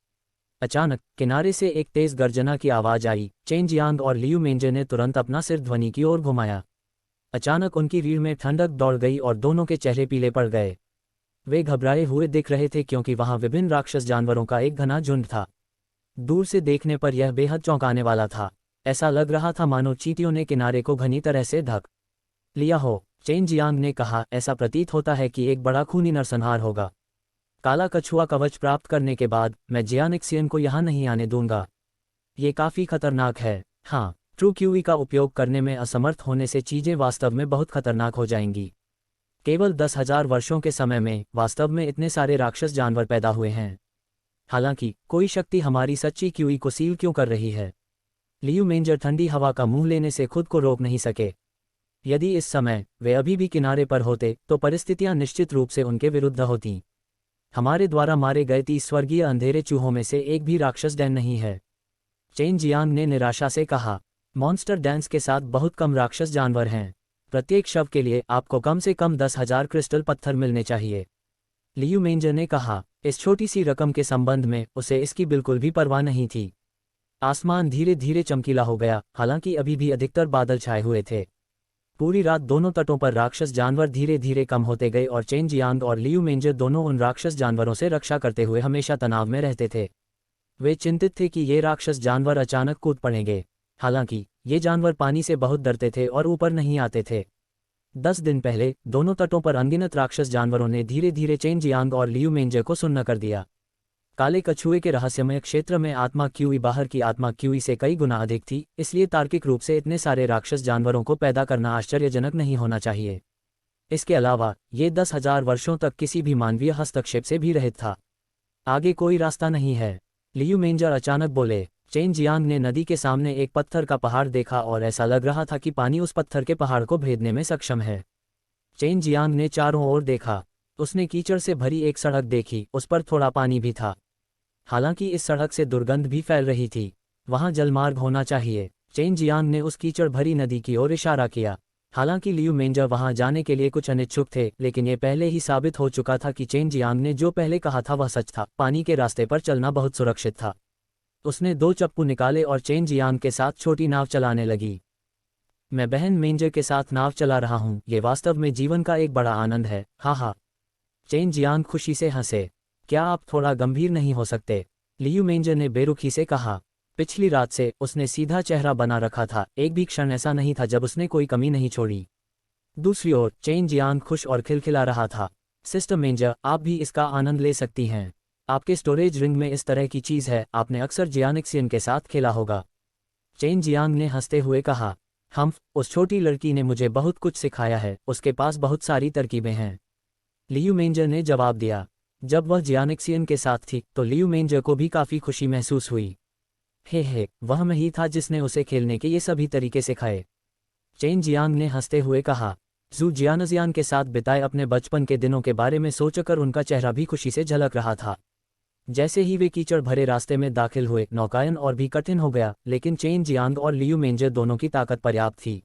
अचानक किनारे से एक तेज गर्जना की आवाज आई। चेन जियांग और लियू मेंजर ने तुरंत अपना सिर ध्वनि की ओर घुमाया। अचानक उनकी रीढ़ में ठंडक दौड़ गई और दोनों के चेहरे पीले पड़ गए। वे घबराए हुए दिख रहे थे क्योंकि वहां विभिन्न राक्षस जानवरों का एक घना झुंड था। दूर से देखने पर यह बेहद चौंकाने वाला था। ऐसा लग रहा था मानो चींटियों ने किनारे को घनी तरह से ढक लिया हो। चेन जियांग ने कहा, ऐसा प्रतीत होता है कि एक बड़ा खूनी नरसंहार होगा। काला कछुआ कवच प्राप्त करने के बाद मैं जियानिक्सियन को यहाँ नहीं आने दूंगा। ये काफ़ी खतरनाक है। हाँ, ट्रू क्यूई का उपयोग करने में असमर्थ होने से चीज़ें वास्तव में बहुत खतरनाक हो जाएंगी। केवल 10,000 वर्षों के समय में वास्तव में इतने सारे राक्षस जानवर पैदा हुए हैं। हालांकि कोई शक्ति हमारी सच्ची क्यूई को सील क्यों कर रही है? लियू मेंजर ठंडी हवा का मुंह लेने से खुद को रोक नहीं सके। यदि इस समय वे अभी भी किनारे पर होते तो परिस्थितियां निश्चित रूप से उनके विरुद्ध होतीं। हमारे द्वारा मारे गए 30 स्वर्गीय अंधेरे चूहों में से एक भी राक्षस डैन नहीं है। चेन जियांग ने निराशा से कहा, मॉन्स्टर डैंस के साथ बहुत कम राक्षस जानवर हैं। प्रत्येक शव के लिए आपको कम से कम 10,000 क्रिस्टल पत्थर मिलने चाहिए। लियू मेंजर ने कहा, इस छोटी सी रकम के संबंध में उसे इसकी बिल्कुल भी परवाह नहीं थी। आसमान धीरे धीरे चमकीला हो गया, हालांकि अभी भी अधिकतर बादल छाए हुए थे। पूरी रात दोनों तटों पर राक्षस जानवर धीरे धीरे कम होते गए और चेन जियांग और लियू मेंजर दोनों उन राक्षस जानवरों से रक्षा करते हुए हमेशा तनाव में रहते थे। वे चिंतित थे कि ये राक्षस जानवर अचानक कूद पड़ेंगे। हालांकि ये जानवर पानी से बहुत डरते थे और ऊपर नहीं आते थे। 10 दिन पहले दोनों तटों पर अनगिनत राक्षस जानवरों ने धीरे धीरे चेन जियांग और लियू मेंजर को सुन्न कर दिया। काले कछुए के रहस्यमय क्षेत्र में आत्मा क्यूई बाहर की आत्मा क्यूई से कई गुना अधिक थी, इसलिए तार्किक रूप से इतने सारे राक्षस जानवरों को पैदा करना आश्चर्यजनक नहीं होना चाहिए। इसके अलावा ये 10,000 वर्षों तक किसी भी मानवीय हस्तक्षेप से भी रहित था। आगे कोई रास्ता नहीं है। लियू मेंजर अचानक बोले। चेन जियांग ने नदी के सामने एक पत्थर का पहाड़ देखा और ऐसा लग रहा था कि पानी उस पत्थर के पहाड़ को भेदने में सक्षम है। चेन जियांग ने चारों ओर देखा। उसने कीचड़ से भरी एक सड़क देखी, उस पर थोड़ा पानी भी था। हालांकि इस सड़क से दुर्गंध भी फैल रही थी। वहां जलमार्ग होना चाहिए। चेन जियांग ने उस कीचड़ भरी नदी की ओर इशारा किया। हालांकि लियू मेंजर वहां जाने के लिए कुछ अनिच्छुक थे, लेकिन ये पहले ही साबित हो चुका था कि चेन जियांग ने जो पहले कहा था वह सच था। पानी के रास्ते पर चलना बहुत सुरक्षित था। उसने 2 चप्पू निकाले और चेन जियांग के साथ छोटी नाव चलाने लगी। मैं बहन मेंजर के साथ नाव चला रहा हूँ, ये वास्तव में जीवन का एक बड़ा आनंद है। हाँ हाँ। चेन जियांग खुशी से हंसे। क्या आप थोड़ा गंभीर नहीं हो सकते? लियू मेंजर ने बेरुखी से कहा। पिछली रात से उसने सीधा चेहरा बना रखा था, एक भी क्षण ऐसा नहीं था जब उसने कोई कमी नहीं छोड़ी। दूसरी ओर चेन जियांग खुश और खिलखिला रहा था। सिस्टर मेंजर, आप भी इसका आनंद ले सकती हैं। आपके स्टोरेज रिंग में इस तरह की चीज़ है, आपने अक्सर जियानिक्सियन के साथ खेला होगा। चेन जियांग ने हंसते हुए कहा, उस छोटी लड़की ने मुझे बहुत कुछ सिखाया है, उसके पास बहुत सारी तरकीबें हैं। लियू मेंजर ने जवाब दिया। जब वह जियानिक्सियन के साथ थी तो लियू मेंजर को भी काफ़ी खुशी महसूस हुई। वह मैं ही था जिसने उसे खेलने के ये सभी तरीके सिखाए। चेन जियांग ने हंसते हुए कहा। जू जियानजियान के साथ बिताए अपने बचपन के दिनों के बारे में सोचकर उनका चेहरा भी खुशी से झलक रहा था। जैसे ही वे कीचड़ भरे रास्ते में दाखिल हुए, नौकायन और भी कठिन हो गया, लेकिन चेन जियांग और लियू मेंजर दोनों की ताकत पर्याप्त थी।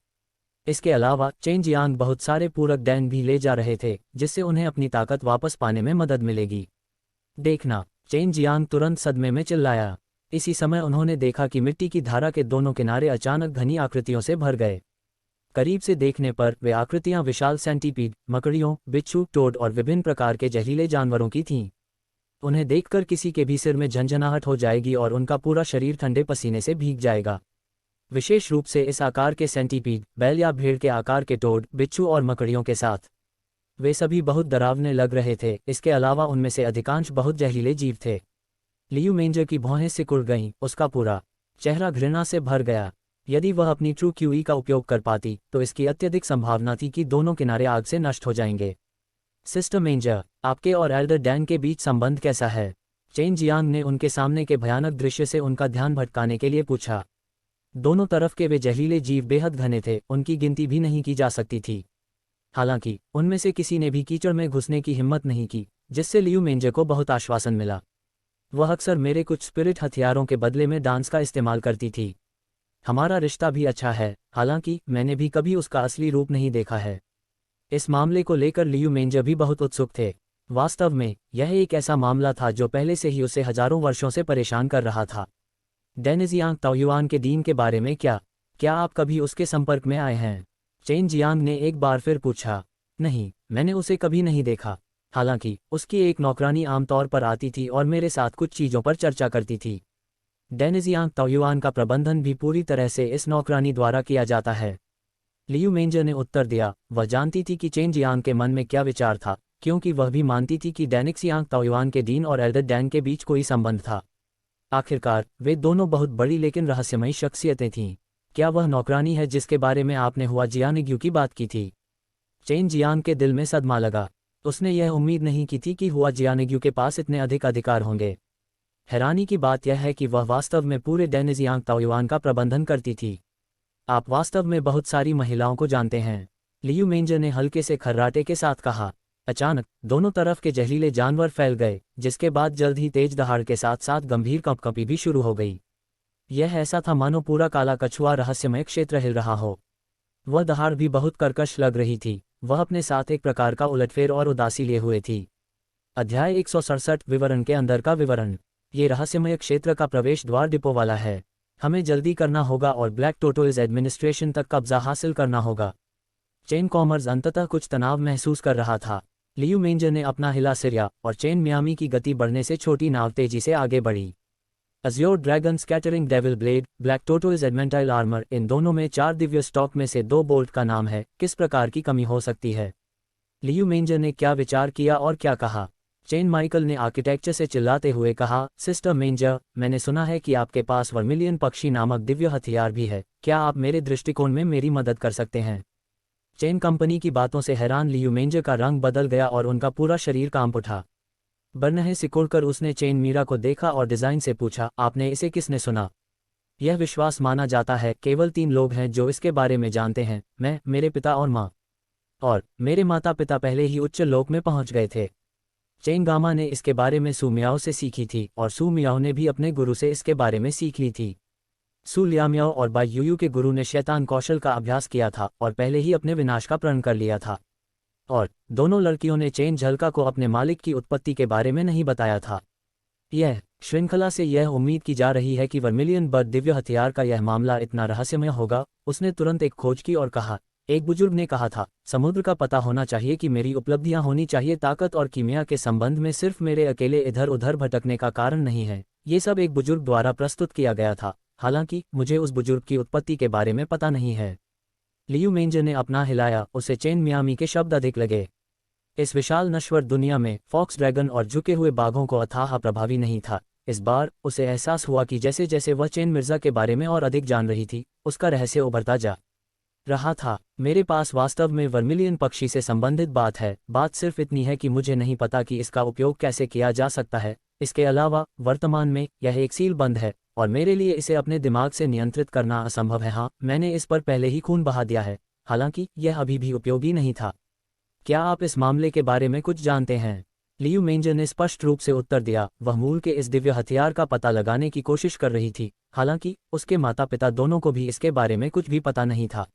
इसके अलावा चेन जियांग बहुत सारे पूरक डैन भी ले जा रहे थे, जिससे उन्हें अपनी ताकत वापस पाने में मदद मिलेगी। देखना! चेन जियांग तुरंत सदमे में चिल्लाया। इसी समय उन्होंने देखा कि मिट्टी की धारा के दोनों किनारे अचानक घनी आकृतियों से भर गए। करीब से देखने पर वे आकृतियां विशाल सेंटीपीड, मकड़ियों, बिच्छू, टोड और विभिन्न प्रकार के जहरीले जानवरों की थीं। उन्हें देखकर किसी के भी सिर में झंझनाहट हो जाएगी और उनका पूरा शरीर ठंडे पसीने से भीग जाएगा। विशेष रूप से इस आकार के सेंटीपीड, बैल या भेड़ के आकार के टोड, बिच्छू और मकड़ियों के साथ। वे सभी बहुत डरावने लग रहे थे। इसके अलावा उनमें से अधिकांश बहुत जहरीले जीव थे। लियू मेंजर की भौहें सिकुड़ गईं, उसका पूरा चेहरा घृणा से भर गया। यदि वह अपनी ट्रू क्यूई का उपयोग कर पाती तो इसकी अत्यधिक संभावना थी कि दोनों किनारे आग से नष्ट हो जाएंगे। सिस्टर मेंजर, आपके और एल्डर डैन के बीच संबंध कैसा है? चेन जियांग ने उनके सामने के भयानक दृश्य से उनका ध्यान भटकाने के लिए पूछा। दोनों तरफ के वे जहरीले जीव बेहद घने थे, उनकी गिनती भी नहीं की जा सकती थी। हालांकि उनमें से किसी ने भी कीचड़ में घुसने की हिम्मत नहीं की, जिससे लियू मेंजर को बहुत आश्वासन मिला। वह अक्सर मेरे कुछ स्पिरिट हथियारों के बदले में डांस का इस्तेमाल करती थी। हमारा रिश्ता भी अच्छा है, हालांकि मैंने भी कभी उसका असली रूप नहीं देखा है। इस मामले को लेकर लियू मेंजर भी बहुत उत्सुक थे। वास्तव में यह एक ऐसा मामला था जो पहले से ही उसे हजारों वर्षों से परेशान कर रहा था। डेनिजियांग ताओयुआन के दीन के बारे में क्या आप कभी उसके संपर्क में आए हैं? चेन जियांग ने एक बार फिर पूछा। नहीं, मैंने उसे कभी नहीं देखा। हालांकि उसकी एक नौकरानी आमतौर पर आती थी और मेरे साथ कुछ चीज़ों पर चर्चा करती थी। डेनिजियांग ताओयुआन का प्रबंधन भी पूरी तरह से इस नौकरानी द्वारा किया जाता है। लियू मेंजर ने उत्तर दिया, वह जानती थी कि चेन जियांग के मन में क्या विचार था, क्योंकि वह भी मानती थी कि डैनिक्सियांग ताओयुआन के डीन और एल्डर डैन के बीच कोई संबंध था। आखिरकार वे दोनों बहुत बड़ी लेकिन रहस्यमयी शख्सियतें थीं। क्या वह नौकरानी है जिसके बारे में आपने हुआ जियानिग्यू की बात की थी? चेन जियांग के दिल में सदमा लगा। उसने यह उम्मीद नहीं की थी कि हुआ जियानिग्यू के पास इतने अधिक अधिकार होंगे। हैरानी की बात यह है कि वह वास्तव में पूरे डैनिजियांग ताओयुआन का प्रबंधन करती थी। आप वास्तव में बहुत सारी महिलाओं को जानते हैं, लियू मेंजर ने हल्के से खर्राटे के साथ कहा। अचानक दोनों तरफ के जहरीले जानवर फैल गए, जिसके बाद जल्द ही तेज दहाड़ के साथ साथ गंभीर कंपकंपी भी शुरू हो गई। यह ऐसा था मानो पूरा काला कछुआ रहस्यमय क्षेत्र हिल रहा हो। वह दहाड़ भी बहुत कर्कश लग रही थी। वह अपने साथ एक प्रकार का उलटफेर और उदासी लिए हुए थी। अध्याय 167 विवरण के अंदर का विवरण। ये रहस्यमय क्षेत्र का प्रवेश द्वार डिपो वाला है। हमें जल्दी करना होगा और ब्लैक टोटोइज एडमिनिस्ट्रेशन तक कब्जा हासिल करना होगा। चेन कॉमर्स अंततः कुछ तनाव महसूस कर रहा था। लियू मेंजर ने अपना हिला सिरिया और चेन मियामी की गति बढ़ने से छोटी नाव तेजी से आगे बढ़ी। Azure dragon scattering devil blade, black tortoise adamantine armour, इन दोनों में 4 दिव्य स्टॉक में से 2 बोल्ट का नाम है। किस प्रकार की कमी हो सकती है? लियू मेंजर ने क्या विचार किया और क्या कहा? चेन माइकल ने आर्किटेक्चर से चिल्लाते हुए कहा, सिस्टर मेंजर, मैंने सुना है कि आपके पास वर्मिलियन पक्षी नामक दिव्य हथियार भी है। क्या आप मेरे दृष्टिकोण में मेरी मदद कर सकते हैं? चेन कंपनी की बातों से हैरान लियू मेंजर का रंग बदल गया और उनका पूरा शरीर कांप उठा। बरनहे सिकुड़कर उसने चेन मीरा को देखा और डिज़ाइन से पूछा, आपने इसे किसने सुना? यह विश्वास माना जाता है, केवल 3 लोग हैं जो इसके बारे में जानते हैं, मैं, मेरे पिता और माँ। और मेरे माता पिता पहले ही उच्च लोक में पहुंच गए थे। चेन गामा ने इसके बारे में सू मियाओ से सीखी थी और सू मियाओ ने भी अपने गुरु से इसके बारे में सीख ली थी। सू लियामियाओ और बाई यूयू के गुरु ने शैतान कौशल का अभ्यास किया था और पहले ही अपने विनाश का प्रण कर लिया था। और दोनों लड़कियों ने चेन झलका को अपने मालिक की उत्पत्ति के बारे में नहीं बताया था। यह श्रृंखला से यह उम्मीद की जा रही है कि वर्मिलियन बर्ड दिव्य हथियार का यह मामला इतना रहस्यमय होगा। उसने तुरंत एक खोज की और कहा, एक बुजुर्ग ने कहा था, समुद्र का पता होना चाहिए कि मेरी उपलब्धियां होनी चाहिए। ताकत और कीमिया के संबंध में सिर्फ मेरे अकेले इधर उधर भटकने का कारण नहीं है। ये सब एक बुजुर्ग द्वारा प्रस्तुत किया गया था, हालांकि मुझे उस बुजुर्ग की उत्पत्ति के बारे में पता नहीं है। लियू मेंजर ने अपना हिलाया, उसे चेन मियामी के शब्द अधिक लगे। इस विशाल नश्वर दुनिया में फॉक्स ड्रैगन और झुके हुए बाघों को अथाह प्रभावी नहीं था। इस बार उसे एहसास हुआ कि जैसे जैसे वह चेन मिर्जा के बारे में और अधिक जान रही थी, उसका रहस्य उभरता जा रहा था। मेरे पास वास्तव में वर्मिलियन पक्षी से संबंधित बात है। बात सिर्फ इतनी है कि मुझे नहीं पता कि इसका उपयोग कैसे किया जा सकता है। इसके अलावा वर्तमान में यह एक सील बंद है और मेरे लिए इसे अपने दिमाग से नियंत्रित करना असंभव है। हाँ, मैंने इस पर पहले ही खून बहा दिया है, हालांकि यह अभी भी उपयोगी नहीं था। क्या आप इस मामले के बारे में कुछ जानते हैं? लियू मेंजर ने स्पष्ट रूप से उत्तर दिया। वह मूल के इस दिव्य हथियार का पता लगाने की कोशिश कर रही थी, हालांकि उसके माता पिता दोनों को भी इसके बारे में कुछ भी पता नहीं था।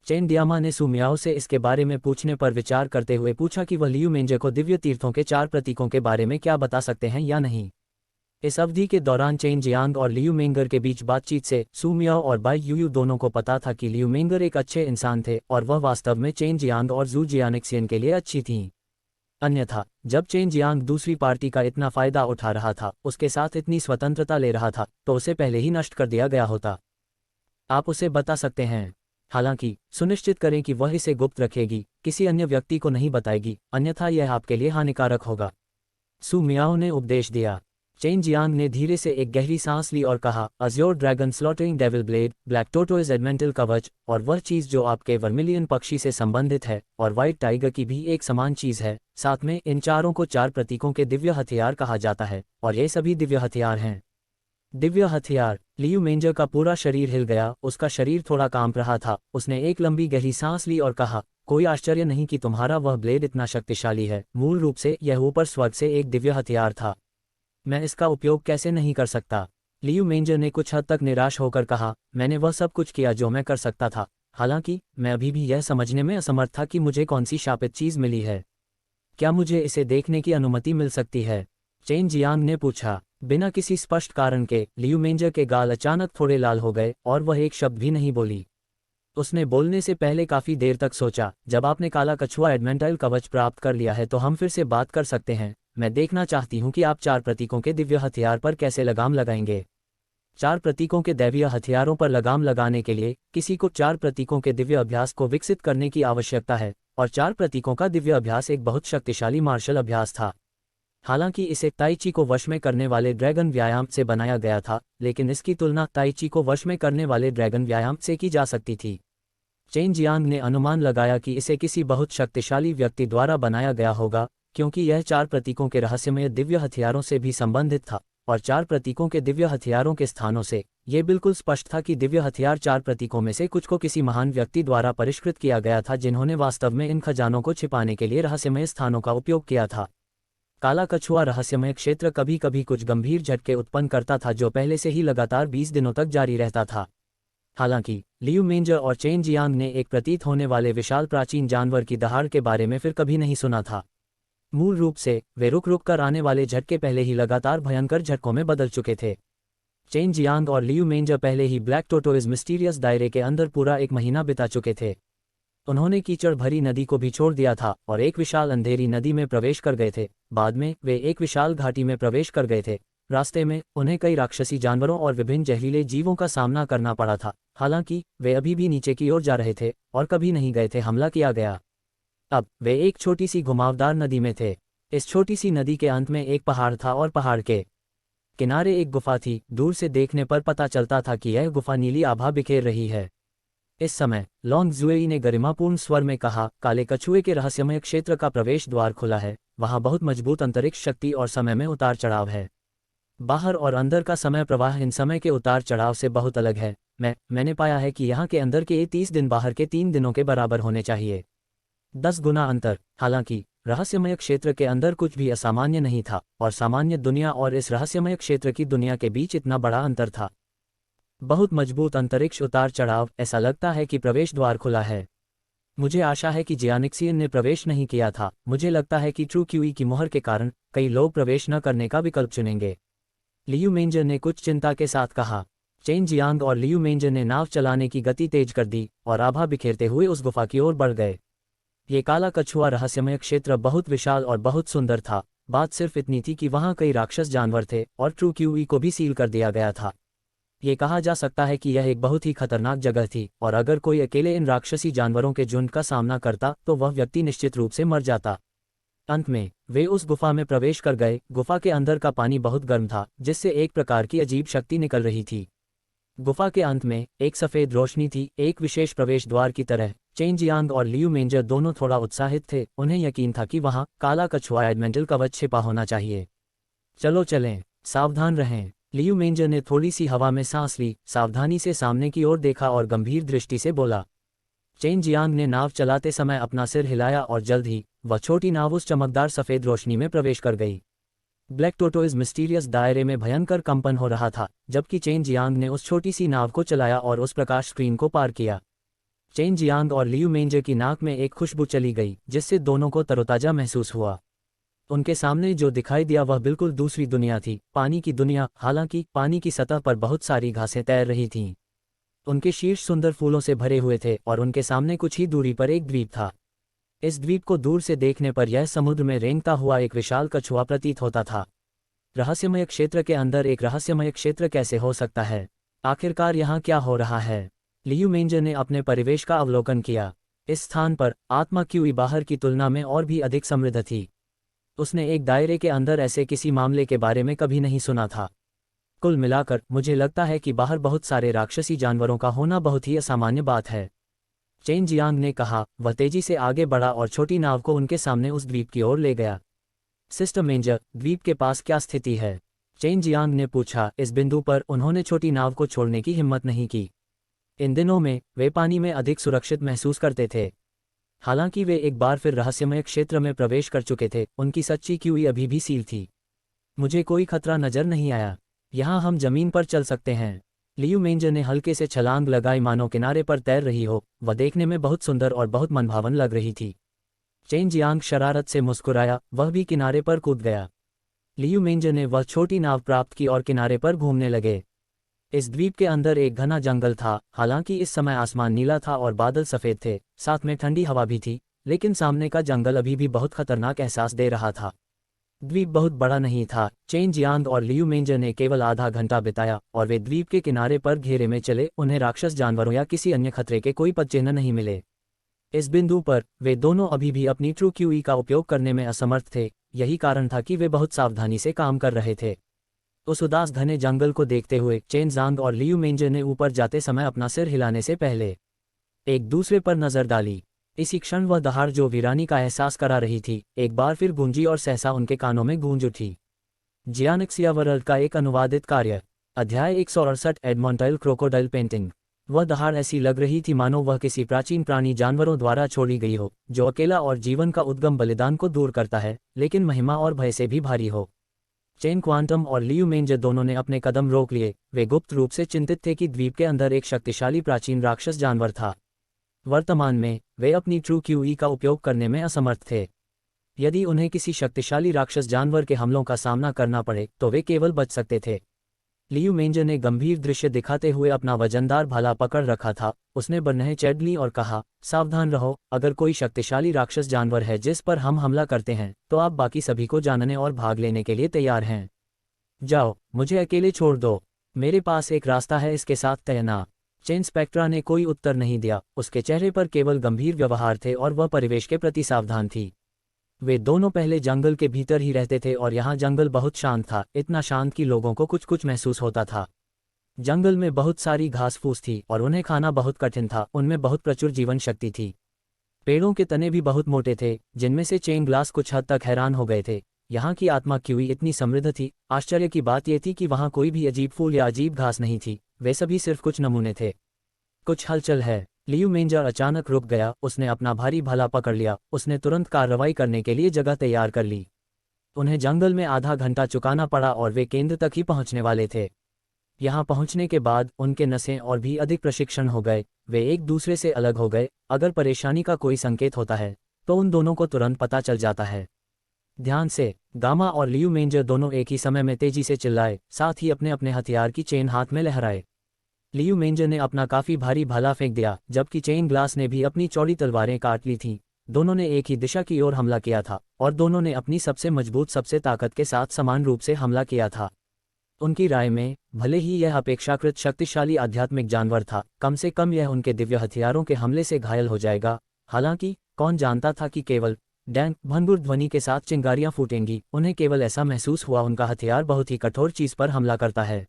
चेन डियामा ने सू मियाओ से इसके बारे में पूछने पर विचार करते हुए पूछा कि वह लियू मेंजर को दिव्य तीर्थों के 4 प्रतीकों के बारे में क्या बता सकते हैं या नहीं। इस अवधि के दौरान चेन जियांग और लियू मेंगर के बीच बातचीत से सू मियाओ और बाई यूयू दोनों को पता था कि लियू मेंगर एक अच्छे इंसान थे और वह वास्तव में चेन जियांग और जू जियानिक्सियन के लिए अच्छी थीं। अन्यथा जब चेन जियांग दूसरी पार्टी का इतना फायदा उठा रहा था, उसके साथ इतनी स्वतंत्रता ले रहा था, तो उसे पहले ही नष्ट कर दिया गया होता। आप उसे बता सकते हैं, हालांकि सुनिश्चित करें कि वह इसे गुप्त रखेगी, किसी अन्य व्यक्ति को नहीं बताएगी, अन्यथा यह आपके लिए हानिकारक होगा। सू मियाओ ने उपदेश दिया। चेन जियांग ने धीरे से एक गहरी सांस ली और कहा, azure dragon slaughtering devil blade, black tortoise adamantine कवच, और वह चीज़ जो आपके वर्मिलियन पक्षी से संबंधित है और व्हाइट टाइगर की भी एक समान चीज़ है। साथ में इन चारों को 4 प्रतीकों के दिव्य हथियार कहा जाता है और ये सभी दिव्य हथियार हैं। दिव्य हथियार। लियू मेंजर का पूरा शरीर हिल गया, उसका शरीर थोड़ा कांप रहा था। उसने एक लंबी गहरी सांस ली और कहा, कोई आश्चर्य नहीं कि तुम्हारा वह ब्लेड इतना शक्तिशाली है। मूल रूप से यह ऊपर स्वर्ग से एक दिव्य हथियार था। मैं इसका उपयोग कैसे नहीं कर सकता? लियू मेंजर ने कुछ हद तक निराश होकर कहा, मैंने वह सब कुछ किया जो मैं कर सकता था, हालांकि मैं अभी भी यह समझने में असमर्थ था कि मुझे कौन सी शापित चीज़ मिली है। क्या मुझे इसे देखने की अनुमति मिल सकती है? चेन जियांग ने पूछा। बिना किसी स्पष्ट कारण के लियू मेंजर के गाल अचानक थोड़े लाल हो गए और वह एक शब्द भी नहीं बोली। उसने बोलने से पहले काफी देर तक सोचा। जब आपने काला कछुआ एडमेंटाइल कवच प्राप्त कर लिया है तो हम फिर से बात कर सकते हैं। मैं देखना चाहती हूं कि आप 4 प्रतीकों के दिव्य हथियार पर कैसे लगाम लगाएंगे। 4 प्रतीकों के दैवीय हथियारों पर लगाम लगाने के लिए किसी को 4 प्रतीकों के दिव्य अभ्यास को विकसित करने की आवश्यकता है, और 4 प्रतीकों का दिव्य अभ्यास एक बहुत शक्तिशाली मार्शल अभ्यास था। हालांकि इसे ताई ची को वश में करने वाले ड्रैगन व्यायाम से बनाया गया था, लेकिन इसकी तुलना ताई ची को वश में करने वाले ड्रैगन व्यायाम से की जा सकती थी। चेन जियांग ने अनुमान लगाया कि इसे किसी बहुत शक्तिशाली व्यक्ति द्वारा बनाया गया होगा, क्योंकि यह 4 प्रतीकों के रहस्यमय दिव्य हथियारों से भी संबंधित था, और 4 प्रतीकों के दिव्य हथियारों के स्थानों से ये बिल्कुल स्पष्ट था कि दिव्य हथियार 4 प्रतीकों में से कुछ को किसी महान व्यक्ति द्वारा परिष्कृत किया गया था, जिन्होंने वास्तव में इन खजानों को छिपाने के लिए रहस्यमय स्थानों का उपयोग किया था। काला कछुआ रहस्यमय क्षेत्र कभी कभी कुछ गंभीर झटके उत्पन्न करता था, जो पहले से ही लगातार 20 दिनों तक जारी रहता था। हालांकि लियू मेंजर और चेन जियांग ने एक प्रतीत होने वाले विशाल प्राचीन जानवर की दहाड़ के बारे में फिर कभी नहीं सुना था। मूल रूप से वे रुक रुक कर आने वाले झटके पहले ही लगातार भयंकर झटकों में बदल चुके थे। चेन जियांग और लियू मेंजर पहले ही ब्लैक टोटोइज मिस्टीरियस दायरे के अंदर पूरा 1 महीना बिता चुके थे। उन्होंने कीचड़ भरी नदी को भी छोड़ दिया था और एक विशाल अंधेरी नदी में प्रवेश कर गए थे। बाद में वे एक विशाल घाटी में प्रवेश कर गए थे। रास्ते में उन्हें कई राक्षसी जानवरों और विभिन्न जहरीले जीवों का सामना करना पड़ा था। हालांकि वे अभी भी नीचे की ओर जा रहे थे और कभी नहीं गए थे हमला किया गया। अब वे एक छोटी सी घुमावदार नदी में थे। इस छोटी सी नदी के अंत में एक पहाड़ था और पहाड़ के किनारे एक गुफा थी। दूर से देखने पर पता चलता था कि यह गुफा नीली आभा बिखेर रही है। इस समय लॉन्ग जुएई ने गरिमापूर्ण स्वर में कहा, काले कछुए के रहस्यमय क्षेत्र का प्रवेश द्वार खुला है। वहां बहुत मजबूत अंतरिक्ष शक्ति और समय में उतार चढ़ाव है। बाहर और अंदर का समय प्रवाह इन समय के उतार चढ़ाव से बहुत अलग है। मैंने पाया है कि यहाँ के अंदर के 30 दिन बाहर के 3 दिनों के बराबर होने चाहिए। 10 गुना अंतर। हालांकि रहस्यमय क्षेत्र के अंदर कुछ भी असामान्य नहीं था, और सामान्य दुनिया और इस रहस्यमय क्षेत्र की दुनिया के बीच इतना बड़ा अंतर था। बहुत मजबूत अंतरिक्ष उतार चढ़ाव। ऐसा लगता है कि प्रवेश द्वार खुला है। मुझे आशा है कि जियानिक्सियन ने प्रवेश नहीं किया था। मुझे लगता है कि ट्रू क्यूई की मोहर के कारण कई लोग प्रवेश न करने का विकल्प चुनेंगे। लियू मेंजर ने कुछ चिंता के साथ कहा। चेन जियांग और लियू मेंजर ने नाव चलाने की गति तेज कर दी और आभा बिखेरते हुए उस गुफा की ओर बढ़ गए। ये काला कछुआ रहस्यमय क्षेत्र बहुत विशाल और बहुत सुंदर था। बात सिर्फ इतनी थी कि वहां कई राक्षस जानवर थे और ट्रू क्यूई को भी सील कर दिया गया था। ये कहा जा सकता है कि यह एक बहुत ही खतरनाक जगह थी, और अगर कोई अकेले इन राक्षसी जानवरों के झुंड का सामना करता तो वह व्यक्ति निश्चित रूप से मर जाता। अंत में वे उस गुफा में प्रवेश कर गए। गुफा के अंदर का पानी बहुत गर्म था, जिससे एक प्रकार की अजीब शक्ति निकल रही थी। गुफा के अंत में एक सफेद रोशनी थी, एक विशेष प्रवेश द्वार की तरह। चेन जियांग और लियू मेंजर दोनों थोड़ा उत्साहित थे। उन्हें यकीन था कि वहां काला कछुआ एडमेंटल कवच छिपा होना चाहिए। चलो चलें, सावधान रहें। लियू मेंजर ने थोड़ी सी हवा में सांस ली, सावधानी से सामने की ओर देखा और गंभीर दृष्टि से बोला। चेन जियांग ने नाव चलाते समय अपना सिर हिलाया और जल्द ही वह छोटी नाव उस चमकदार सफेद रोशनी में प्रवेश कर गई। ब्लैक टोटोइज मिस्टीरियस दायरे में भयंकर कंपन हो रहा था, जबकि चेन जियांग ने उस छोटी सी नाव को चलाया और उस प्रकाश स्क्रीन को पार किया। चेन जियांग और लियू मेंजर की नाक में एक खुशबू चली गई, जिससे दोनों को तरोताजा महसूस हुआ। उनके सामने जो दिखाई दिया वह बिल्कुल दूसरी दुनिया थी, पानी की दुनिया। हालांकि पानी की सतह पर बहुत सारी घासें तैर रही थीं। उनके शीर्ष सुंदर फूलों से भरे हुए थे और उनके सामने कुछ ही दूरी पर एक द्वीप था। इस द्वीप को दूर से देखने पर यह समुद्र में रेंगता हुआ एक विशाल कछुआ प्रतीत होता था। रहस्यमय क्षेत्र के अंदर एक रहस्यमय क्षेत्र कैसे हो सकता है? आखिरकार यहाँ क्या हो रहा है? लियू मेंजर ने अपने परिवेश का अवलोकन किया। इस स्थान पर आत्मा क्यूई बाहर की तुलना में और भी अधिक समृद्ध थी। उसने एक दायरे के अंदर ऐसे किसी मामले के बारे में कभी नहीं सुना था। कुल मिलाकर मुझे लगता है कि बाहर बहुत सारे राक्षसी जानवरों का होना बहुत ही असामान्य बात है। चेन जियांग ने कहा। वह तेजी से आगे बढ़ा और छोटी नाव को उनके सामने उस द्वीप की ओर ले गया। सिस्टर मेंजर, द्वीप के पास क्या स्थिति है? चेन जियांग ने पूछा। इस बिंदु पर उन्होंने छोटी नाव को छोड़ने की हिम्मत नहीं की। इन दिनों में वे पानी में अधिक सुरक्षित महसूस करते थे। हालांकि वे एक बार फिर रहस्यमय क्षेत्र में प्रवेश कर चुके थे, उनकी सच्ची क्यूई अभी भी सील थी। मुझे कोई खतरा नजर नहीं आया। यहाँ हम जमीन पर चल सकते हैं। लियू मेंजर ने हल्के से छलांग लगाई, मानो किनारे पर तैर रही हो। वह देखने में बहुत सुंदर और बहुत मनभावन लग रही थी। चेन जियांग शरारत से मुस्कुराया, वह भी किनारे पर कूद गया। लियू मेंजर ने वह छोटी नाव प्राप्त की और किनारे पर घूमने लगे। इस द्वीप के अंदर एक घना जंगल था। हालांकि इस समय आसमान नीला था और बादल सफेद थे, साथ में ठंडी हवा भी थी, लेकिन सामने का जंगल अभी भी बहुत खतरनाक एहसास दे रहा था। द्वीप बहुत बड़ा नहीं था। चेन जियांग और लियू मेंजर ने केवल आधा घंटा बिताया और वे द्वीप के किनारे पर घेरे में चले। उन्हें राक्षस जानवरों या किसी अन्य खतरे के कोई पदचिह्न नहीं मिले। इस बिंदु पर वे दोनों अभी भी अपनी ट्रू क्यूई का उपयोग करने में असमर्थ थे। यही कारण था कि वे बहुत सावधानी से काम कर रहे थे। उस उदास घने जंगल को देखते हुए चेन जियांग और लियू मेंजर ने ऊपर जाते समय अपना सिर हिलाने से पहले एक दूसरे पर नजर डाली। इसी क्षण वह दहाड़ जो वीरानी का एहसास करा रही थी एक बार फिर गूंजी और सहसा उनके कानों में गूंज उठी। जियानक्सिया वर्ल्ड का एक अनुवादित कार्य। अध्याय 168 एडमोंटाइल क्रोकोडाइल पेंटिंग। वह दहाड़ ऐसी लग रही थी मानो वह किसी प्राचीन प्राणी जानवरों द्वारा छोड़ी गई हो, जो अकेला और जीवन का उद्गम बलिदान को दूर करता है, लेकिन महिमा और भय से भी भारी हो। चेन क्वांटम और लियू मेंजर दोनों ने अपने कदम रोक लिए। वे गुप्त रूप से चिंतित थे कि द्वीप के अंदर एक शक्तिशाली प्राचीन राक्षस जानवर था। वर्तमान में वे अपनी ट्रू क्यूई का उपयोग करने में असमर्थ थे। यदि उन्हें किसी शक्तिशाली राक्षस जानवर के हमलों का सामना करना पड़े तो वे केवल बच सकते थे। लियू मेंजर ने गंभीर दृश्य दिखाते हुए अपना वजनदार भाला पकड़ रखा था। उसने बरनहें चढ़ ली और कहा, सावधान रहो, अगर कोई शक्तिशाली राक्षस जानवर है जिस पर हम हमला करते हैं तो आप बाकी सभी को जानने और भाग लेने के लिए तैयार हैं। जाओ, मुझे अकेले छोड़ दो, मेरे पास एक रास्ता है इसके साथ तय ना। चेन स्पेक्ट्रा ने कोई उत्तर नहीं दिया। उसके चेहरे पर केवल गंभीर व्यवहार थे और वह परिवेश के प्रति सावधान थी। वे दोनों पहले जंगल के भीतर ही रहते थे और यहाँ जंगल बहुत शांत था, इतना शांत कि लोगों को कुछ कुछ महसूस होता था। जंगल में बहुत सारी घास फूस थी और उन्हें खाना बहुत कठिन था। उनमें बहुत प्रचुर जीवन शक्ति थी। पेड़ों के तने भी बहुत मोटे थे, जिनमें से चेन ग्लास कुछ हद तक हैरान हो गए थे। यहाँ की आत्मा क्यूई इतनी समृद्ध थी। आश्चर्य की बात यह थी कि वहाँ कोई भी अजीब फूल या अजीब घास नहीं थी, वे सभी सिर्फ कुछ नमूने थे। कुछ हलचल है। लियू मेंजर अचानक रुक गया। उसने अपना भारी भाला पकड़ लिया। उसने तुरंत कार्रवाई करने के लिए जगह तैयार कर ली। उन्हें जंगल में आधा घंटा चुकाना पड़ा और वे केंद्र तक ही पहुंचने वाले थे। यहाँ पहुंचने के बाद उनके नसें और भी अधिक प्रशिक्षण हो गए। वे एक दूसरे से अलग हो गए। अगर परेशानी का कोई संकेत होता है तो उन दोनों को तुरंत पता चल जाता है। ध्यान से। गामा और लियू मेंजर दोनों एक ही समय में तेजी से चिल्लाए, साथ ही अपने अपने हथियार की चेन हाथ में लहराए। लियू मेंजर ने अपना काफी भारी भाला फेंक दिया, जबकि चेन ग्लास ने भी अपनी चौड़ी तलवारें काट ली थीं। दोनों ने एक ही दिशा की ओर हमला किया था और दोनों ने अपनी सबसे मजबूत सबसे ताकत के साथ समान रूप से हमला किया था। उनकी राय में भले ही यह अपेक्षाकृत शक्तिशाली आध्यात्मिक जानवर था, कम से कम यह उनके दिव्य हथियारों के हमले से घायल हो जाएगा। हालांकि कौन जानता था कि केवल डैंक भंगुर ध्वनि के साथ चिंगारियां फूटेंगी। उन्हें केवल ऐसा महसूस हुआ उनका हथियार बहुत ही कठोर चीज पर हमला करता है।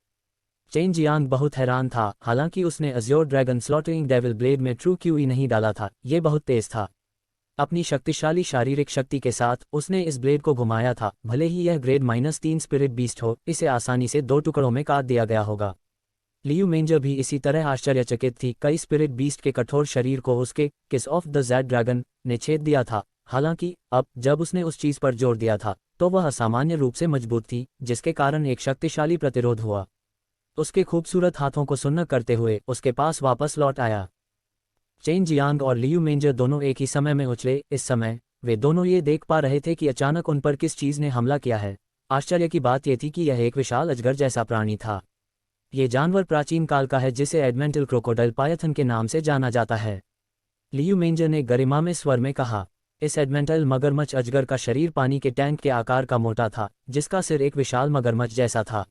चेन जियांग बहुत हैरान था। हालांकि उसने Azure dragon slaughtering devil blade में ट्रू क्यूई नहीं डाला था, ये बहुत तेज था। अपनी शक्तिशाली शारीरिक शक्ति के साथ उसने इस ब्लेड को घुमाया था। भले ही यह ग्रेड -3 स्पिरिट बीस्ट हो, इसे आसानी से 2 टुकड़ों में काट दिया गया होगा। लियू मेंजर भी इसी तरह आश्चर्यचकित थी। कई स्पिरिट बीस्ट के कठोर शरीर को उसके किस ऑफ द ज़ेड ड्रैगन ने छेद दिया था। हालांकि अब जब उसने उस चीज पर जोर दिया था तो वह असामान्य रूप से मजबूत थी, जिसके कारण एक शक्तिशाली प्रतिरोध हुआ। उसके खूबसूरत हाथों को सुन्न करते हुए उसके पास वापस लौट आया। चेन जियांग और लियू मेंजर दोनों एक ही समय में उछले। इस समय वे दोनों ये देख पा रहे थे कि अचानक उन पर किस चीज ने हमला किया है। आश्चर्य की बात यह थी कि यह एक विशाल अजगर जैसा प्राणी था। ये जानवर प्राचीन काल का है, जिसे एडमेंटल क्रोकोडाइल पायथन के नाम से जाना जाता है। लियू मेंजर ने गरिमा में स्वर में कहा। इस एडमेंटल मगरमच्छ अजगर का शरीर पानी के टैंक के आकार का मोटा था, जिसका सिर एक विशाल मगरमच्छ जैसा था।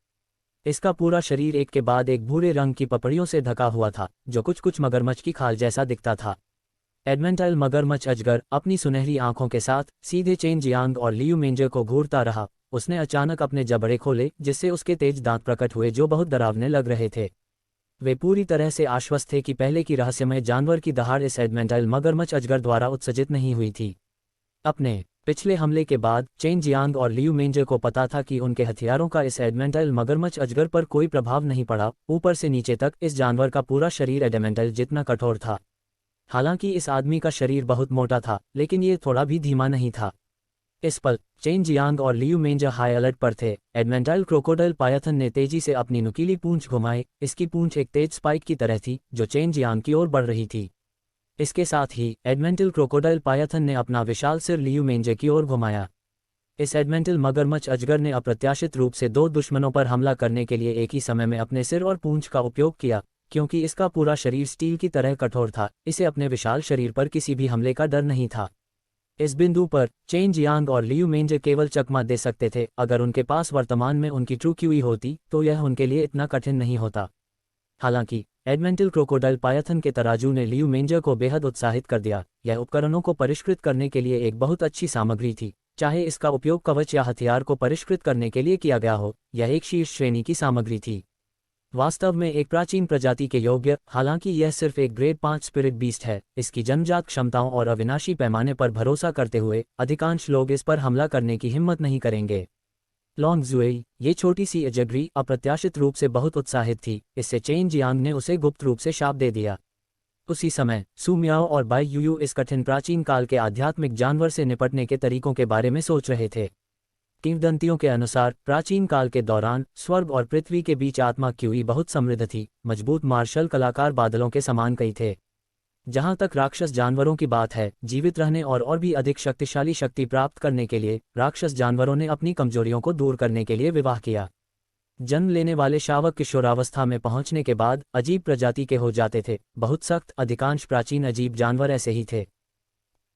इसका पूरा शरीर एक के बाद एक भूरे रंग की पपड़ियों से ढका हुआ था, जो कुछ कुछ मगरमच्छ की खाल जैसा दिखता था। एडमेंटल मगरमच्छ अजगर अपनी सुनहरी आंखों के साथ सीधे चेन जियांग और लियू मेंजर को घूरता रहा। उसने अचानक अपने जबड़े खोले, जिससे उसके तेज दांत प्रकट हुए जो बहुत डरावने लग रहे थे। वे पूरी तरह से आश्वस्त थे कि पहले की रहस्यमय जानवर की दहाड़ इस एडमेंटल मगरमच्छ अजगर द्वारा उत्सर्जित नहीं हुई थी। अपने पिछले हमले के बाद चेन जियांग और लियू मेंजर को पता था कि उनके हथियारों का इस एडमेंटल मगरमच्छ अजगर पर कोई प्रभाव नहीं पड़ा। ऊपर से नीचे तक इस जानवर का पूरा शरीर एडमेंटल जितना कठोर था। हालांकि इस आदमी का शरीर बहुत मोटा था, लेकिन ये थोड़ा भी धीमा नहीं था। इस पल चेन जियांग और लियू मेंजर हाई अलर्ट पर थे। एडमेंटल क्रोकोडाइल पायथन ने तेजी से अपनी नुकीली पूंछ घुमाई। इसकी पूंछ एक तेज स्पाइक की तरह थी जो चेन जियांग की ओर बढ़ रही थी। इसके साथ ही एडमेंटल क्रोकोडाइल पायथन ने अपना विशाल सिर लियू मेंजर की ओर घुमाया। इस एडमेंटल मगरमच्छ अजगर ने अप्रत्याशित रूप से 2 दुश्मनों पर हमला करने के लिए एक ही समय में अपने सिर और पूंछ का उपयोग किया। क्योंकि इसका पूरा शरीर स्टील की तरह कठोर था, इसे अपने विशाल शरीर पर किसी भी हमले का डर नहीं था। इस बिंदु पर चेन जियांग और लियू मेंजर केवल चकमा दे सकते थे। अगर उनके पास वर्तमान में उनकी ट्रू क्यूई होती तो यह उनके लिए इतना कठिन नहीं होता। हालांकि एडमेंटल क्रोकोडाइल पायथन के तराजू ने लियू मेंजर को बेहद उत्साहित कर दिया। यह उपकरणों को परिष्कृत करने के लिए एक बहुत अच्छी सामग्री थी। चाहे इसका उपयोग कवच या हथियार को परिष्कृत करने के लिए किया गया हो, यह एक शीर्ष श्रेणी की सामग्री थी। वास्तव में एक प्राचीन प्रजाति के योग्य। हालांकि यह सिर्फ एक ग्रेड 5 स्पिरिट बीस्ट है, इसकी जन्मजात क्षमताओं और अविनाशी पैमाने पर भरोसा करते हुए अधिकांश लोग इस पर हमला करने की हिम्मत नहीं करेंगे। लॉन्ग जुएई, ये छोटी सी एजगरी अप्रत्याशित रूप से बहुत उत्साहित थी। इससे चेन जियांग ने उसे गुप्त रूप से शाप दे दिया। उसी समय सू मियाओ और बाई यूयू इस कठिन प्राचीन काल के आध्यात्मिक जानवर से निपटने के तरीकों के बारे में सोच रहे थे। किंवदंतियों के अनुसार प्राचीन काल के दौरान स्वर्ग और पृथ्वी के बीच आत्मा क्यूई बहुत समृद्ध थी। मजबूत मार्शल कलाकार बादलों के समान कई थे। जहां तक राक्षस जानवरों की बात है, जीवित रहने और भी अधिक शक्तिशाली शक्ति प्राप्त करने के लिए राक्षस जानवरों ने अपनी कमजोरियों को दूर करने के लिए विवाह किया। जन्म लेने वाले शावक किशोरावस्था में पहुंचने के बाद अजीब प्रजाति के हो जाते थे। बहुत सख्त, अधिकांश प्राचीन अजीब जानवर ऐसे ही थे।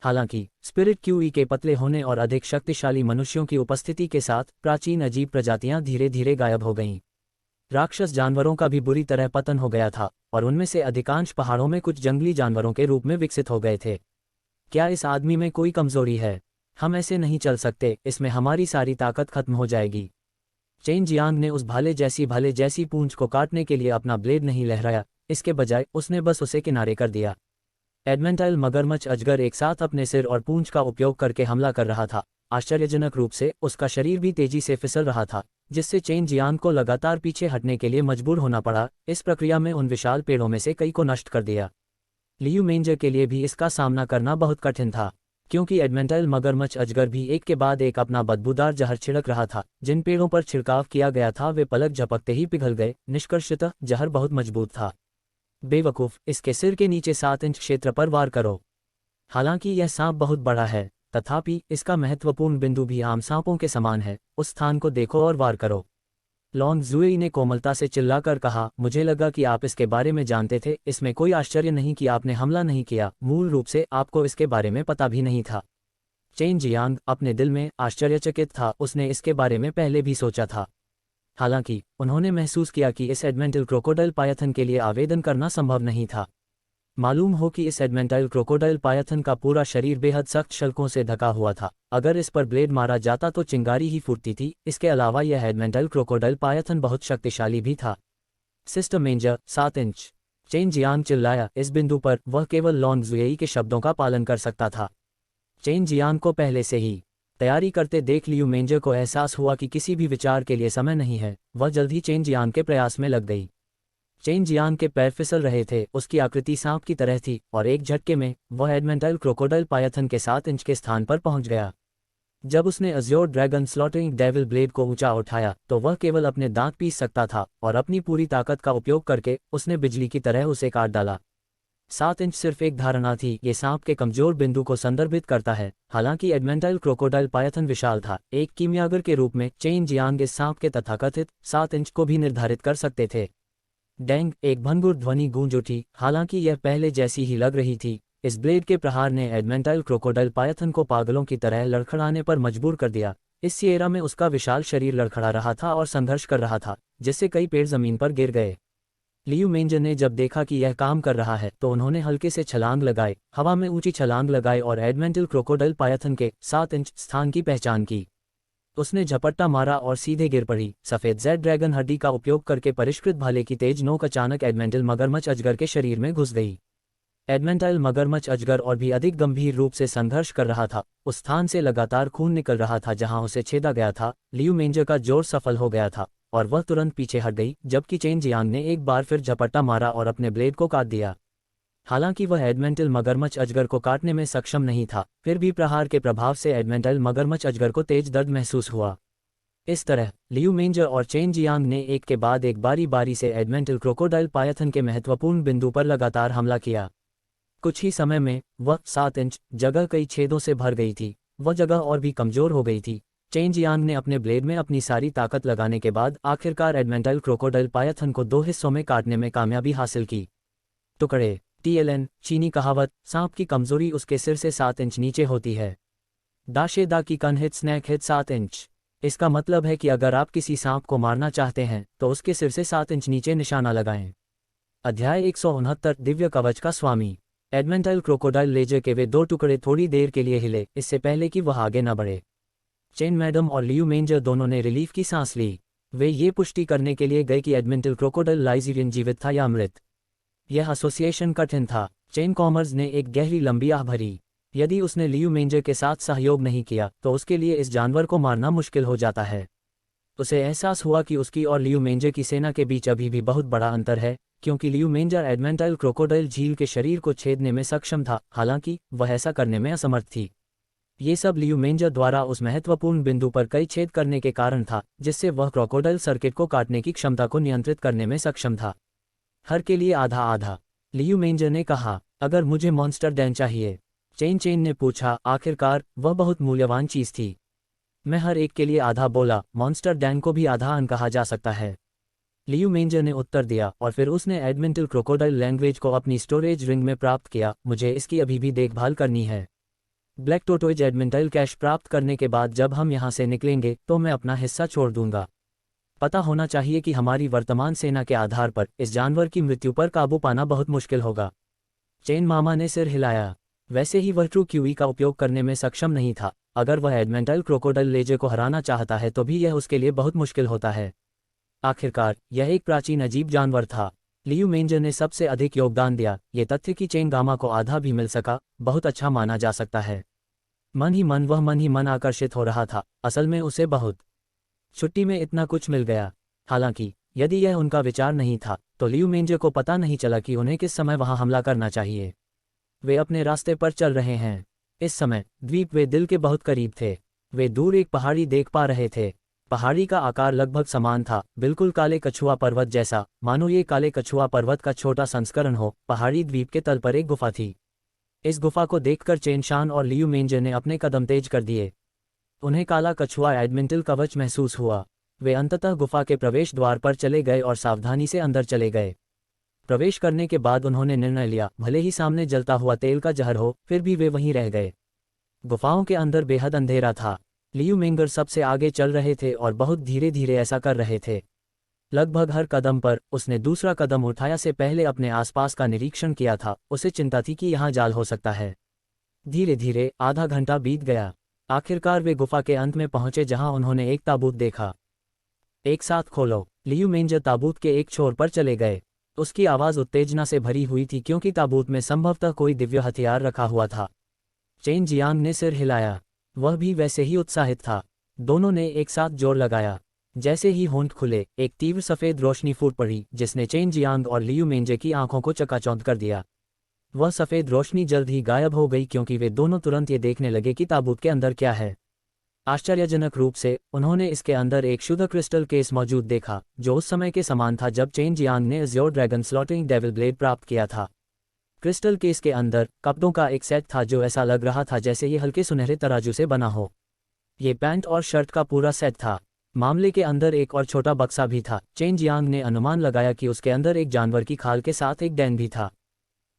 हालांकि स्पिरिट क्यूई के पतले होने और अधिक शक्तिशाली मनुष्यों की उपस्थिति के साथ प्राचीन अजीब प्रजातियां धीरे धीरे गायब हो गईं। राक्षस जानवरों का भी बुरी तरह पतन हो गया था और उनमें से अधिकांश पहाड़ों में कुछ जंगली जानवरों के रूप में विकसित हो गए थे। क्या इस आदमी में कोई कमजोरी है? हम ऐसे नहीं चल सकते, इसमें हमारी सारी ताकत खत्म हो जाएगी। चेन जियांग ने उस भाले जैसी पूंछ को काटने के लिए अपना ब्लेड नहीं लहराया, इसके बजाय उसने बस उसे किनारे कर दिया। एडमेंटाइल मगरमच्छ अजगर एक साथ अपने सिर और पूंछ का उपयोग करके हमला कर रहा था। आश्चर्यजनक रूप से उसका शरीर भी तेजी से फिसल रहा था, जिससे चेन जियांग को लगातार पीछे हटने के लिए मजबूर होना पड़ा। इस प्रक्रिया में उन विशाल पेड़ों में से कई को नष्ट कर दिया। लियू मेंजर के लिए भी इसका सामना करना बहुत कठिन था, क्योंकि एडमेंटाइल मगरमच्छ अजगर भी एक के बाद एक अपना बदबूदार जहर छिड़क रहा था। जिन पेड़ों पर छिड़काव किया गया था वे पलक झपकते ही पिघल गए। निष्कर्षतः जहर बहुत मजबूत था। बेवकूफ, इसके सिर के नीचे 7 इंच क्षेत्र पर वार करो। हालांकि यह सांप बहुत बड़ा है, तथापि इसका महत्वपूर्ण बिंदु भी आम सांपों के समान है। उस स्थान को देखो और वार करो। लॉन्ग जुएई ने कोमलता से चिल्लाकर कहा, मुझे लगा कि आप इसके बारे में जानते थे। इसमें कोई आश्चर्य नहीं कि आपने हमला नहीं किया। मूल रूप से आपको इसके बारे में पता भी नहीं था। चेन जियांग अपने दिल में आश्चर्यचकित था। उसने इसके बारे में पहले भी सोचा था। हालांकि उन्होंने महसूस किया कि इस एडमेंटल क्रोकोडाइल पायथन के लिए आवेदन करना संभव नहीं था। मालूम हो कि इस एडमेंटाइल क्रोकोडाइल पायथन का पूरा शरीर बेहद सख्त शल्कों से ढका हुआ था। अगर इस पर ब्लेड मारा जाता तो चिंगारी ही फूटती थी। इसके अलावा यह एडमेंटाइल क्रोकोडाइल पायथन बहुत शक्तिशाली भी था। सिस्टर मेंजर 7 इंच, चेन जियांग चिल्लाया। इस बिंदु पर वह केवल लॉन्ग जुएई के शब्दों का पालन कर सकता था। चेन जियांग को पहले से ही तैयारी करते देख लियू मेंजर को एहसास हुआ कि किसी भी विचार के लिए समय नहीं है। वह जल्द ही चेन जियांग के प्रयास में लग गई। चेन जियांग के पैर फिसल रहे थे। उसकी आकृति सांप की तरह थी और एक झटके में वह एडमेंटाइल क्रोकोडाइल पायथन के 7 इंच के स्थान पर पहुंच गया। जब उसने Azure dragon slaughtering devil blade को ऊंचा उठाया तो वह केवल अपने दांत पीस सकता था और अपनी पूरी ताकत का उपयोग करके उसने बिजली की तरह उसे काट डाला। 7 इंच सिर्फ एक धारणा थी, ये सांप के कमजोर बिंदु को संदर्भित करता है। हालांकि एडमेंटाइल क्रोकोडाइल पायथन विशाल था। एक कीमियागर के रूप में चेन जियांग इस सांप के तथाकथित 7 इंच को भी निर्धारित कर सकते थे। डैंग, एक भंगुर ध्वनि गूंज उठी। हालांकि यह पहले जैसी ही लग रही थी। इस ब्लेड के प्रहार ने एडमेंटाइल क्रोकोडाइल पायथन को पागलों की तरह लड़खड़ाने पर मजबूर कर दिया। इस सिएरा में उसका विशाल शरीर लड़खड़ा रहा था और संघर्ष कर रहा था, जिससे कई पेड़ जमीन पर गिर गए। लियू मेंजर ने जब देखा कि यह काम कर रहा है तो उन्होंने हल्के से छलांग लगाई, हवा में ऊंची छलांग लगाई और एडमेंटाइल क्रोकोडाइल पायथन के 7 इंच स्थान की पहचान की। उसने झपट्टा मारा और सीधे गिर पड़ी। सफेद जेड ड्रैगन हड्डी का उपयोग करके परिष्कृत भाले की तेज नोक अचानक एडमेंटाइल मगरमच्छ अजगर के शरीर में घुस गई। एडमेंटाइल मगरमच्छ अजगर और भी अधिक गंभीर रूप से संघर्ष कर रहा था। उस स्थान से लगातार खून निकल रहा था जहां उसे छेदा गया था। लियू मेंजर का जोर सफल हो गया था और वह तुरंत पीछे हट गई, जबकि चेन जियांग ने एक बार फिर झपट्टा मारा और अपने ब्लेड को काट दिया। हालांकि वह एडमेंटाइल मगरमच्छ अजगर को काटने में सक्षम नहीं था, फिर भी प्रहार के प्रभाव से एडमेंटाइल मगरमच्छ अजगर को तेज दर्द महसूस हुआ। इस तरह लियू मेंजर और चेन जियांग ने एक के बाद एक बारी बारी से एडमेंटाइल क्रोकोडाइल पायथन के महत्वपूर्ण बिंदु पर लगातार हमला किया। कुछ ही समय में वह 7 इंच जगह कई छेदों से भर गई थी। वह जगह और भी कमजोर हो गई थी। चेन जियांग ने अपने ब्लेड में अपनी सारी ताकत लगाने के बाद आखिरकार एडमेंटाइल क्रोकोडाइल पायथन को 2 हिस्सों में काटने में कामयाबी हासिल की। टुकड़े TLN, चीनी कहावत, सांप की कमजोरी उसके सिर से 7 इंच नीचे होती है। दाशे दा की कन हिट स्नैक हिट 7 इंच। इसका मतलब है कि अगर आप किसी सांप को मारना चाहते हैं तो उसके सिर से 7 इंच नीचे निशाना लगाएं। अध्याय 169 दिव्य कवच का स्वामी। एडमेंटाइल क्रोकोडाइल लेजर के वे 2 टुकड़े थोड़ी देर के लिए हिले, इससे पहले कि वह आगे न बढ़े। चेन मैडम और लियू मेंजर दोनों ने रिलीफ की सांस ली। वे ये पुष्टि करने के लिए गए कि एडमेंटल क्रोकोडाइल लाइजीरियन जीवित था या मृत। यह एसोसिएशन कठिन था। चेन कॉमर्स ने एक गहरी लंबी आह भरी। यदि उसने लियू मेंजर के साथ सहयोग नहीं किया तो उसके लिए इस जानवर को मारना मुश्किल हो जाता है। उसे एहसास हुआ कि उसकी और लियू मेंजर की सेना के बीच अभी भी बहुत बड़ा अंतर है, क्योंकि लियू मेंजर एडमेंटाइल क्रोकोडाइल झील के शरीर को छेदने में सक्षम था, हालांकि वह ऐसा करने में असमर्थ थी। ये सब लियू मेंजर द्वारा उस महत्वपूर्ण बिंदु पर कई छेद करने के कारण था जिससे वह क्रोकोडाइल सर्किट को काटने की क्षमता को नियंत्रित करने में सक्षम था। हर के लिए आधा आधा, लियू मेंजर ने कहा। अगर मुझे मॉन्स्टर डैन चाहिए, चेन ने पूछा। आखिरकार वह बहुत मूल्यवान चीज थी। मैं हर एक के लिए आधा बोला। मॉन्स्टर डैन को भी आधा अन कहा जा सकता है, लियू मेंजर ने उत्तर दिया, और फिर उसने एडमेंटल क्रोकोडाइल लैंग्वेज को अपनी स्टोरेज रिंग में प्राप्त किया। मुझे इसकी अभी भी देखभाल करनी है। ब्लैक टोटोइज एडमेंटाइल कैश प्राप्त करने के बाद जब हम यहाँ से निकलेंगे तो मैं अपना हिस्सा छोड़ दूंगा। पता होना चाहिए कि हमारी वर्तमान सेना के आधार पर इस जानवर की मृत्यु पर काबू पाना बहुत मुश्किल होगा। चेन मामा ने सिर हिलाया। वैसे ही वह ट्रू क्यूई का उपयोग करने में सक्षम नहीं था। अगर वह एडमेंटाइल क्रोकोडाइल लेजर को हराना चाहता है तो भी यह उसके लिए बहुत मुश्किल होता है। आखिरकार यह एक प्राचीन अजीब जानवर था। लियू मेंजर ने सबसे अधिक योगदान दिया। ये तथ्य कि चेन गामा को आधा भी मिल सका बहुत अच्छा माना जा सकता है। मन ही मन आकर्षित हो रहा था। असल में उसे बहुत छुट्टी में इतना कुछ मिल गया। हालांकि यदि यह उनका विचार नहीं था तो लियू मेंजर को पता नहीं चला कि उन्हें किस समय वहां हमला करना चाहिए। वे अपने रास्ते पर चल रहे हैं। इस समय द्वीप वे दिल के बहुत करीब थे। वे दूर एक पहाड़ी देख पा रहे थे। पहाड़ी का आकार लगभग समान था, बिल्कुल काले कछुआ पर्वत जैसा, मानो ये काले कछुआ पर्वत का छोटा संस्करण हो। पहाड़ी द्वीप के तल पर एक गुफा थी। इस गुफा को देखकर चेनशान और लियू मेंजर ने अपने कदम तेज कर दिए। उन्हें काला कछुआ एडमेंटल कवच महसूस हुआ। वे अंततः गुफा के प्रवेश द्वार पर चले गए और सावधानी से अंदर चले गए। प्रवेश करने के बाद उन्होंने निर्णय लिया, भले ही सामने जलता हुआ तेल का जहर हो, फिर भी वे वहीं रह गए। गुफाओं के अंदर बेहद अंधेरा था। लियू मेंजर सबसे आगे चल रहे थे और बहुत धीरे धीरे ऐसा कर रहे थे। लगभग हर कदम पर उसने दूसरा कदम उठाया से पहले अपने आसपास का निरीक्षण किया था। उसे चिंता थी कि यहाँ जाल हो सकता है। धीरे धीरे आधा घंटा बीत गया। आखिरकार वे गुफा के अंत में पहुंचे जहां उन्होंने एक ताबूत देखा। एक साथ खोलो। लियू मेंजर ताबूत के एक छोर पर चले गए। उसकी आवाज़ उत्तेजना से भरी हुई थी क्योंकि ताबूत में संभवतः कोई दिव्य हथियार रखा हुआ था। चेन जियांग ने सिर हिलाया। वह भी वैसे ही उत्साहित था। दोनों ने एक साथ जोर लगाया। जैसे ही होंठ खुले, एक तीव्र सफ़ेद रोशनी फूट पड़ी जिसने चेन जियांग और लियू मेंजर की आंखों को चकाचौंध कर दिया। वह सफ़ेद रोशनी जल्द ही गायब हो गई क्योंकि वे दोनों तुरंत ये देखने लगे कि ताबूत के अंदर क्या है। आश्चर्यजनक रूप से उन्होंने इसके अंदर एक शुद्ध क्रिस्टल केस मौजूद देखा, जो उस समय के समान था जब चेन जियांग ने Azure dragon slotting devil blade प्राप्त किया था। क्रिस्टल केस के अंदर कपड़ों का एक सेट था जो ऐसा लग रहा था जैसे ये हल्के सुनहरे तराजू से बना हो। ये पैंट और शर्ट का पूरा सेट था। मामले के अंदर एक और छोटा बक्सा भी था। चेन जियांग ने अनुमान लगाया कि उसके अंदर एक जानवर की खाल के साथ एक डैन भी था।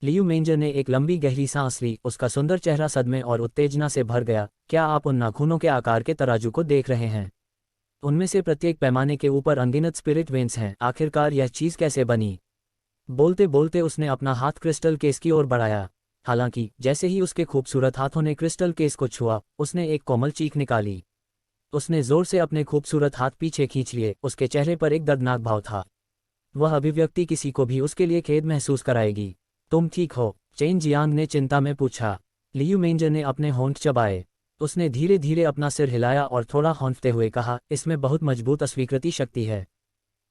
लियू मेंजर ने एक लंबी गहरी सांस ली। उसका सुंदर चेहरा सदमे और उत्तेजना से भर गया। क्या आप उन नाखूनों के आकार के तराजू को देख रहे हैं? उनमें से प्रत्येक पैमाने के ऊपर अनगिनत स्पिरिट वेन्स हैं। आखिरकार यह चीज़ कैसे बनी? बोलते बोलते उसने अपना हाथ क्रिस्टल केस की ओर बढ़ाया। हालांकि जैसे ही उसके खूबसूरत हाथों ने क्रिस्टल केस को छुआ, उसने एक कोमल चीख निकाली। उसने जोर से अपने खूबसूरत हाथ पीछे खींच लिए। उसके चेहरे पर एक दर्दनाक भाव था। वह अभिव्यक्ति किसी को भी उसके लिए खेद महसूस कराएगी। तुम ठीक हो? चेन जियांग ने चिंता में पूछा। लियू मेंजर ने अपने होंठ चबाए। उसने धीरे धीरे अपना सिर हिलाया और थोड़ा हौंफते हुए कहा, इसमें बहुत मजबूत अस्वीकृति शक्ति है।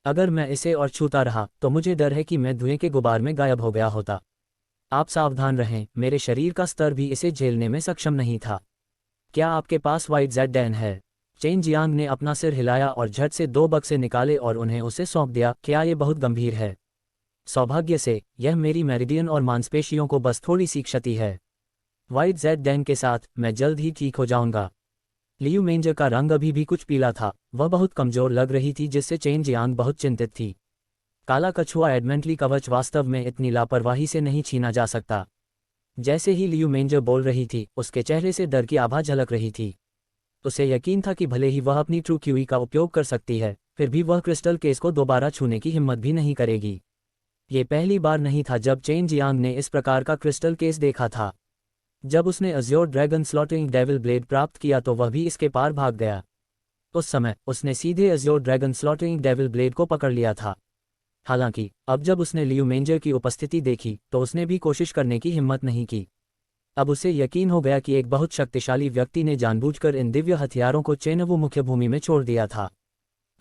अगर मैं इसे और छूता रहा तो मुझे डर है कि मैं धुएं के गुबार में गायब हो गया होता। आप सावधान रहें, मेरे शरीर का स्तर भी इसे झेलने में सक्षम नहीं था। क्या आपके पास वाइट जेड डैन है? चेन जियांग ने अपना सिर हिलाया और झट से 2 बक्से निकाले और उन्हें उसे सौंप दिया। क्या ये बहुत गंभीर है? सौभाग्य से यह मेरी मेरिडियन और मांसपेशियों को बस थोड़ी सी क्षति है। वाइट जेड डैन के साथ मैं जल्द ही ठीक हो जाऊंगा। लियू मेंजर का रंग अभी भी कुछ पीला था। वह बहुत कमजोर लग रही थी जिससे चेन जियांग बहुत चिंतित थी। काला कछुआ एडमेंटली कवच वास्तव में इतनी लापरवाही से नहीं छीना जा सकता। जैसे ही लियू मेंजर बोल रही थी, उसके चेहरे से डर की आभा झलक रही थी। उसे यकीन था कि भले ही वह अपनी ट्रू क्यूई का उपयोग कर सकती है, फिर भी वह क्रिस्टल केस को दोबारा छूने की हिम्मत भी नहीं करेगी। ये पहली बार नहीं था जब चेन जियांग ने इस प्रकार का क्रिस्टल केस देखा था। जब उसने Azure dragon slotting devil blade प्राप्त किया तो वह भी इसके पार भाग गया। उस समय उसने सीधे Azure dragon slotting devil blade को पकड़ लिया था। हालांकि अब जब उसने लियू मेंजर की उपस्थिति देखी तो उसने भी कोशिश करने की हिम्मत नहीं की। अब उसे यकीन हो गया कि एक बहुत शक्तिशाली व्यक्ति ने जानबूझकर इन दिव्य हथियारों को चेनवू मुख्य भूमि में छोड़ दिया था।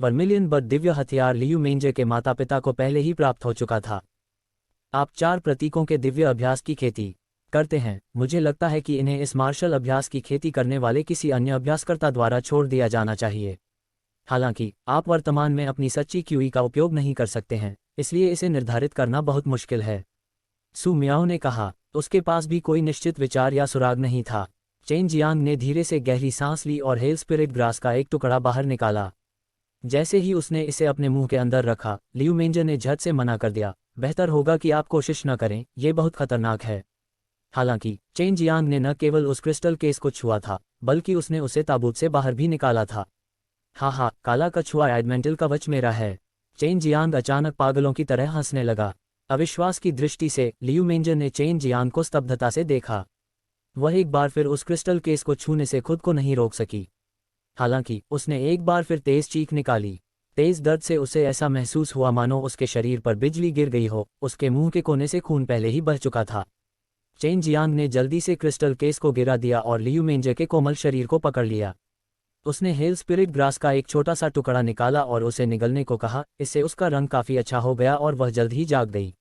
वर्मिलियन बट दिव्य हथियार लियू मेंजर के माता पिता को पहले ही प्राप्त हो चुका था। आप 4 प्रतीकों के दिव्य अभ्यास की खेती करते हैं। मुझे लगता है कि इन्हें इस मार्शल अभ्यास की खेती करने वाले किसी अन्य अभ्यासकर्ता द्वारा छोड़ दिया जाना चाहिए। हालांकि आप वर्तमान में अपनी सच्ची क्यूई का उपयोग नहीं कर सकते हैं, इसलिए इसे निर्धारित करना बहुत मुश्किल है। सु मियाओ ने कहा। उसके पास भी कोई निश्चित विचार या सुराग नहीं था। चेन जियांग ने धीरे से गहरी सांस ली और हेल स्पिरिट ग्रास का एक टुकड़ा बाहर निकाला। जैसे ही उसने इसे अपने मुंह के अंदर रखा, लियू मेंजर ने झट से मना कर दिया, बेहतर होगा कि आप कोशिश न करें, ये बहुत खतरनाक है। हालांकि चेन जियांग ने न केवल उस क्रिस्टल केस को छुआ था, बल्कि उसने उसे ताबूत से बाहर भी निकाला था। हाँ, काला कछुआ एडमेंटल कवच मेरा है। चेन जियांग अचानक पागलों की तरह हंसने लगा। अविश्वास की दृष्टि से लियू मेंजर ने चेन जियांग को स्तब्धता से देखा। वह एक बार फिर उस क्रिस्टल केस को छूने से खुद को नहीं रोक सकी। हालांकि उसने एक बार फिर तेज चीख निकाली। तेज दर्द से उसे ऐसा महसूस हुआ मानो उसके शरीर पर बिजली गिर गई हो। उसके मुंह के कोने से खून पहले ही बह चुका था। चेन जियांग ने जल्दी से क्रिस्टल केस को गिरा दिया और लियू मेंजर के कोमल शरीर को पकड़ लिया। उसने हेल स्पिरिट ग्रास का एक छोटा सा टुकड़ा निकाला और उसे निगलने को कहा। इससे उसका रंग काफी अच्छा हो गया और वह जल्द ही जाग गई।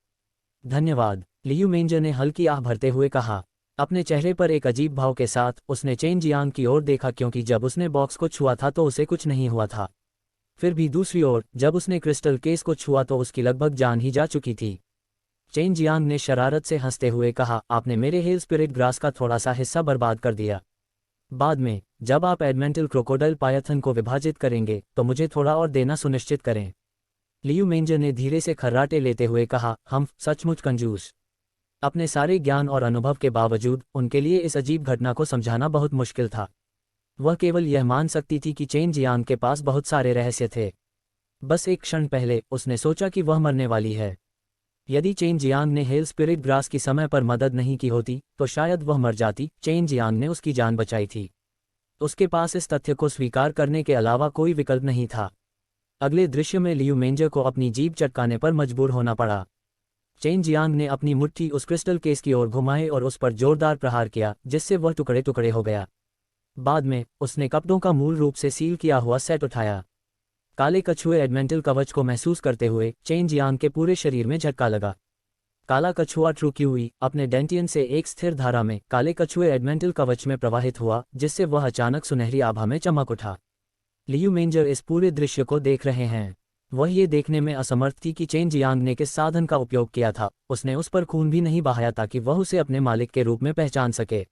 धन्यवाद, लियू मेंजर ने हल्की आह भरते हुए कहा। अपने चेहरे पर एक अजीब भाव के साथ उसने चेन जियांग की ओर देखा, क्योंकि जब उसने बॉक्स को छुआ था तो उसे कुछ नहीं हुआ था। फिर भी दूसरी ओर जब उसने क्रिस्टल केस को छुआ तो उसकी लगभग जान ही जा चुकी थी। चेन जियांग ने शरारत से हंसते हुए कहा, आपने मेरे हेल स्पिरिट ग्रास का थोड़ा सा हिस्सा बर्बाद कर दिया। बाद में जब आप एडमेंटल क्रोकोडाइल पायथन को विभाजित करेंगे तो मुझे थोड़ा और देना सुनिश्चित करें। लियू मेंजर ने धीरे से खर्राटे लेते हुए कहा, हम सचमुच कंजूस। अपने सारे ज्ञान और अनुभव के बावजूद उनके लिए इस अजीब घटना को समझाना बहुत मुश्किल था। वह केवल यह मान सकती थी कि चेन जियांग के पास बहुत सारे रहस्य थे। बस एक क्षण पहले उसने सोचा कि वह मरने वाली है। यदि चेन जियांग ने हेल स्पिरिट ग्रास की समय पर मदद नहीं की होती तो शायद वह मर जाती। चेन जियांग ने उसकी जान बचाई थी। उसके पास इस तथ्य को स्वीकार करने के अलावा कोई विकल्प नहीं था। अगले दृश्य में लियू मेंजर को अपनी जीभ चटकाने पर मजबूर होना पड़ा। चेन जियांग ने अपनी मुट्ठी उस क्रिस्टल केस की ओर घुमाई और उस पर जोरदार प्रहार किया, जिससे वह टुकड़े टुकड़े हो गया। बाद में उसने कपड़ों का मूल रूप से सील किया हुआ सेट उठाया। काले कछुए एडमेंटल कवच को महसूस करते हुए चेन जियांग के पूरे शरीर में झटका लगा। काला कछुआ ट्रू क्यूई अपने डेंटियन से एक स्थिर धारा में काले कछुए एडमेंटल कवच में प्रवाहित हुआ, जिससे वह अचानक सुनहरी आभा में चमक उठा। लियू मेंजर इस पूरे दृश्य को देख रहे हैं। वह ये देखने में असमर्थ थी कि चेन जियांग ने किस साधन का उपयोग किया था। उसने उस पर खून भी नहीं बहाया ताकि वह उसे अपने मालिक के रूप में पहचान सके।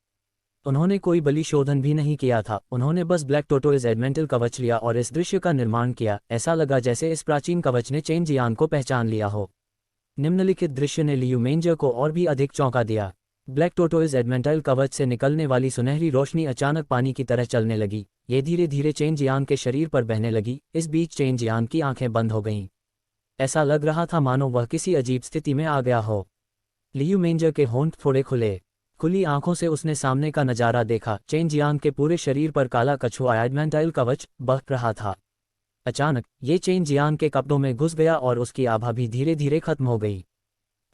उन्होंने कोई बलि शोधन भी नहीं किया था। उन्होंने बस ब्लैक टोटोइज एडमेंटल कवच लिया और इस दृश्य का निर्माण किया। ऐसा लगा जैसे इस प्राचीन कवच ने चेन जियांग को पहचान लिया हो। निम्नलिखित दृश्य ने लियू मेंजर को और भी अधिक चौंका दिया। ब्लैक टोटोइज एडमेंटल कवच से निकलने वाली सुनहरी रोशनी अचानक पानी की तरह चलने लगी। ये धीरे धीरे चेन जियांग के शरीर पर बहने लगी। इस बीच चेन जियांग की आंखें बंद हो गईं। ऐसा लग रहा था मानो वह किसी अजीब स्थिति में आ गया हो। लियू मेंजर के होंठ थोड़े खुले। खुली आंखों से उसने सामने का नजारा देखा। चेन जियांग के पूरे शरीर पर काला कछुआ एडमेंटल कवच बह रहा था। अचानक ये चेन जियांग के कपड़ों में घुस गया और उसकी आभा भी धीरे धीरे खत्म हो गई।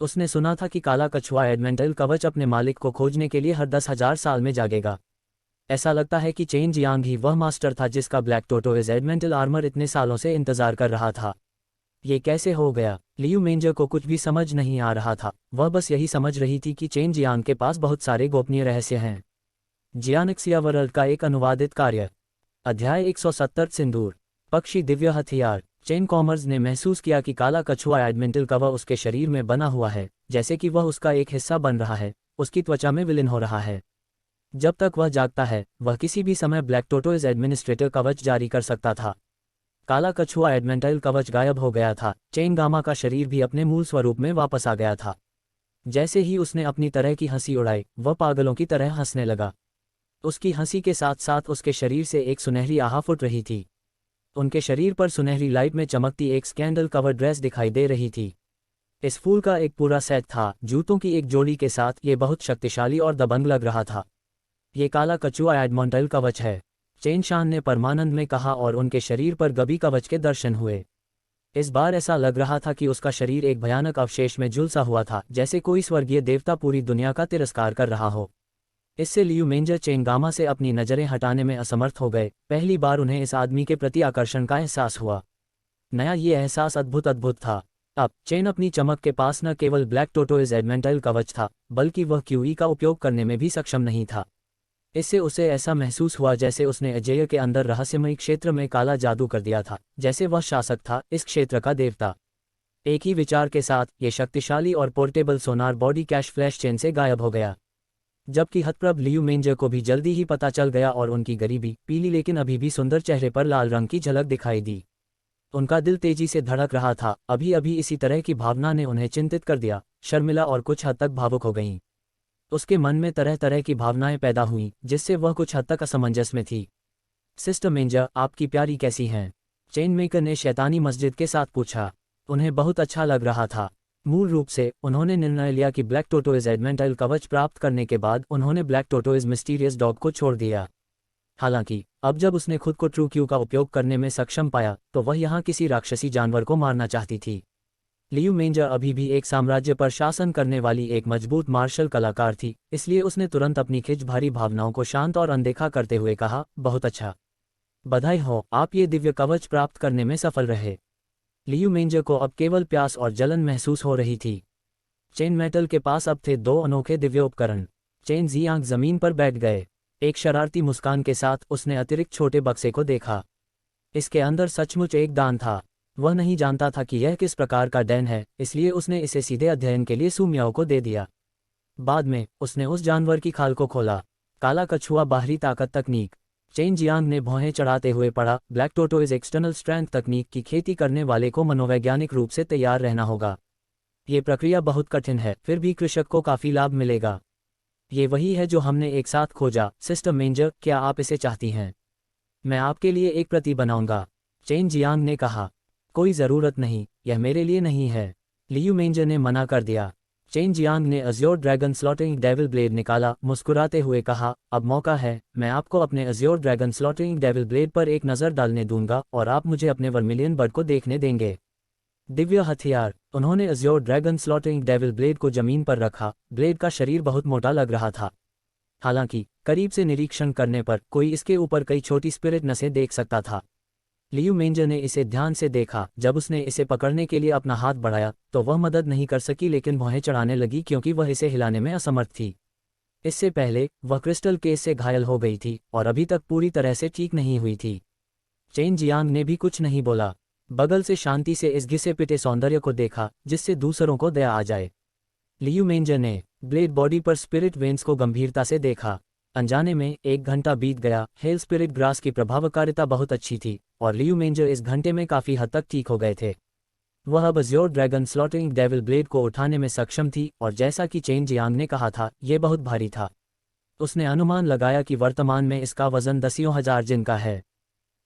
उसने सुना था कि काला कछुआ एडमेंटल कवच अपने मालिक को खोजने के लिए हर 10,000 साल में जागेगा। ऐसा लगता है कि चेन जियांग ही वह मास्टर था जिसका ब्लैक टोटोइज एडमेंटल आर्मर इतने सालों से इंतजार कर रहा था। ये कैसे हो गया? लियू मेंजर को कुछ भी समझ नहीं आ रहा था। वह बस यही समझ रही थी कि चेन जियांग के पास बहुत सारे गोपनीय रहस्य हैं। जियानिक्सिया वर्ल्ड का एक अनुवादित कार्य। अध्याय 170 सिंदूर पक्षी दिव्य हथियार। चेन कॉमर्स ने महसूस किया कि काला कछुआ एडमेंटल कवच उसके शरीर में बना हुआ है, जैसे कि वह उसका एक हिस्सा बन रहा है। उसकी त्वचा में विलीन हो रहा है। जब तक वह जागता है वह किसी भी समय ब्लैक टोटोइज एडमिनिस्ट्रेटर कवच जारी कर सकता था। काला कछुआ एडमेंटल कवच गायब हो गया था। चेन गामा का शरीर भी अपने मूल स्वरूप में वापस आ गया था। जैसे ही उसने अपनी तरह की हंसी उड़ाई, वह पागलों की तरह हंसने लगा। उसकी हंसी के साथ साथ उसके शरीर से एक सुनहरी आह फुट रही थी। उनके शरीर पर सुनहरी लाइट में चमकती एक स्कैंडल कवर ड्रेस दिखाई दे रही थी। इस फूल का एक पूरा सेट था, जूतों की एक जोड़ी के साथ। ये बहुत शक्तिशाली और दबंग लग रहा था। ये काला कछुआ एडमोंटल कवच है, चेन शान ने परमानंद में कहा, और उनके शरीर पर गबी कवच के दर्शन हुए। इस बार ऐसा लग रहा था कि उसका शरीर एक भयानक अवशेष में झुलसा हुआ था, जैसे कोई स्वर्गीय देवता पूरी दुनिया का तिरस्कार कर रहा हो। इससे लियू मेंजर चेंगामा से अपनी नज़रें हटाने में असमर्थ हो गए। पहली बार उन्हें इस आदमी के प्रति आकर्षण का एहसास हुआ। नया ये एहसास अद्भुत अद्भुत था। अब चेन अपनी चमक के पास न केवल ब्लैक टोटोइज एडमेंटल कवच था, बल्कि वह क्यूई का उपयोग करने में भी सक्षम नहीं था। इससे उसे ऐसा महसूस हुआ जैसे उसने अजेय के अंदर रहस्यमयी क्षेत्र में काला जादू कर दिया था, जैसे वह शासक था, इस क्षेत्र का देवता। एक ही विचार के साथ ये शक्तिशाली और पोर्टेबल सोनार बॉडी कैश फ्लैश चेन से गायब हो गया। जबकि हतप्रभ लियू मेंजर को भी जल्दी ही पता चल गया और उनकी गरीबी, पीली लेकिन अभी भी सुंदर चेहरे पर लाल रंग की झलक दिखाई दी। उनका दिल तेजी से धड़क रहा था। अभी अभी इसी तरह की भावना ने उन्हें चिंतित कर दिया, शर्मिला और कुछ हद तक भावुक हो गईं। उसके मन में तरह तरह की भावनाएं पैदा हुईं, जिससे वह कुछ हद तक असमंजस में थी। सिस्टर मेंजर, आपकी प्यारी कैसी हैं? चेन मेकर ने शैतानी मस्जिद के साथ पूछा। उन्हें बहुत अच्छा लग रहा था। मूल रूप से उन्होंने निर्णय लिया कि ब्लैक टोटोइज एडमेंटल कवच प्राप्त करने के बाद उन्होंने ब्लैक टोटोइज मिस्टीरियस डॉग को छोड़ दिया। हालांकि अब जब उसने खुद को ट्रू क्यू का उपयोग करने में सक्षम पाया, तो वह यहाँ किसी राक्षसी जानवर को मारना चाहती थी। लियू मेंजर अभी भी एक साम्राज्य पर शासन करने वाली एक मजबूत मार्शल कलाकार थी, इसलिए उसने तुरंत अपनी खिंच भारी भावनाओं को शांत और अनदेखा करते हुए कहा, बहुत अच्छा। बधाई हो, आप ये दिव्य कवच प्राप्त करने में सफल रहे। लियू मेंजर को अब केवल प्यास और जलन महसूस हो रही थी। चेन मेटल के पास अब थे दो अनोखे दिव्य उपकरण। चेन जियांग जमीन पर बैठ गए। एक शरारती मुस्कान के साथ उसने अतिरिक्त छोटे बक्से को देखा। इसके अंदर सचमुच एक दान था। वह नहीं जानता था कि यह किस प्रकार का डैन है, इसलिए उसने इसे सीधे अध्ययन के लिए सुमियाओ को दे दिया। बाद में उसने उस जानवर की खाल को खोला। काला कछुआ बाहरी ताकत तकनीक। चेन जियांग ने भौहें चढ़ाते हुए पढ़ा, ब्लैक टोटोइज एक्सटर्नल स्ट्रेंथ तकनीक की खेती करने वाले को मनोवैज्ञानिक रूप से तैयार रहना होगा। ये प्रक्रिया बहुत कठिन है, फिर भी कृषक को काफ़ी लाभ मिलेगा। ये वही है जो हमने एक साथ खोजा। सिस्टर मेंजर, क्या आप इसे चाहती हैं? मैं आपके लिए एक प्रति बनाऊंगा, चेन जियांग ने कहा। कोई ज़रूरत नहीं, यह मेरे लिए नहीं है, लियू मेंजर ने मना कर दिया। चेन जियांग ने Azure dragon slaughtering devil blade निकाला, मुस्कुराते हुए कहा, अब मौका है, मैं आपको अपने Azure dragon slaughtering devil blade पर एक नज़र डालने दूंगा और आप मुझे अपने वर्मिलियन बर्ड को देखने देंगे। दिव्य हथियार। उन्होंने Azure dragon slaughtering devil blade को जमीन पर रखा। ब्लेड का शरीर बहुत मोटा लग रहा था। हालांकि करीब से निरीक्षण करने पर कोई इसके ऊपर कई छोटी स्पिरिट नसें देख सकता था। लियू मेंजर ने इसे ध्यान से देखा। जब उसने इसे पकड़ने के लिए अपना हाथ बढ़ाया तो वह मदद नहीं कर सकी, लेकिन भौहें चढ़ाने लगी क्योंकि वह इसे हिलाने में असमर्थ थी। इससे पहले वह क्रिस्टल केस से घायल हो गई थी और अभी तक पूरी तरह से ठीक नहीं हुई थी। चेन जियांग ने भी कुछ नहीं बोला, बगल से शांति से इस घिसे पिटे सौंदर्य को देखा जिससे दूसरों को दया आ जाए। लियू मेंजर ने ब्लेड बॉडी पर स्पिरिट वेन्स को गंभीरता से देखा। अनजाने में 1 घंटा बीत गया। हेल स्पिरिट ग्रास की प्रभावकारिता बहुत अच्छी थी और लियू मेंजर इस घंटे में काफ़ी हद तक ठीक हो गए थे। वह अब Azure dragon slaughtering devil blade को उठाने में सक्षम थी और जैसा कि चेन जियांग ने कहा था, यह बहुत भारी था। उसने अनुमान लगाया कि वर्तमान में इसका वजन 10,000 जिन का है।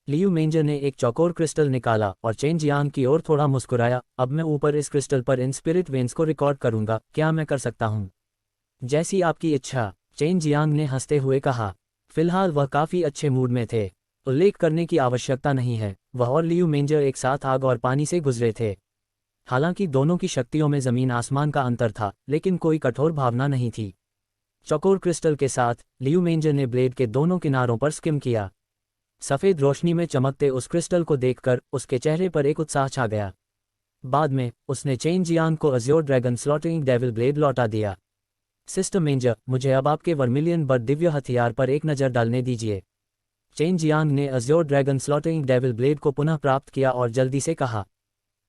लियू मेंजर ने एक चौकोर क्रिस्टल निकाला और चेन जियांग की ओर थोड़ा मुस्कुराया। अब मैं ऊपर इस क्रिस्टल पर इन स्पिरिट वेन्स को रिकॉर्ड करूंगा, क्या मैं कर सकता हूं? जैसी आपकी इच्छा, चेन जियांग ने हंसते हुए कहा। फिलहाल वह काफ़ी अच्छे मूड में थे। उल्लेख करने की आवश्यकता नहीं है, वह और लियू मेंजर एक साथ आग और पानी से गुजरे थे। हालांकि दोनों की शक्तियों में ज़मीन आसमान का अंतर था, लेकिन कोई कठोर भावना नहीं थी। चौकोर क्रिस्टल के साथ लियू मेंजर ने ब्लेड के दोनों किनारों पर स्किम किया। सफ़ेद रोशनी में चमकते उस क्रिस्टल को देखकर उसके चेहरे पर एक उत्साह छा गया। बाद में उसने चेन जियांग को Azure dragon slaughtering devil blade लौटा दिया। सिस्टर मेंजर, मुझे अब आपके वर्मिलियन बर्ड दिव्य हथियार पर एक नज़र डालने दीजिए। चेन जियांग ने Azure dragon slaughtering devil blade को पुनः प्राप्त किया और जल्दी से कहा।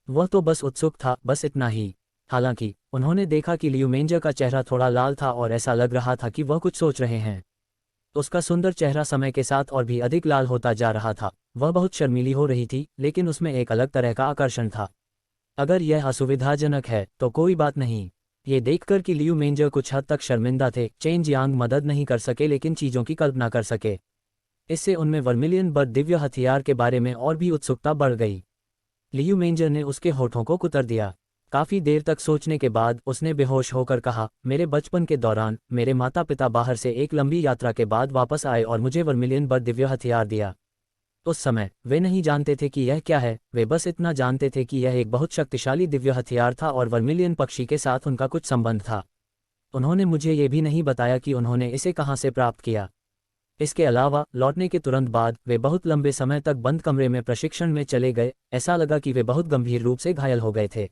वह तो बस उत्सुक था, बस इतना ही। हालांकि उन्होंने देखा कि लियू मेंजर का चेहरा थोड़ा लाल था और ऐसा लग रहा था कि वह कुछ सोच रहे हैं। उसका सुंदर चेहरा समय के साथ और भी अधिक लाल होता जा रहा था। वह बहुत शर्मीली हो रही थी, लेकिन उसमें एक अलग तरह का आकर्षण था। अगर यह असुविधाजनक है तो कोई बात नहीं, ये देखकर कि लियू मेंजर कुछ हद तक शर्मिंदा थे, चेन जियांग मदद नहीं कर सके लेकिन चीज़ों की कल्पना कर सके। इससे उनमें वर्मिलियन बर्ड दिव्य हथियार के बारे में और भी उत्सुकता बढ़ गई। लियू मेंजर ने उसके होठों को कुतर दिया। काफ़ी देर तक सोचने के बाद उसने बेहोश होकर कहा, मेरे बचपन के दौरान मेरे माता पिता बाहर से एक लंबी यात्रा के बाद वापस आए और मुझे वर्मिलियन बर्ड दिव्य हथियार दिया। उस समय वे नहीं जानते थे कि यह क्या है, वे बस इतना जानते थे कि यह एक बहुत शक्तिशाली दिव्य हथियार था और वर्मिलियन पक्षी के साथ उनका कुछ संबंध था। उन्होंने मुझे ये भी नहीं बताया कि उन्होंने इसे कहाँ से प्राप्त किया। इसके अलावा लौटने के तुरंत बाद वे बहुत लंबे समय तक बंद कमरे में प्रशिक्षण में चले गए। ऐसा लगा कि वे बहुत गंभीर रूप से घायल हो गए थे।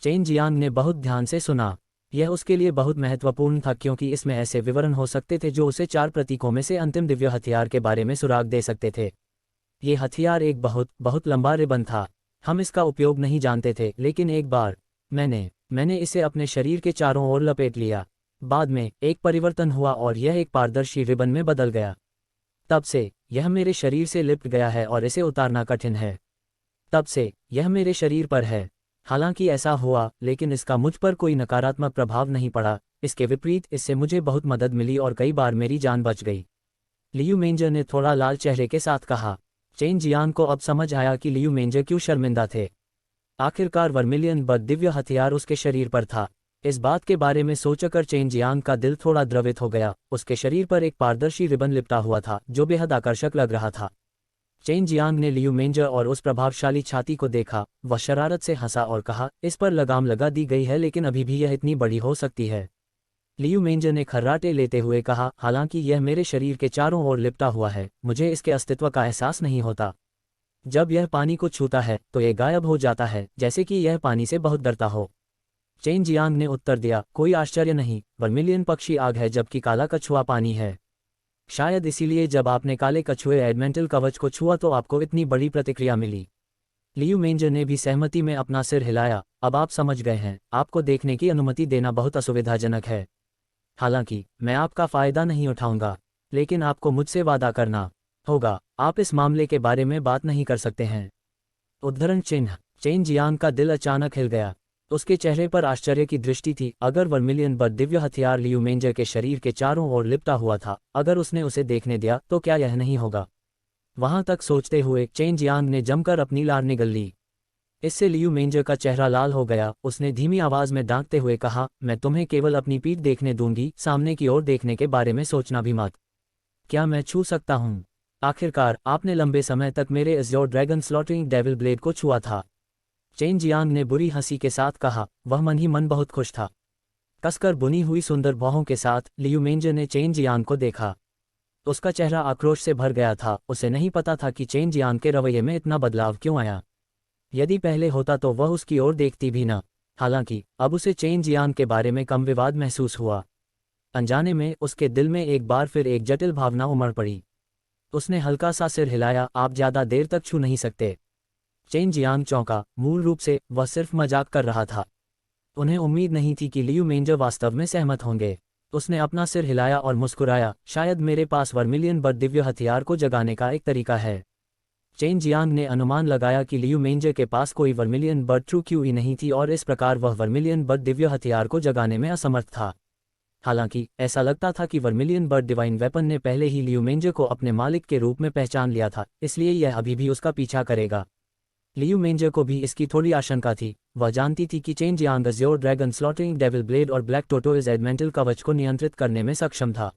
चेन जियांग ने बहुत ध्यान से सुना। यह उसके लिए बहुत महत्वपूर्ण था क्योंकि इसमें ऐसे विवरण हो सकते थे जो उसे 4 प्रतीकों में से अंतिम दिव्य हथियार के बारे में सुराग दे सकते थे। ये हथियार एक बहुत बहुत लंबा रिबन था। हम इसका उपयोग नहीं जानते थे, लेकिन एक बार मैंने इसे अपने शरीर के चारों ओर लपेट लिया। बाद में एक परिवर्तन हुआ और यह एक पारदर्शी रिबन में बदल गया। तब से यह मेरे शरीर से लिपट गया है और इसे उतारना कठिन है। तब से यह मेरे शरीर पर है। हालांकि ऐसा हुआ, लेकिन इसका मुझ पर कोई नकारात्मक प्रभाव नहीं पड़ा। इसके विपरीत इससे मुझे बहुत मदद मिली और कई बार मेरी जान बच गई। लियू मेंजर ने थोड़ा लाल चेहरे के साथ कहा। चेन जियांग को अब समझ आया कि लियू मेंजर क्यों शर्मिंदा थे। आखिरकार वर्मिलियन बर्ड दिव्य हथियार उसके शरीर पर था। इस बात के बारे में सोचकर चेन जियांग का दिल थोड़ा द्रवित हो गया। उसके शरीर पर एक पारदर्शी रिबन लिपटा हुआ था जो बेहद आकर्षक लग रहा था। चेन जियांग ने लियू मेंजर और उस प्रभावशाली छाती को देखा। वह शरारत से हंसा और कहा, इस पर लगाम लगा दी गई है लेकिन अभी भी यह इतनी बड़ी हो सकती है। लियू मेंजर ने खर्राटे लेते हुए कहा, हालांकि यह मेरे शरीर के चारों ओर लिपटा हुआ है, मुझे इसके अस्तित्व का एहसास नहीं होता। जब यह पानी को छूता है तो यह गायब हो जाता है, जैसे कि यह पानी से बहुत डरता हो। चेन जियांग ने उत्तर दिया, कोई आश्चर्य नहीं, वर्मिलियन पक्षी आग है जबकि काला कछुआ पानी है। शायद इसीलिए जब आपने काले कछुए एडमेंटल कवच को छुआ तो आपको इतनी बड़ी प्रतिक्रिया मिली। लियू मेंजर ने भी सहमति में अपना सिर हिलाया। अब आप समझ गए हैं, आपको देखने की अनुमति देना बहुत असुविधाजनक है। हालांकि मैं आपका फ़ायदा नहीं उठाऊंगा, लेकिन आपको मुझसे वादा करना होगा, आप इस मामले के बारे में बात नहीं कर सकते हैं। उद्धरण चिन्ह। चेन जियांग का दिल अचानक हिल गया। उसके चेहरे पर आश्चर्य की दृष्टि थी। अगर वर्मिलियन बर्ड दिव्य हथियार लियू मेंजर के शरीर के चारों ओर लिपटा हुआ था, अगर उसने उसे देखने दिया तो क्या यह नहीं होगा? वहां तक सोचते हुए चेन जियांग ने जमकर अपनी लार निगल ली। इससे लियू मेंजर का चेहरा लाल हो गया। उसने धीमी आवाज में डांटते हुए कहा, मैं तुम्हें केवल अपनी पीठ देखने दूंगी, सामने की ओर देखने के बारे में सोचना भी मत। क्या मैं छू सकता हूँ? आखिरकार आपने लंबे समय तक मेरे Azure dragon slaughtering devil blade को छुआ था। चेन जियांग ने बुरी हंसी के साथ कहा। वह मन ही मन बहुत खुश था। कसकर बुनी हुई सुंदर बाहों के साथ लियू मेंजर ने चेन जियांग को देखा। उसका चेहरा आक्रोश से भर गया था। उसे नहीं पता था कि चेन जियांग के रवैये में इतना बदलाव क्यों आया। यदि पहले होता तो वह उसकी ओर देखती भी न। हालांकि अब उसे चेन जियांग के बारे में कम विवाद महसूस हुआ। अनजाने में उसके दिल में एक बार फिर एक जटिल भावना उमड़ पड़ी। उसने हल्का सा सिर हिलाया। आप ज्यादा देर तक छू नहीं सकते। चेन जियांग चौंका। मूल रूप से वह सिर्फ मजाक कर रहा था। उन्हें उम्मीद नहीं थी कि लियू मेंजर वास्तव में सहमत होंगे। उसने अपना सिर हिलाया और मुस्कुराया। शायद मेरे पास वर्मिलियन बर्ड दिव्य हथियार को जगाने का एक तरीका है। चेन जियांग ने अनुमान लगाया कि लियू मेंजर के पास कोई वर्मिलियन बर्ड ट्रू क्यूई नहीं थी और इस प्रकार वह वर्मिलियन बर्ड दिव्य हथियार को जगाने में असमर्थ था। हालांकि ऐसा लगता था कि वर्मिलियन बर्ड डिवाइन वेपन ने पहले ही लियू मेंजर को अपने मालिक के रूप में पहचान लिया था, इसलिए यह अभी भी उसका पीछा करेगा। लियू मेंजर को भी इसकी थोड़ी आशंका थी। वह जानती थी कि chain Jiang Azure dragon slaughtering devil blade और ब्लैक टोटोइज एडमेंटल कवच को नियंत्रित करने में सक्षम था।